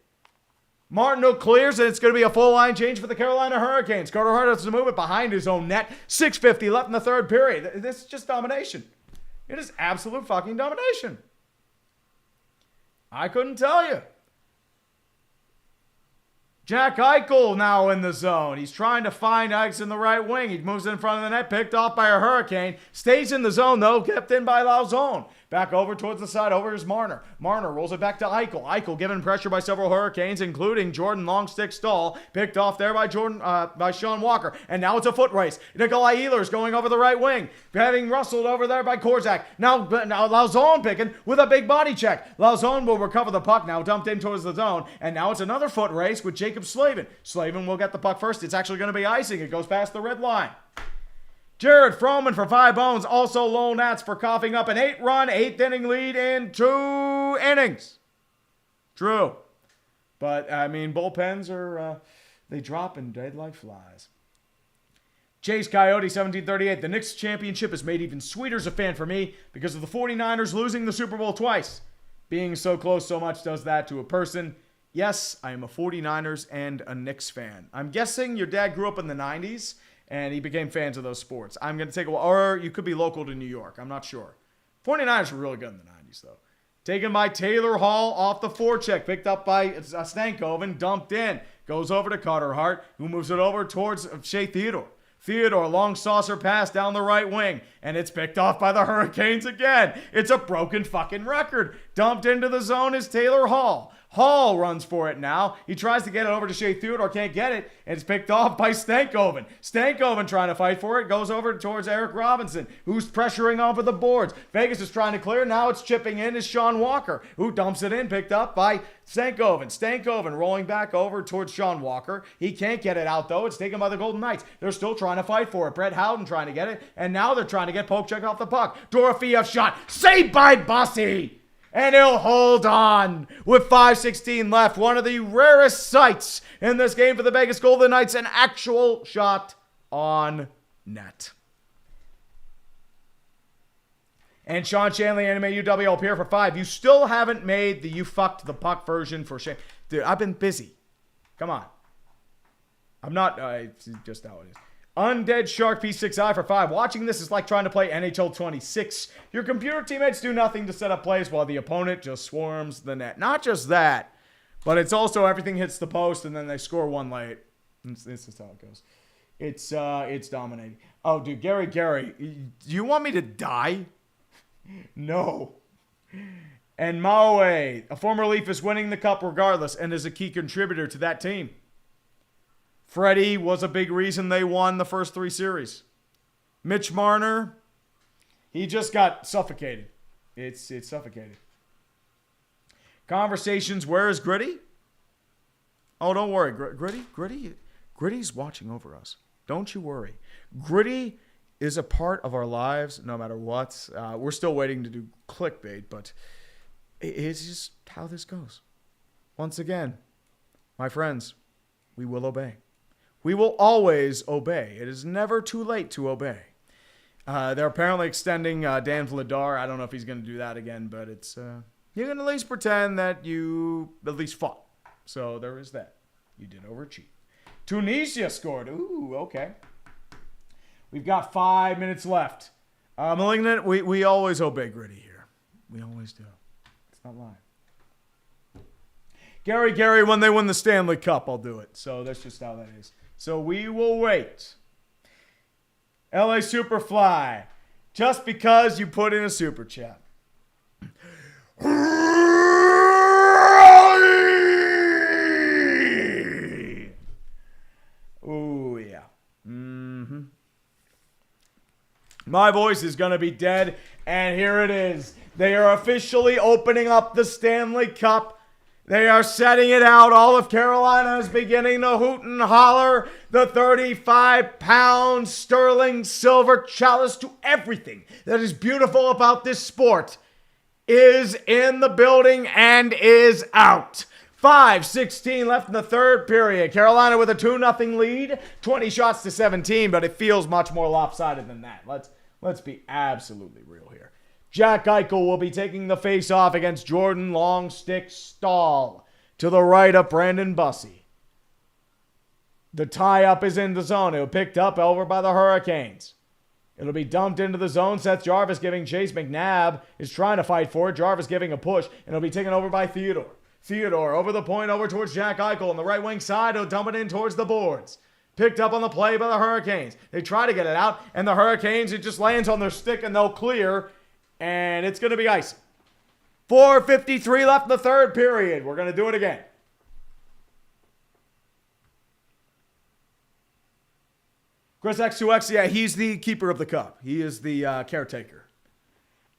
Martineau clears, and it's going to be a full line change for the Carolina Hurricanes. Carter Hart has to move it behind his own net. 6:50 left in the third period. This is just domination. It is absolute fucking domination. I couldn't tell you. Jack Eichel now in the zone. He's trying to find Ikes in the right wing. He moves in front of the net, picked off by a Hurricane. Stays in the zone, though, kept in by Lauzon. Back over towards the side, over is Marner. Marner rolls it back to Eichel. Eichel given pressure by several Hurricanes, including Jordan Longstick Stahl. Picked off there by by Sean Walker. And now it's a foot race. Nikolai Ehlers going over the right wing. Having rustled over there by Korczak. Now Lauzon picking with a big body check. Lauzon will recover the puck now, dumped in towards the zone. And now it's another foot race with Jacob Slavin. Slavin will get the puck first. It's actually going to be icing. It goes past the red line. Jared Froman for 5 bones. Also Lowell Nats for coughing up an 8-run, 8th inning lead in 2 innings. True. But, I mean, bullpens are, they drop and dead like flies. Chase Coyote, 1738. The Knicks championship is made even sweeter as a fan for me because of the 49ers losing the Super Bowl twice. Being so close so much does that to a person. Yes, I am a 49ers and a Knicks fan. I'm guessing your dad grew up in the 90s. And he became fans of those sports. I'm going to take a while. Or you could be local to New York. I'm not sure. 49ers were really good in the 90s, though. Taken by Taylor Hall off the forecheck. Picked up by Stankoven. Dumped in. Goes over to Carter Hart, who moves it over towards Shea Theodore. Theodore, long saucer pass down the right wing. And it's picked off by the Hurricanes again. It's a broken fucking record. Dumped into the zone is Taylor Hall. Hall runs for it now. He tries to get it over to Shea Theodore. Can't get it. And it's picked off by Stankoven. Stankoven trying to fight for it. Goes over towards Eric Robinson, who's pressuring over the boards. Vegas is trying to clear. Now it's chipping in is Sean Walker, who dumps it in. Picked up by Stankoven. Stankoven rolling back over towards Sean Walker. He can't get it out, though. It's taken by the Golden Knights. They're still trying to fight for it. Brett Howden trying to get it. And now they're trying to get Polkchuk off the puck. Dorofeyev shot. Saved by Bossy. and he'll hold on with 5:16 left. One of the rarest sights in this game for the Vegas Golden Knights, an actual shot on net. And Sean Shanley, Anime UWL here for 5. You still haven't made the you fucked the puck version for shame. Dude, I've been busy. Come on. I'm not, it's just how it is. Undead Shark P6I for 5. Watching this is like trying to play NHL 26. Your computer teammates do nothing to set up plays while the opponent just swarms the net. Not just that, but it's also everything hits the post and then they score one late. This is how it goes. It's dominating. Oh, dude, Gary, do you want me to die? No. And Maue, a former Leaf, is winning the cup regardless and is a key contributor to that team. Freddie was a big reason they won the first 3 series. Mitch Marner, he just got suffocated. It's suffocated. Conversations, where is Gritty? Oh, don't worry. Gritty's watching over us. Don't you worry. Gritty is a part of our lives no matter what. We're still waiting to do clickbait, but it's just how this goes. Once again, my friends, we will obey. We will always obey. It is never too late to obey. They're apparently extending Dan Vladar. I don't know if he's going to do that again, but it's you can at least pretend that you at least fought. So there is that. You did overachieve. Tunisia scored. Ooh, okay. We've got 5 minutes left. Malignant, we always obey Gritty here. We always do. It's not lying. Gary, when they win the Stanley Cup, I'll do it. So that's just how that is. So we will wait. LA Superfly, just because you put in a super chat. Ooh, yeah. Mm-hmm. My voice is going to be dead, and here it is. They are officially opening up the Stanley Cup. They are setting it out. All of Carolina is beginning to hoot and holler. The 35-pound sterling silver chalice to everything that is beautiful about this sport is in the building and is out. 5:16 left in the third period. Carolina with a 2-0 lead. 20 shots to 17, but it feels much more lopsided than that. Let's be absolutely real here. Jack Eichel will be taking the face-off against Jordan Longstick Stahl to the right of Brandon Bussey. The tie-up is in the zone. It'll be picked up over by the Hurricanes. It'll be dumped into the zone. Seth Jarvis giving Chase McNabb is trying to fight for it. Jarvis giving a push, and it'll be taken over by Theodore. Theodore over the point, over towards Jack Eichel on the right wing side. He'll dump it in towards the boards. Picked up on the play by the Hurricanes. They try to get it out, and the Hurricanes, it just lands on their stick, and they'll clear. And it's going to be icy. 4:53 left in the third period. We're going to do it again. Chris X2X, yeah, he's the keeper of the cup. He is the caretaker.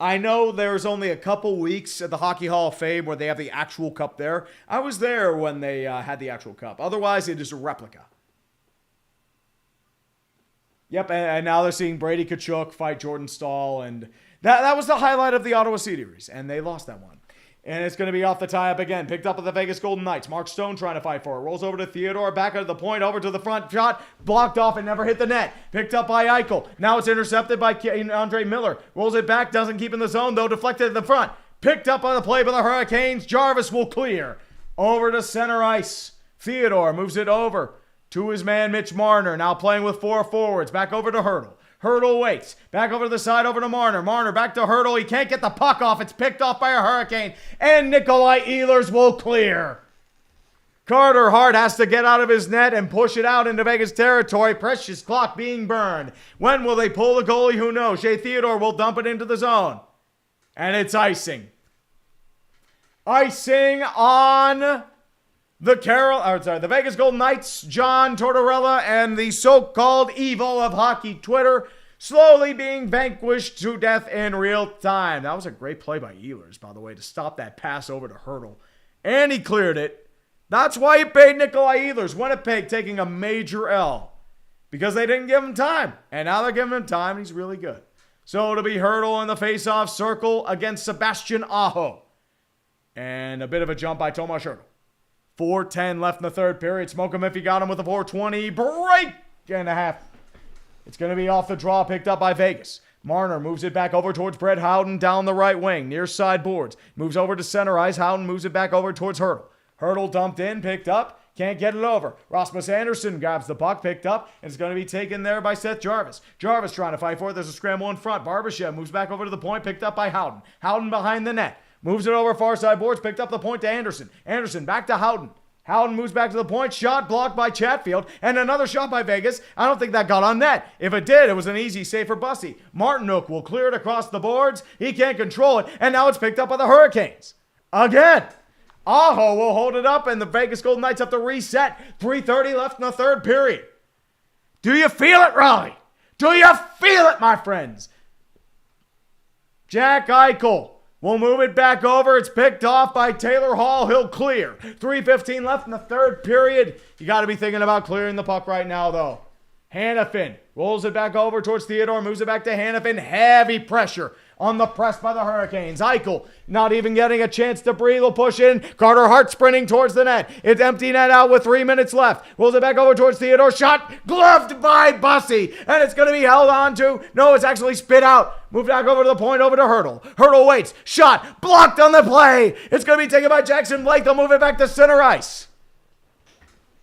I know there's only a couple weeks at the Hockey Hall of Fame where they have the actual cup there. I was there when they had the actual cup. Otherwise, it is a replica. Yep, and now they're seeing Brady Tkachuk fight Jordan Stahl, and that was the highlight of the Ottawa series, and they lost that one. And it's going to be off the tie-up again. Picked up with the Vegas Golden Knights. Mark Stone trying to fight for it. Rolls over to Theodore. Back out of the point. Over to the front shot. Blocked off and never hit the net. Picked up by Eichel. Now it's intercepted by Andre Miller. Rolls it back. Doesn't keep in the zone, though. Deflected in the front. Picked up on the play by the Hurricanes. Jarvis will clear. Over to center ice. Theodore moves it over to his man Mitch Marner. Now playing with 4 forwards. Back over to Hurdle. Hurdle waits. Back over to the side, over to Marner. Marner back to Hurdle. He can't get the puck off. It's picked off by a Hurricane. And Nikolai Ehlers will clear. Carter Hart has to get out of his net and push it out into Vegas territory. Precious clock being burned. When will they pull the goalie? Who knows? Shea Theodore will dump it into the zone. And it's icing. Icing on the Vegas Golden Knights, John Tortorella, and the so-called evil of hockey Twitter slowly being vanquished to death in real time. That was a great play by Ehlers, by the way, to stop that pass over to Hurdle. And he cleared it. That's why he paid Nikolai Ehlers. Winnipeg taking a major L because they didn't give him time. And now they're giving him time, and he's really good. So it'll be Hurdle in the face-off circle against Sebastian Aho. And a bit of a jump by Tomas Hertl. 4:10 left in the third period. Smoke him if you got him with a 4:20 break and a half. It's going to be off the draw, picked up by Vegas. Marner moves it back over towards Brett Howden down the right wing, near side boards. Moves over to center ice. Howden moves it back over towards Hertl. Hertl dumped in, picked up, can't get it over. Rasmus Andersson grabs the puck, picked up, and it's going to be taken there by Seth Jarvis. Jarvis trying to fight for it. There's a scramble in front. Barbashev moves back over to the point, picked up by Howden. Howden behind the net. Moves it over far side boards, picked up the point to Anderson. Anderson back to Howden. Howden moves back to the point, shot blocked by Chatfield, and another shot by Vegas. I don't think that got on net. If it did, it was an easy save for Bussy. Martinook will clear it across the boards. He can't control it, and now it's picked up by the Hurricanes. Again. Aho will hold it up, and the Vegas Golden Knights have to reset. 3:30 left in the third period. Do you feel it, Raleigh? Do you feel it, my friends? Jack Eichel will move it back over. It's picked off by Taylor Hall. He'll clear. 3:15 left in the third period. You got to be thinking about clearing the puck right now, though. Hannafin rolls it back over towards Theodore. Moves it back to Hannafin. Heavy pressure on the press by the Hurricanes. Eichel not even getting a chance to breathe. Will push in. Carter Hart sprinting towards the net. It's empty net out with 3 minutes left. Rolls it back over towards Theodore. Shot gloved by Bussy. And it's going to be held on to. No, it's actually spit out. Moved back over to the point, over to Hertl. Hertl waits. Shot blocked on the play. It's going to be taken by Jackson Blake. They'll move it back to center ice.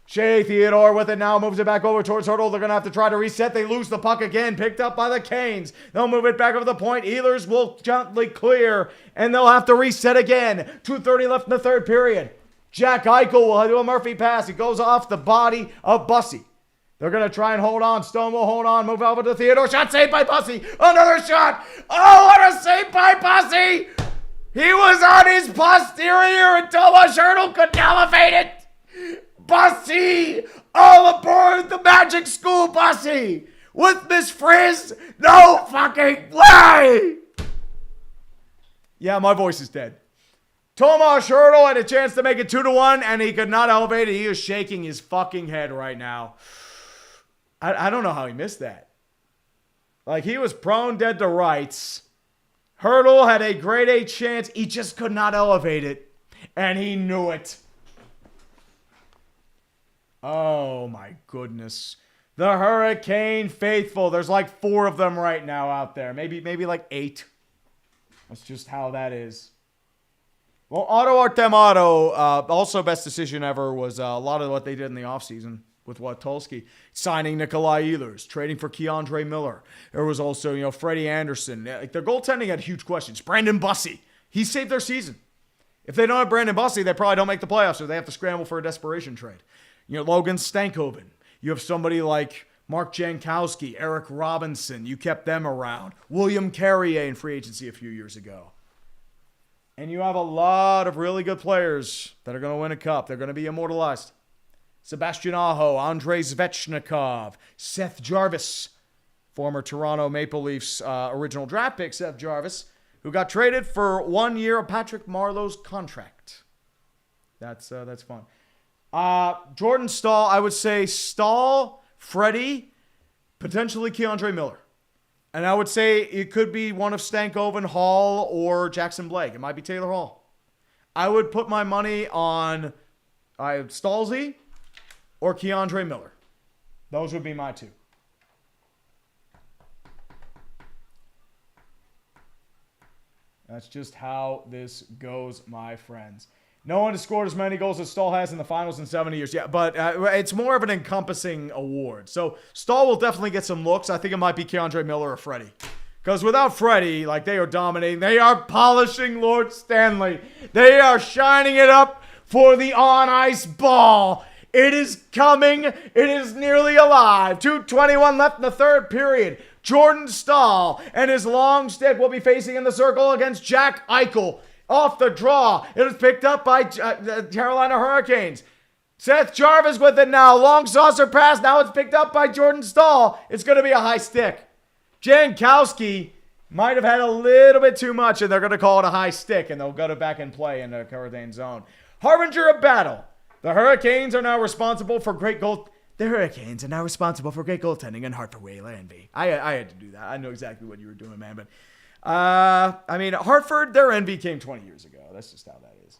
Shea Theodore with it now, moves it back over towards Hertl. They're going to have to try to reset. They lose the puck again, picked up by the Canes. They'll move it back over the point. Ehlers will gently clear, and they'll have to reset again. 2:30 left in the third period. Jack Eichel will do a Murphy pass. It goes off the body of Bussy. They're going to try and hold on. Stone will hold on, move over to Theodore. Shot saved by Bussy. Another shot. Oh, what a save by Bussy. He was on his posterior, and Tomas Hertl couldn't elevate it. Bussy! All aboard the Magic School Bussy! With Miss Frizz? No fucking way! Yeah, my voice is dead. Tomas Hertl had a chance to make it 2-1, and he could not elevate it. He is shaking his fucking head right now. I don't know how he missed that. Like, he was prone dead to rights. Hertl had a grade A chance. He just could not elevate it. And he knew it. Oh, my goodness. The Hurricane faithful. There's like 4 of them right now out there. Maybe like 8. That's just how that is. Well, Otto Artemato, also best decision ever was a lot of what they did in the offseason with Witolski. Signing Nikolai Ehlers, trading for Keandre Miller. There was also, Freddie Anderson. Like, their goaltending had huge questions. Brandon Bussy. He saved their season. If they don't have Brandon Bussy, they probably don't make the playoffs, so they have to scramble for a desperation trade. Logan Stankoven. You have somebody like Mark Jankowski, Eric Robinson. You kept them around. William Carrier in free agency a few years ago. And you have a lot of really good players that are going to win a cup. They're going to be immortalized. Sebastian Aho, Andrei Svechnikov, Seth Jarvis, former Toronto Maple Leafs original draft pick Seth Jarvis, who got traded for 1 year of Patrick Marleau's contract. That's fun. Jordan Staal, I would say Staal, Freddie, potentially Keandre Miller. And I would say it could be one of Stankoven, Hall, or Jackson Blake. It might be Taylor Hall. I would put my money on Stalzy or Keandre Miller. Those would be my 2. That's just how this goes, my friends. No one has scored as many goals as Staal has in the finals in 70 years. Yeah, but it's more of an encompassing award. So Staal will definitely get some looks. I think it might be Keandre Miller or Freddie. Because without Freddie, they are dominating. They are polishing Lord Stanley. They are shining it up for the on-ice ball. It is coming. It is nearly alive. 2:21 left in the third period. Jordan Staal and his long stick will be facing in the circle against Jack Eichel. Off the draw. It is picked up by Carolina Hurricanes. Seth Jarvis with it now. Long saucer pass. Now it's picked up by Jordan Staal. It's going to be a high stick. Jankowski might have had a little bit too much, and they're going to call it a high stick, and they'll go to back and play in the Hurricane zone. Harbinger of battle. The Hurricanes are now responsible for great goal. The Hurricanes are now responsible for great goaltending and Hartford Whale Envy. I had to do that. I know exactly what you were doing, man, but I mean, Hartford, their envy came 20 years ago. That's just how that is.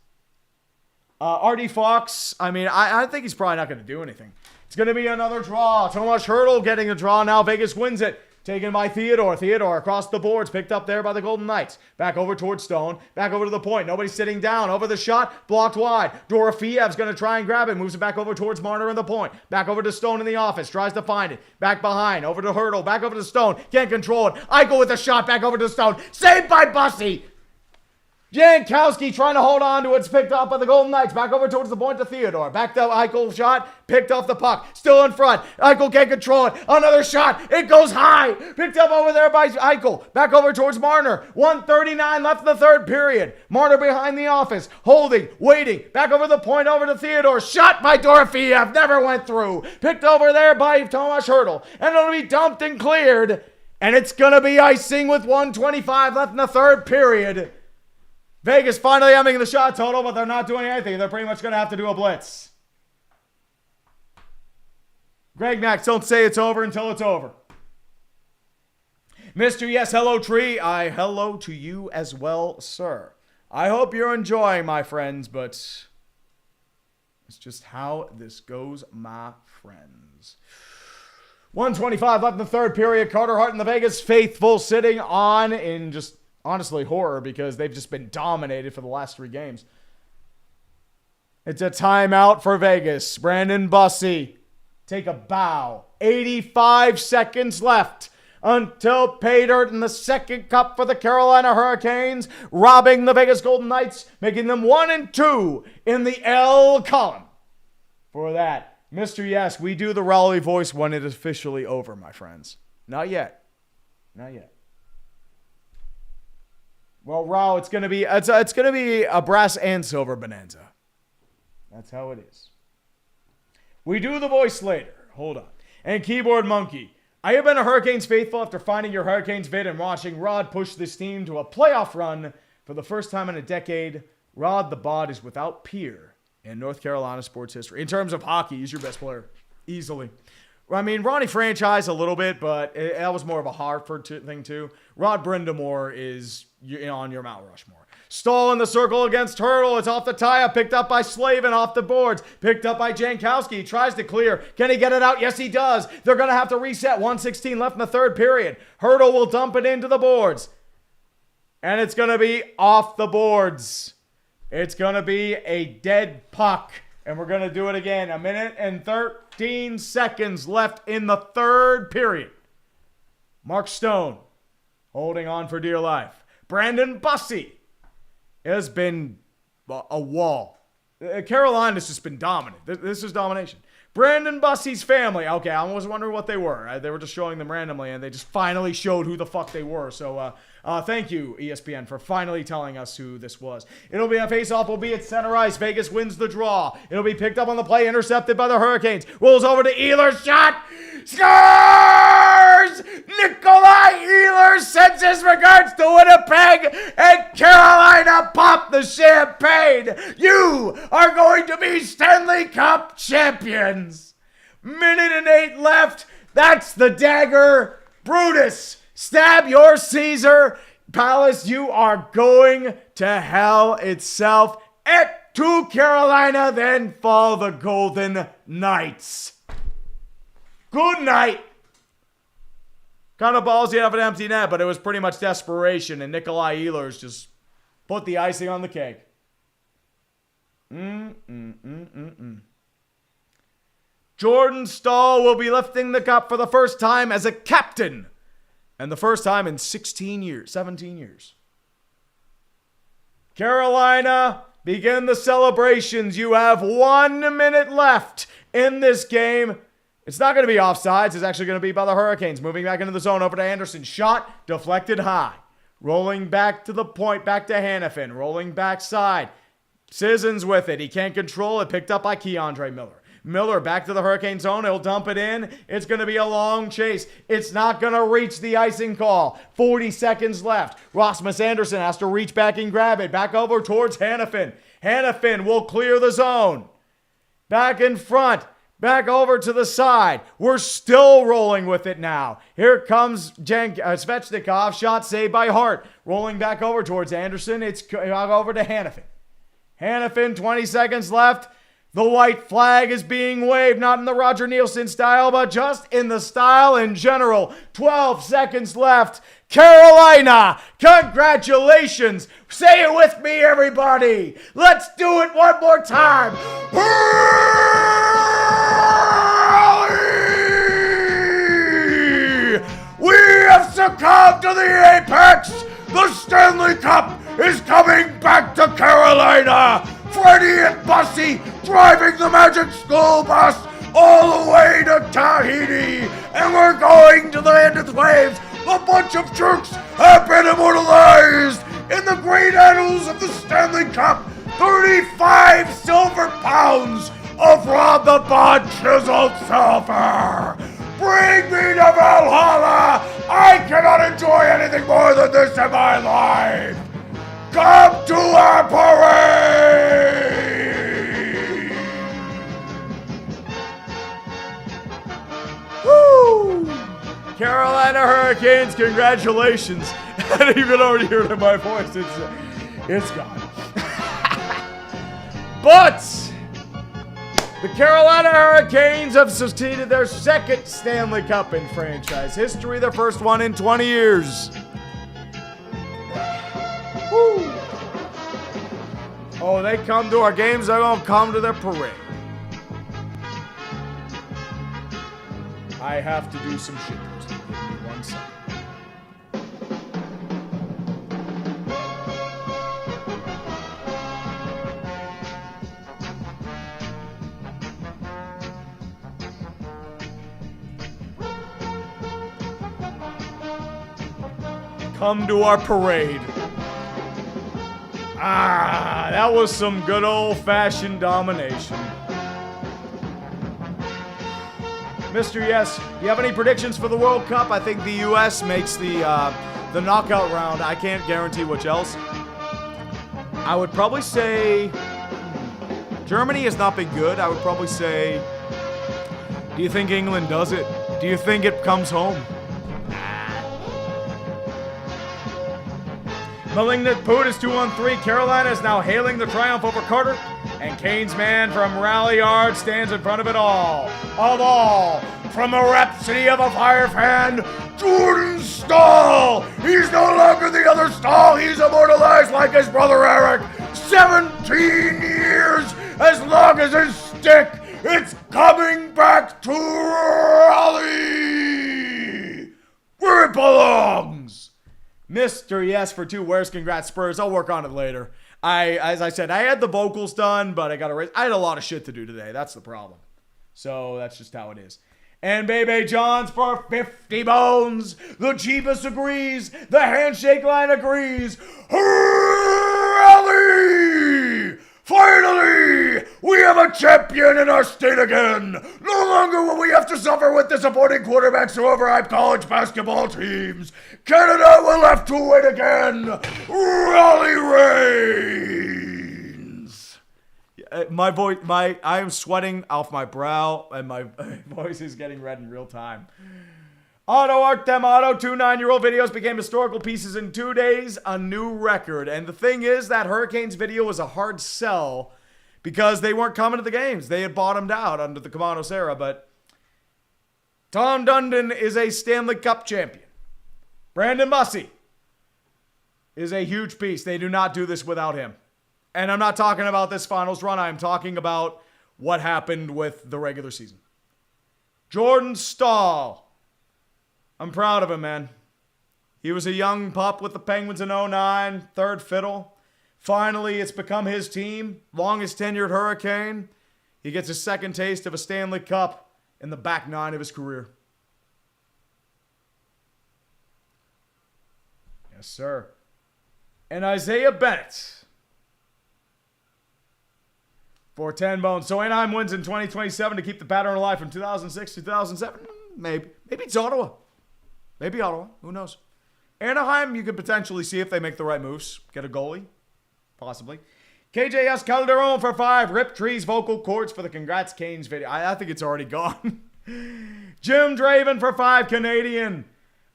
R.D. Fox, I mean, I think he's probably not going to do anything. It's going to be another draw. Tomas Hertl getting a draw now. Vegas wins it. Taken by Theodore. Theodore across the boards. Picked up there by the Golden Knights. Back over towards Stone. Back over to the point. Nobody's sitting down. Over the shot. Blocked wide. Dorofiev's going to try and grab it. Moves it back over towards Marner in the point. Back over to Stone in the office. Tries to find it. Back behind. Over to Hertl. Back over to Stone. Can't control it. Eichel with a shot. Back over to Stone. Saved by Bussy. Jankowski trying to hold on to it. It's picked up by the Golden Knights. Back over towards the point to Theodore. Back to Eichel shot. Picked off the puck. Still in front. Eichel can't control it. Another shot. It goes high. Picked up over there by Eichel. Back over towards Marner. 1:39 left in the third period. Marner behind the office. Holding. Waiting. Back over the point over to Theodore. Shot by Dorofeev. Never went through. Picked over there by Tomas Hertl. And it'll be dumped and cleared. And it's going to be icing with 1:25 left in the third period. Vegas finally having the shot total, but they're not doing anything. They're pretty much going to have to do a blitz. Greg Max, don't say it's over until it's over. Mr. Yes, hello, Tree. I hello to you as well, sir. I hope you're enjoying, my friends, but it's just how this goes, my friends. 1:25 left in the third period. Carter Hart and the Vegas faithful sitting on in just honestly horror because they've just been dominated for the last 3 games. It's a timeout for Vegas. Brandon Bussy, take a bow. 85 seconds left until pay dirt in the second cup for the Carolina Hurricanes, robbing the Vegas Golden Knights, making them 1-2 in the L column. For that, Mr. Yes, we do the Raleigh voice when it is officially over, my friends. Not yet. Not yet. Well, Raul, it's gonna be a brass and silver bonanza. That's how it is. We do the voice later. Hold on. And Keyboard Monkey, I have been a Hurricanes faithful after finding your Hurricanes vid and watching Rod push this team to a playoff run for the first time in a decade. Rod the Bod is without peer in North Carolina sports history. In terms of hockey, he's your best player easily. I mean, Ronnie franchise a little bit, but that was more of a Hartford thing too. Rod Brindamore is on your Mount Rushmore. Stahl in the circle against Hertl. It's off the tie-up. Picked up by Slavin off the boards. Picked up by Jankowski. He tries to clear. Can he get it out? Yes, he does. They're going to have to reset. 1:16 left in the third period. Hertl will dump it into the boards. And it's going to be off the boards. It's going to be a dead puck. And we're going to do it again. 1 minute and 13 seconds left in the third period. Mark Stone holding on for dear life. Brandon Bussy has been a wall. Carolina's just been dominant. This is domination. Brandon Bussy's family. Okay, I was wondering what they were. They were just showing them randomly, and they just finally showed who the fuck they were. So thank you, ESPN, for finally telling us who this was. It'll be a face-off. Will be at center ice. Vegas wins the draw. It'll be picked up on the play, intercepted by the Hurricanes. Rolls over to Ehlers. Shot. Scores! Nikolai Ehlers sends his regards to Winnipeg, and Carolina pop the champagne. You are going to be Stanley Cup champions. 1:08 left. That's the dagger. Brutus, stab your Caesar. Palace, you are going to hell itself. To Carolina, then fall the Golden Knights. Good night. Kind of ballsy out of an empty net, but it was pretty much desperation, and Nikolai Ehlers just put the icing on the cake. Jordan Stahl will be lifting the cup for the first time as a captain, and the first time in 17 years. Carolina, begin the celebrations. You have 1 minute left in this game. It's not going to be offsides. It's actually going to be by the Hurricanes. Moving back into the zone. Over to Anderson. Shot. Deflected high. Rolling back to the point. Back to Hannafin. Rolling backside. Sissons with it. He can't control it. Picked up by Keandre Miller. Miller back to the Hurricane zone. He'll dump it in. It's going to be a long chase. It's not going to reach the icing call. 40 seconds left. Rasmus Anderson has to reach back and grab it. Back over towards Hannafin. Hannafin will clear the zone. Back in front. Back over to the side. We're still rolling with it now. Here comes Svechnikov. Shot saved by Hart. Rolling back over towards Anderson. It's over to Hanifin. Hanifin, 20 seconds left. The white flag is being waved, not in the Roger Nielsen style, but just in the style in general. 12 seconds left. Carolina, congratulations. Say it with me, everybody. Let's do it one more time. We have succumbed to the apex. The Stanley Cup is coming back to Carolina. Freddie and Bussy driving the Magic School Bus all the way to Tahiti. And we're going to the end of the waves. A bunch of jerks have been immortalized in the great annals of the Stanley Cup. 35 silver pounds of Rob the Bod chiseled silver. Bring me to Valhalla. I cannot enjoy anything more than this in my life. Come to our parade! Woo! Carolina Hurricanes, congratulations. And you can already hear it in my voice. It's gone. But the Carolina Hurricanes have succeeded their second Stanley Cup in franchise history, their first one in 20 years. Woo. Oh, they come to our games, they're going to come to their parade. I have to do some shit. Give me 1 second. Come to our parade. Ah, that was some good old-fashioned domination. Mr. Yes, do you have any predictions for the World Cup? I think the U.S. makes the knockout round. I can't guarantee which else. I would probably say Germany has not been good. I would probably say, do you think England does it? Do you think it comes home? Malignant Poot is 2-on-3. Carolina is now hailing the triumph over Carter. And Kane's man from Raleigh Yard stands in front of it all. Of all. From the rhapsody of a fire fan, Jordan Stahl. He's no longer the other Stahl. He's immortalized like his brother Eric. 17 years as long as his stick. It's coming back to Raleigh, where it belongs. Mr. Yes for 2. Where's Congrats Spurs? I'll work on it later. As I said, I had the vocals done, but I had a lot of shit to do today. That's the problem. So that's just how it is. And Bebe Johns for 50 bones. The Jeebus agrees. The handshake line agrees. Rally! Finally, we have a champion in our state again. No longer will we have to suffer with disappointing quarterbacks who overhype college basketball teams. Canada will have to win again. Raleigh reigns. I am sweating off my brow, and my voice is getting red in real time. Auto Artem Auto, 2 9-year-old videos became historical pieces in 2 days, a new record. And the thing is, that Hurricanes video was a hard sell because they weren't coming to the games. They had bottomed out under the Kamanos era, but Tom Dundon is a Stanley Cup champion. Brandon Bussy is a huge piece. They do not do this without him. And I'm not talking about this finals run. I'm talking about what happened with the regular season. Jordan Stahl. I'm proud of him, man. He was a young pup with the Penguins in 09, third fiddle. Finally, it's become his team. Longest tenured Hurricane. He gets a second taste of a Stanley Cup in the back 9 of his career. Yes, sir. And Isaiah Bennett for 10 bones. So Anaheim wins in 2027 to keep the pattern alive from 2006 to 2007? Maybe. Maybe it's Ottawa. Maybe Ottawa. Who knows? Anaheim, you could potentially see if they make the right moves. Get a goalie. Possibly. KJS Calderon for 5. Rip Tree's vocal cords for the Congrats Canes video. I think it's already gone. Jim Draven for 5. Canadian.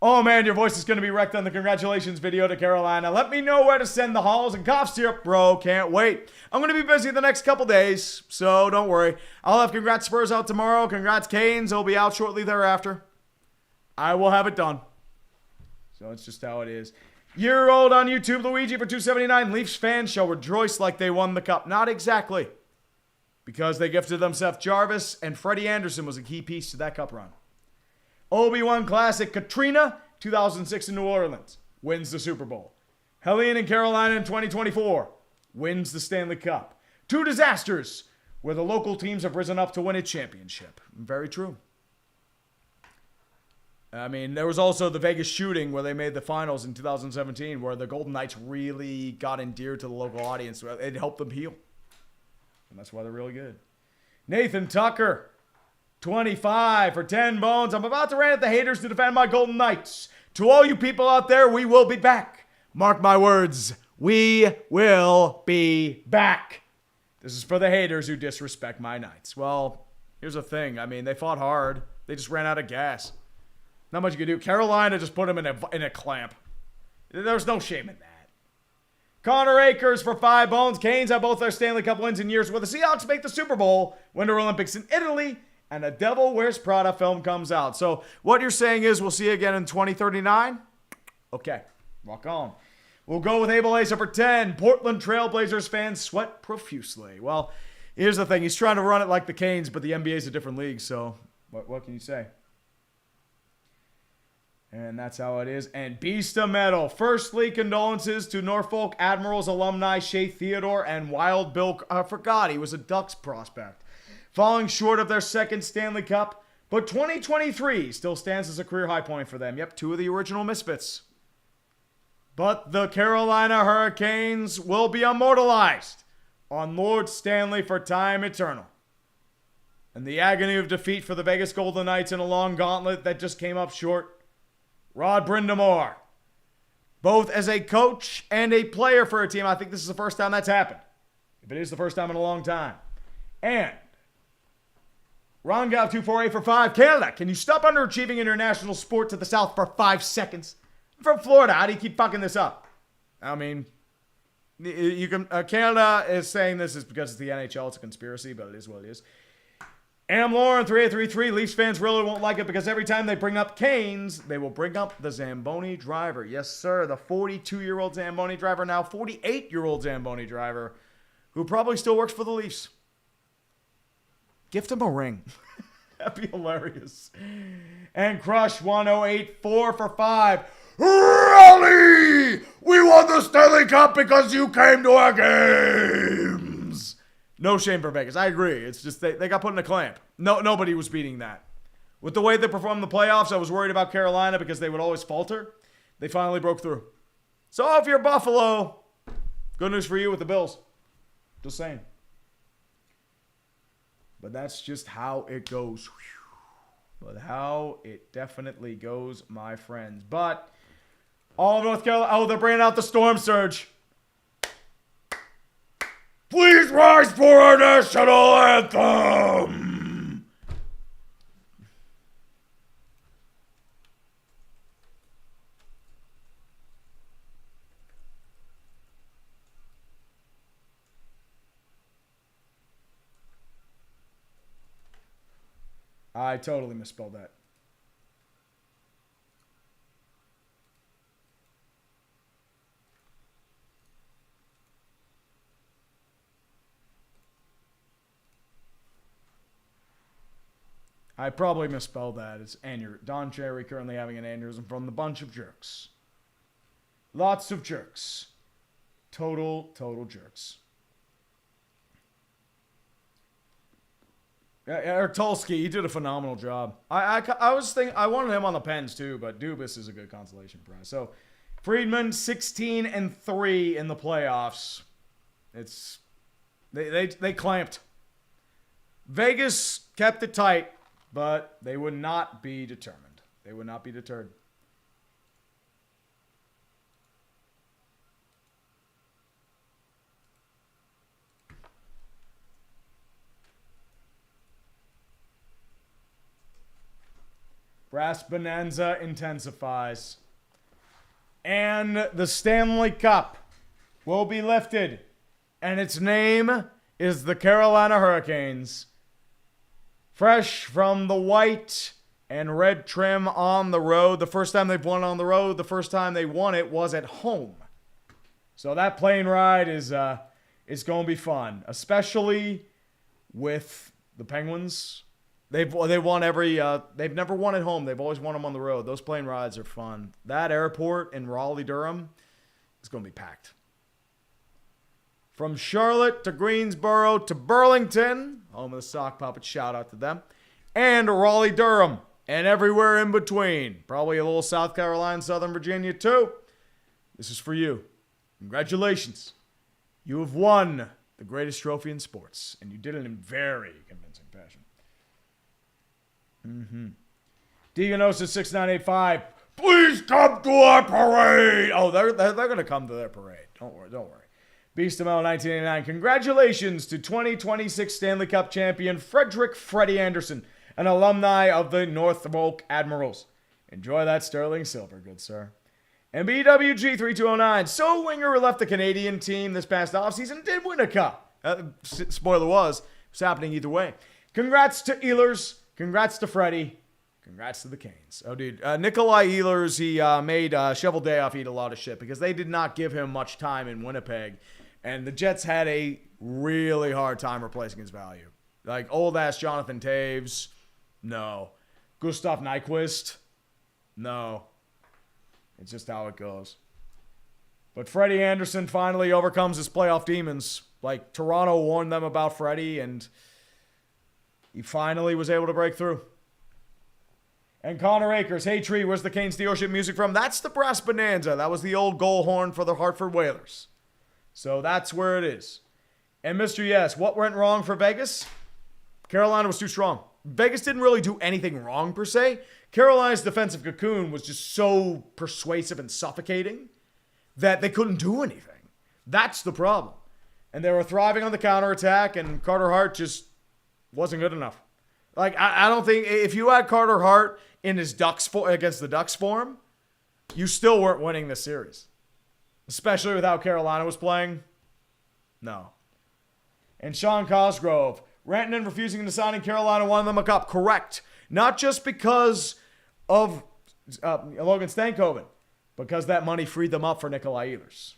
Oh man, your voice is going to be wrecked on the congratulations video to Carolina. Let me know where to send the halls and cough syrup, bro. Can't wait. I'm going to be busy the next couple days, so don't worry. I'll have Congrats Spurs out tomorrow. Congrats Canes will be out shortly thereafter. I will have it done. So it's just how it is. Year-old on YouTube, Luigi for 279. Leafs fans shall rejoice like they won the cup. Not exactly. Because they gifted them Seth Jarvis, and Freddie Anderson was a key piece to that cup run. Obi-Wan Classic, Katrina, 2006 in New Orleans, wins the Super Bowl. Helene in Carolina in 2024, wins the Stanley Cup. 2 disasters, where the local teams have risen up to win a championship. Very true. I mean, there was also the Vegas shooting where they made the finals in 2017, where the Golden Knights really got endeared to the local audience. It helped them heal. And that's why they're really good. Nathan Tucker, 25 for 10 bones. I'm about to rant at the haters to defend my Golden Knights. To all you people out there, we will be back. Mark my words. We will be back. This is for the haters who disrespect my Knights. Well, here's the thing. I mean, they fought hard. They just ran out of gas. Not much you can do. Carolina just put them in a clamp. There's no shame in that. Connor Akers for 5 bones. Canes have both their Stanley Cup wins in years where the Seahawks make the Super Bowl, Winter Olympics in Italy, and a Devil Wears Prada film comes out. So what you're saying is we'll see you again in 2039? Okay, rock on. We'll go with Abel Asa for 10. Portland Trailblazers fans sweat profusely. Well, here's the thing. He's trying to run it like the Canes, but the NBA is a different league, so what can you say? And that's how it is. And Beast of Metal. Firstly, condolences to Norfolk Admirals alumni Shea Theodore and Wild Bill. I forgot he was a Ducks prospect. Falling short of their second Stanley Cup. But 2023 still stands as a career high point for them. Yep, 2 of the original Misfits. But the Carolina Hurricanes will be immortalized on Lord Stanley for time eternal. And the agony of defeat for the Vegas Golden Knights in a long gauntlet that just came up short. Rod Brindamore, both as a coach and a player for a team. I think this is the first time that's happened. If it is the first time in a long time. And Ron Gav 248 for 5. Canada, can you stop underachieving in your national sport to the south for 5 seconds? I'm from Florida. How do you keep fucking this up? I mean, you can. Canada is saying this is because it's the NHL. It's a conspiracy, but it is what it is. Am Lauren 3833. Leafs fans really won't like it because every time they bring up Canes, they will bring up the Zamboni driver. Yes, sir. The 42-year-old Zamboni driver, now 48-year-old Zamboni driver, who probably still works for the Leafs. Gift him a ring. That'd be hilarious. And Crush 1084 for 5. Raleigh! We won the Stanley Cup because you came to our games. No shame for Vegas. I agree. It's just they got put in a clamp. Nobody was beating that. With the way they performed in the playoffs, I was worried about Carolina because they would always falter. They finally broke through. So if you're Buffalo, good news for you with the Bills. Just saying. But that's just how it goes. But how it definitely goes, my friends. But all of North Carolina, they're bringing out the Storm Surge. Please rise for our national anthem. I totally misspelled that. I probably misspelled that. It's Don Cherry currently having an aneurysm from the bunch of jerks. Lots of jerks. Total jerks. Eric Tulsky, he did a phenomenal job. I was thinking I wanted him on the Pens too, but Dubas is a good consolation prize. So Friedman 16-3 in the playoffs. It's they clamped. Vegas kept it tight, but they would not be determined. They would not be deterred. Brass Bonanza intensifies. And the Stanley Cup will be lifted. And its name is the Carolina Hurricanes. Fresh from the white and red trim on the road. The first time they've won on the road, the first time they won it was at home. So that plane ride is going to be fun, especially with the Penguins. They've won they've never won at home. They've always won them on the road. Those plane rides are fun. That airport in Raleigh, Durham is going to be packed. From Charlotte to Greensboro to Burlington, home of the sock puppet, shout out to them, and Raleigh, Durham, and everywhere in between. Probably a little South Carolina, Southern Virginia too. This is for you. Congratulations. You have won the greatest trophy in sports, and you did it in very convincing fashion. Diagnosis 6985. Please come to our parade. Oh, they're going to come to their parade. Don't worry. Beast of Metal 1989. Congratulations to 2026 Stanley Cup champion Frederick Freddie Anderson, an alumni of the Norfolk Admirals. Enjoy that sterling silver, good sir. And BWG 3209. So Winger, who left the Canadian team this past offseason, did win a cup. Spoiler was, it's happening either way. Congrats to Ehlers. Congrats to Freddie. Congrats to the Canes. Oh, dude. Nikolai Ehlers, he made Shovel Dayoff eat a lot of shit because they did not give him much time in Winnipeg. And the Jets had a really hard time replacing his value. Like old-ass Jonathan Taves, no. Gustav Nyquist, no. It's just how it goes. But Freddie Anderson finally overcomes his playoff demons. Like, Toronto warned them about Freddie, and he finally was able to break through. And Connor Akers, hey Tree, where's the Canes dealership music from? That's the Brass Bonanza. That was the old goal horn for the Hartford Whalers. So that's where it is. And Mr. Yes, what went wrong for Vegas? Carolina was too strong. Vegas didn't really do anything wrong per se. Carolina's defensive cocoon was just so persuasive and suffocating that they couldn't do anything. That's the problem. And they were thriving on the counterattack, and Carter Hart just wasn't good enough. Like, I don't think, if you had Carter Hart in his against the Ducks form, you still weren't winning this series. Especially with how Carolina was playing. No. And Sean Cosgrove, Rantanen refusing to sign in Carolina won them a cup. Correct. Not just because of Logan Stankoven, because that money freed them up for Nikolai Ehlers.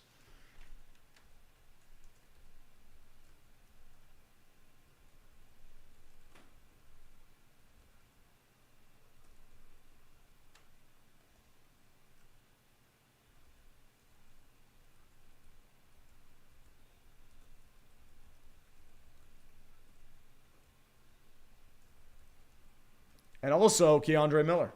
And also Keandre Miller.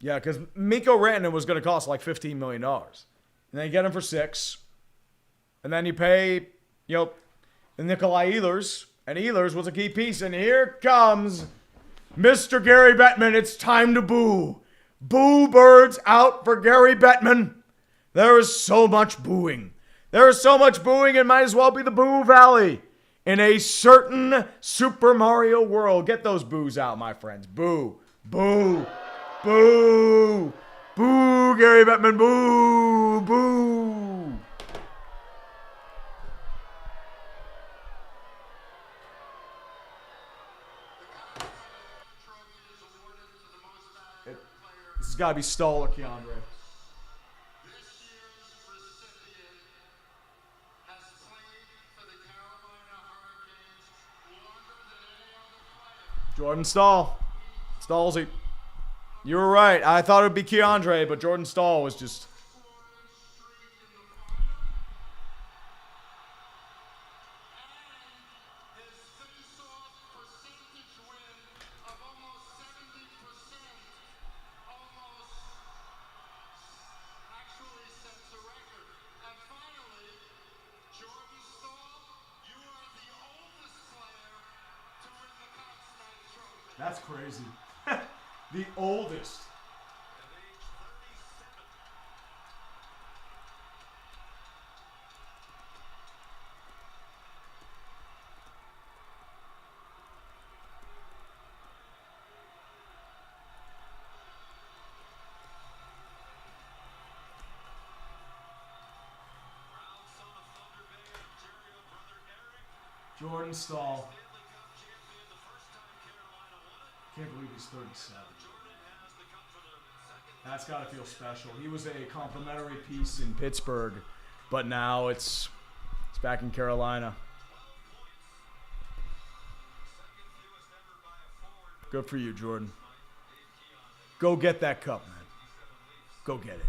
Yeah, because Mikko Rantanen was going to cost like $15 million. And then you get him for $6 million. And then you pay, Nikolai Ehlers. And Ehlers was a key piece. And here comes Mr. Gary Bettman. It's time to boo. Boo birds out for Gary Bettman. There is so much booing. There is so much booing, it might as well be the Boo Valley in a certain Super Mario world. Get those boos out, my friends. Boo. Boo. Boo. Boo, Gary Bettman. Boo. Boo. This has got to be Stahl or Keandre. Jordan Stahl. Stahlsy. You were right. I thought it would be Keandre, but Jordan Stahl was just... That's crazy. The oldest. Jordan Stahl. Can't believe he's 37. That's got to feel special. He was a complimentary piece in Pittsburgh, but now it's back in Carolina. Good for you, Jordan. Go get that cup, man. Go get it.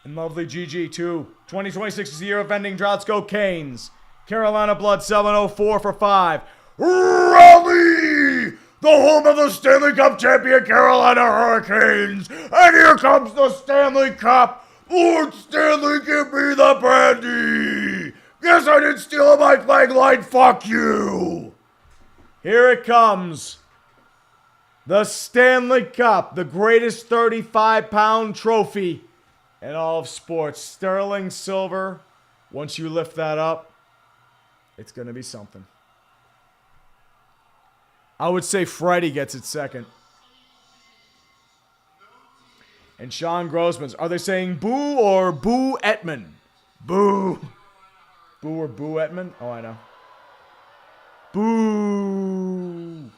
And lovely GG, too. 2026 is the year of ending droughts. Go Canes. Carolina Blood 704 for 5. Raleigh! The home of the Stanley Cup champion Carolina Hurricanes. And here comes the Stanley Cup. Lord Stanley, give me the brandy. Guess I didn't steal my flag line. Fuck you. Here it comes. The Stanley Cup, the greatest 35-pound trophy in all of sports. Sterling silver. Once you lift that up, it's going to be something. I would say Freddie gets it second. And Sean Grossman's. Are they saying boo or boo Etman? Boo. Boo or boo Etman? Oh, I know. Boo.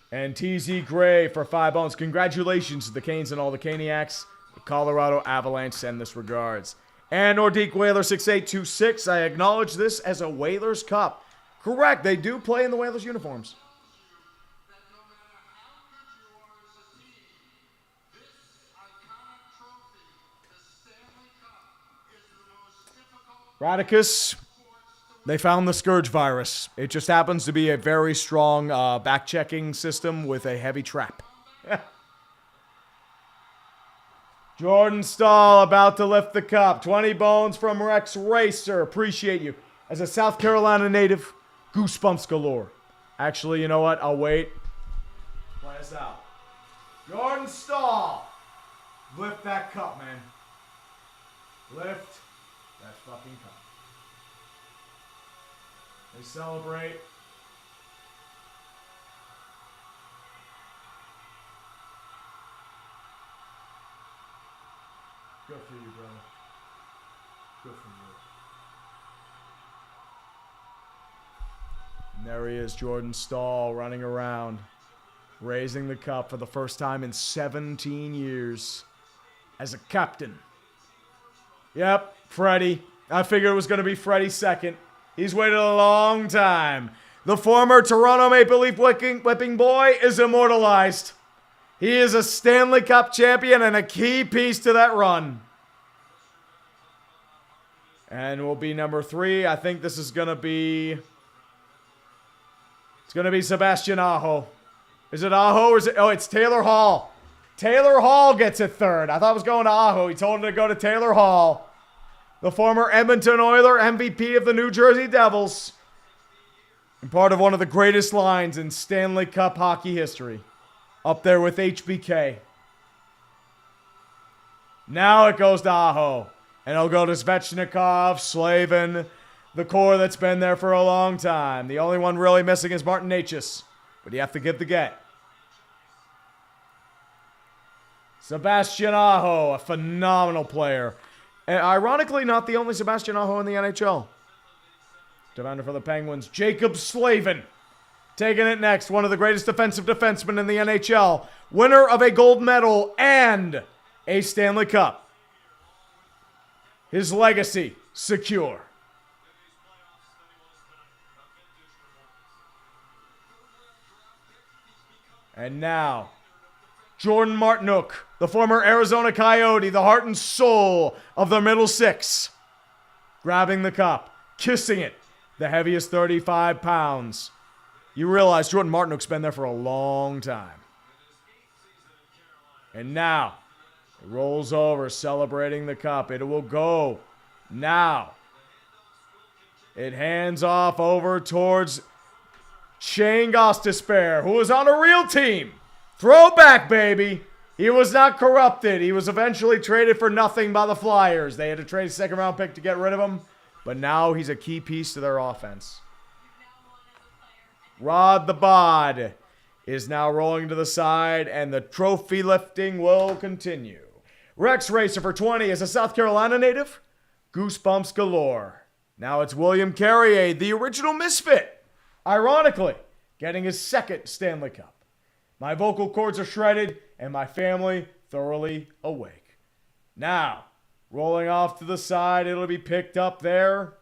And TZ Gray for 5 bones. Congratulations to the Canes and all the Caniacs. The Colorado Avalanche send this regards. And Nordique Whaler 6826. I acknowledge this as a Whalers Cup. Correct. They do play in the Whalers uniforms. Radicus, they found the Scourge virus. It just happens to be a very strong back-checking system with a heavy trap. Jordan Stahl about to lift the cup. 20 bones from Rex Racer. Appreciate you. As a South Carolina native, goosebumps galore. Actually, you know what? I'll wait. Play us out. Jordan Stahl. Lift that cup, man. Lift that fucking cup. They celebrate. Good for you, brother. Good for you. And there he is, Jordan Stahl, running around, raising the cup for the first time in 17 years as a captain. Yep, Freddie. I figured it was going to be Freddie second. He's waited a long time. The former Toronto Maple Leaf whipping boy is immortalized. He is a Stanley Cup champion and a key piece to that run. And will be number 3. I think this is going to be... It's going to be Sebastian Aho. Is it Aho or is it... Oh, it's Taylor Hall. Taylor Hall gets it third. I thought it was going to Aho. He told him to go to Taylor Hall. The former Edmonton Oiler MVP of the New Jersey Devils. And part of one of the greatest lines in Stanley Cup hockey history. Up there with HBK. Now it goes to Aho. And it'll go to Svechnikov, Slavin, the core that's been there for a long time. The only one really missing is Martin Necas. But you have to give the get. Sebastian Aho, a phenomenal player. And ironically, not the only Sebastian Aho in the NHL. Defender for the Penguins, Jacob Slavin. Taking it next, one of the greatest defensive defensemen in the NHL. Winner of a gold medal and a Stanley Cup. His legacy secure. And now, Jordan Martinook, the former Arizona Coyote, the heart and soul of the middle six. Grabbing the cup, kissing it, the heaviest 35 pounds. You realize Jordan Martinook's been there for a long time. And now, it rolls over, celebrating the cup. It will go now. It hands off over towards Shane Gostisbehere, who was on a real team. Throwback, baby. He was not corrupted. He was eventually traded for nothing by the Flyers. They had to trade a second-round pick to get rid of him. But now he's a key piece to their offense. Rod the Bod is now rolling to the side, and the trophy lifting will continue. Rex Racer for 20 is a South Carolina native. Goosebumps galore. Now it's William Carrier, the original misfit. Ironically, getting his second Stanley Cup. My vocal cords are shredded, and my family thoroughly awake. Now, rolling off to the side, it'll be picked up there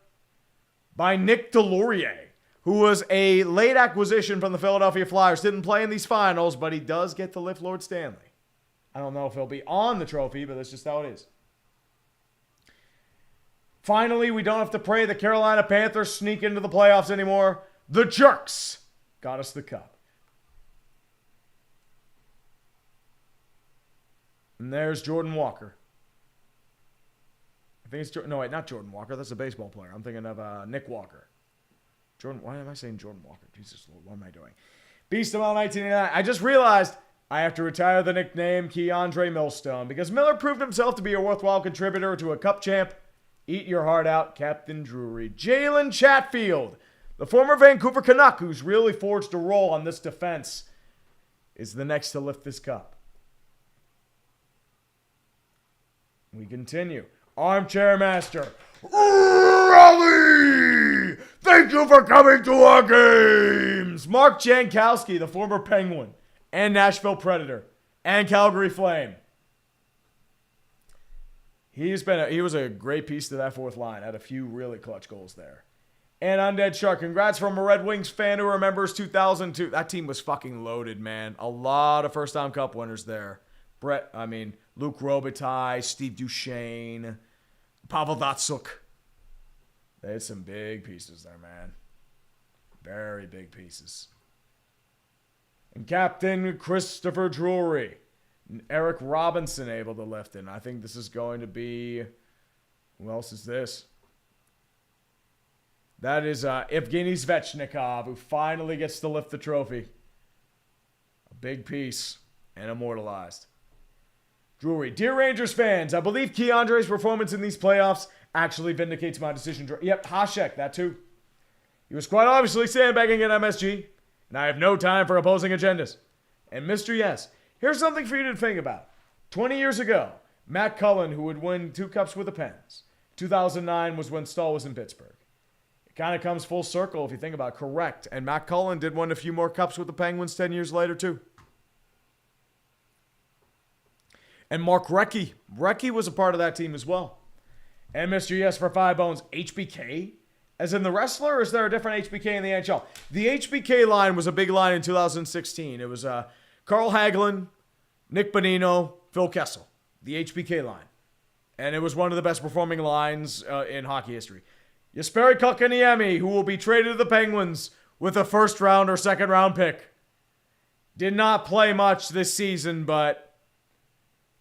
by Nick Delorier, who was a late acquisition from the Philadelphia Flyers. Didn't play in these finals, but he does get to lift Lord Stanley. I don't know if he'll be on the trophy, but that's just how it is. Finally, we don't have to pray the Carolina Panthers sneak into the playoffs anymore. The Jerks got us the cup. And there's Jordan Walker. I think it's Jordan. No, wait, not Jordan Walker. That's a baseball player. I'm thinking of Nick Walker. Jordan. Why am I saying Jordan Walker? Jesus Lord, what am I doing? Beast of all 1989. I just realized I have to retire the nickname Keandre Millstone because Miller proved himself to be a worthwhile contributor to a cup champ. Eat your heart out, Captain Drury. Jalen Chatfield, the former Vancouver Canuck who's really forged a role on this defense, is the next to lift this cup. We continue. Armchair Master, Raleigh! Thank you for coming to our games! Mark Jankowski, the former Penguin and Nashville Predator and Calgary Flame. He was a great piece to that fourth line. Had a few really clutch goals there. And Undead Shark, congrats from a Red Wings fan who remembers 2002. That team was fucking loaded, man. A lot of first-time cup winners there. Luke Robitaille, Steve Duchesne, Pavel Datsyuk. They had some big pieces there, man. Very big pieces. And Captain Christopher Drury. Eric Robinson able to lift it. I think this is going to be... Who else is this? That is Evgeny Svechnikov, who finally gets to lift the trophy. A big piece and immortalized. Drury. Dear Rangers fans, I believe Keandre's performance in these playoffs actually vindicates my decision. Yep, Hasek, that too. He was quite obviously sandbagging at MSG, and I have no time for opposing agendas. And Mr. Yes, here's something for you to think about. 20 years ago, Matt Cullen, who would win 2 cups with the Pens. 2009 was when Stahl was in Pittsburgh. It kind of comes full circle if you think about it. Correct. And Matt Cullen did win a few more cups with the Penguins 10 years later, too. And Mark Recchi. Recchi was a part of that team as well. And Mr. Yes for 5 bones. HBK? As in the wrestler, or is there a different HBK in the NHL? The HBK line was a big line in 2016. It was Carl Hagelin, Nick Bonino, Phil Kessel. The HBK line. And it was one of the best performing lines in hockey history. Jesperi Kotkaniemi, who will be traded to the Penguins with a first round or second round pick. Did not play much this season, but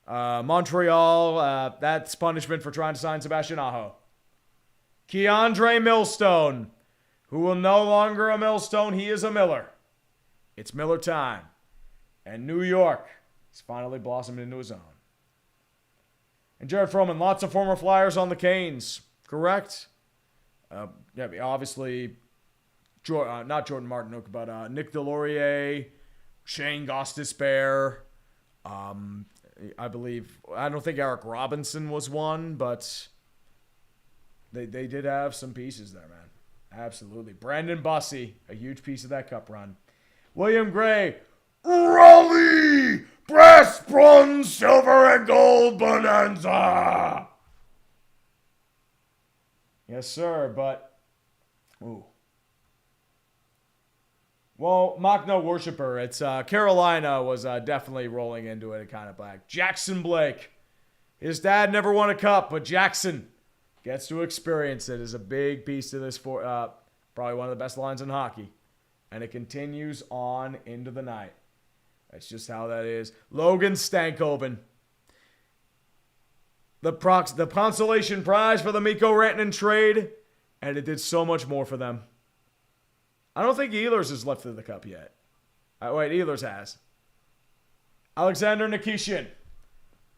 Montreal, that's punishment for trying to sign Sebastian Aho. Keandre Millstone, who will no longer a Millstone, he is a Miller. It's Miller time. And New York has finally blossomed into his own. And Jared Froman, lots of former Flyers on the Canes, correct? Obviously, not Jordan Martinook, but Nick Delorier, Shane Gostisbehere, I don't think Eric Robinson was one, but they did have some pieces there, man. Absolutely. Brandon Bussey, a huge piece of that cup run. William Gray, Raleigh! Brass, bronze, silver, and gold bonanza! Yes, sir, but... Ooh. Well, mock no worshiper. It's Carolina was definitely rolling into it kind of black. Jackson Blake. His dad never won a cup, but Jackson gets to experience it as a big piece of this probably one of the best lines in hockey. And it continues on into the night. That's just how that is. Logan Stankoven. The consolation prize for the Mikko Rantanen trade. And it did so much more for them. I don't think Ehlers has lifted the cup yet. Wait, Ehlers has. Alexander Nikishin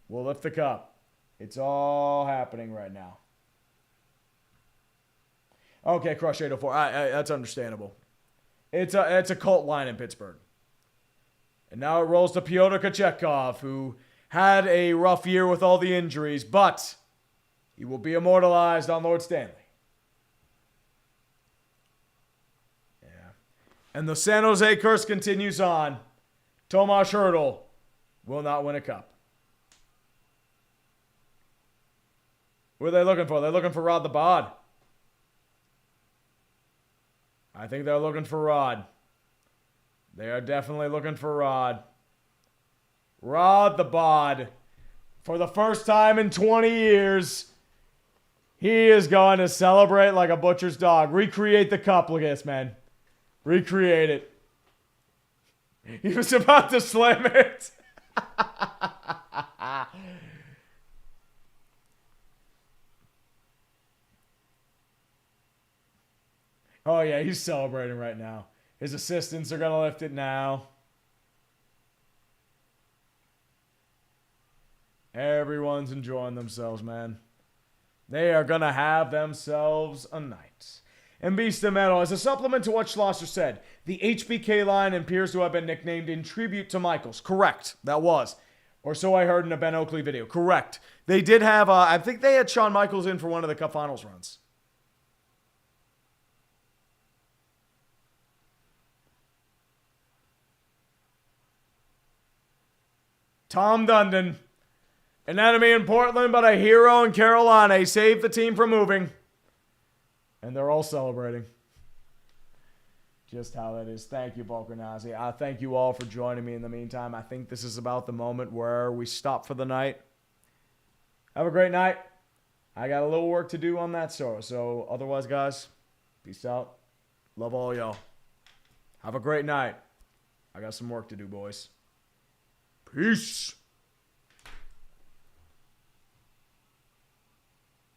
will lift the cup. It's all happening right now. Okay, Crush 804. That's understandable. It's a cult line in Pittsburgh. And now it rolls to Pyotr Kochetkov, who had a rough year with all the injuries, but he will be immortalized on Lord Stanley. Yeah. And the San Jose curse continues on. Tomas Hertl will not win a cup. What are they looking for? They're looking for Rod the Bod. I think they're looking for Rod. They are definitely looking for Rod. Rod the Bod. For the first time in 20 years, he is going to celebrate like a butcher's dog. Recreate the cup. Look at this, man. Recreate it. He was about to slam it. Oh, yeah, he's celebrating right now. His assistants are going to lift it now. Everyone's enjoying themselves, man. They are going to have themselves a night. And Beast of Metal, as a supplement to what Schlosser said, the HBK line appears to have been nicknamed in tribute to Michaels. Correct. That was. Or so I heard in a Ben Oakley video. Correct. They did have, I think they had Shawn Michaels in for one of the Cup Finals runs. Tom Dundon, an enemy in Portland, but a hero in Carolina. He saved the team from moving. And they're all celebrating. Just how that is. Thank you, Volkernazi. I thank you all for joining me in the meantime. I think this is about the moment where we stop for the night. Have a great night. I got a little work to do on that, so otherwise, guys, peace out. Love all y'all. Have a great night. I got some work to do, boys. Peace.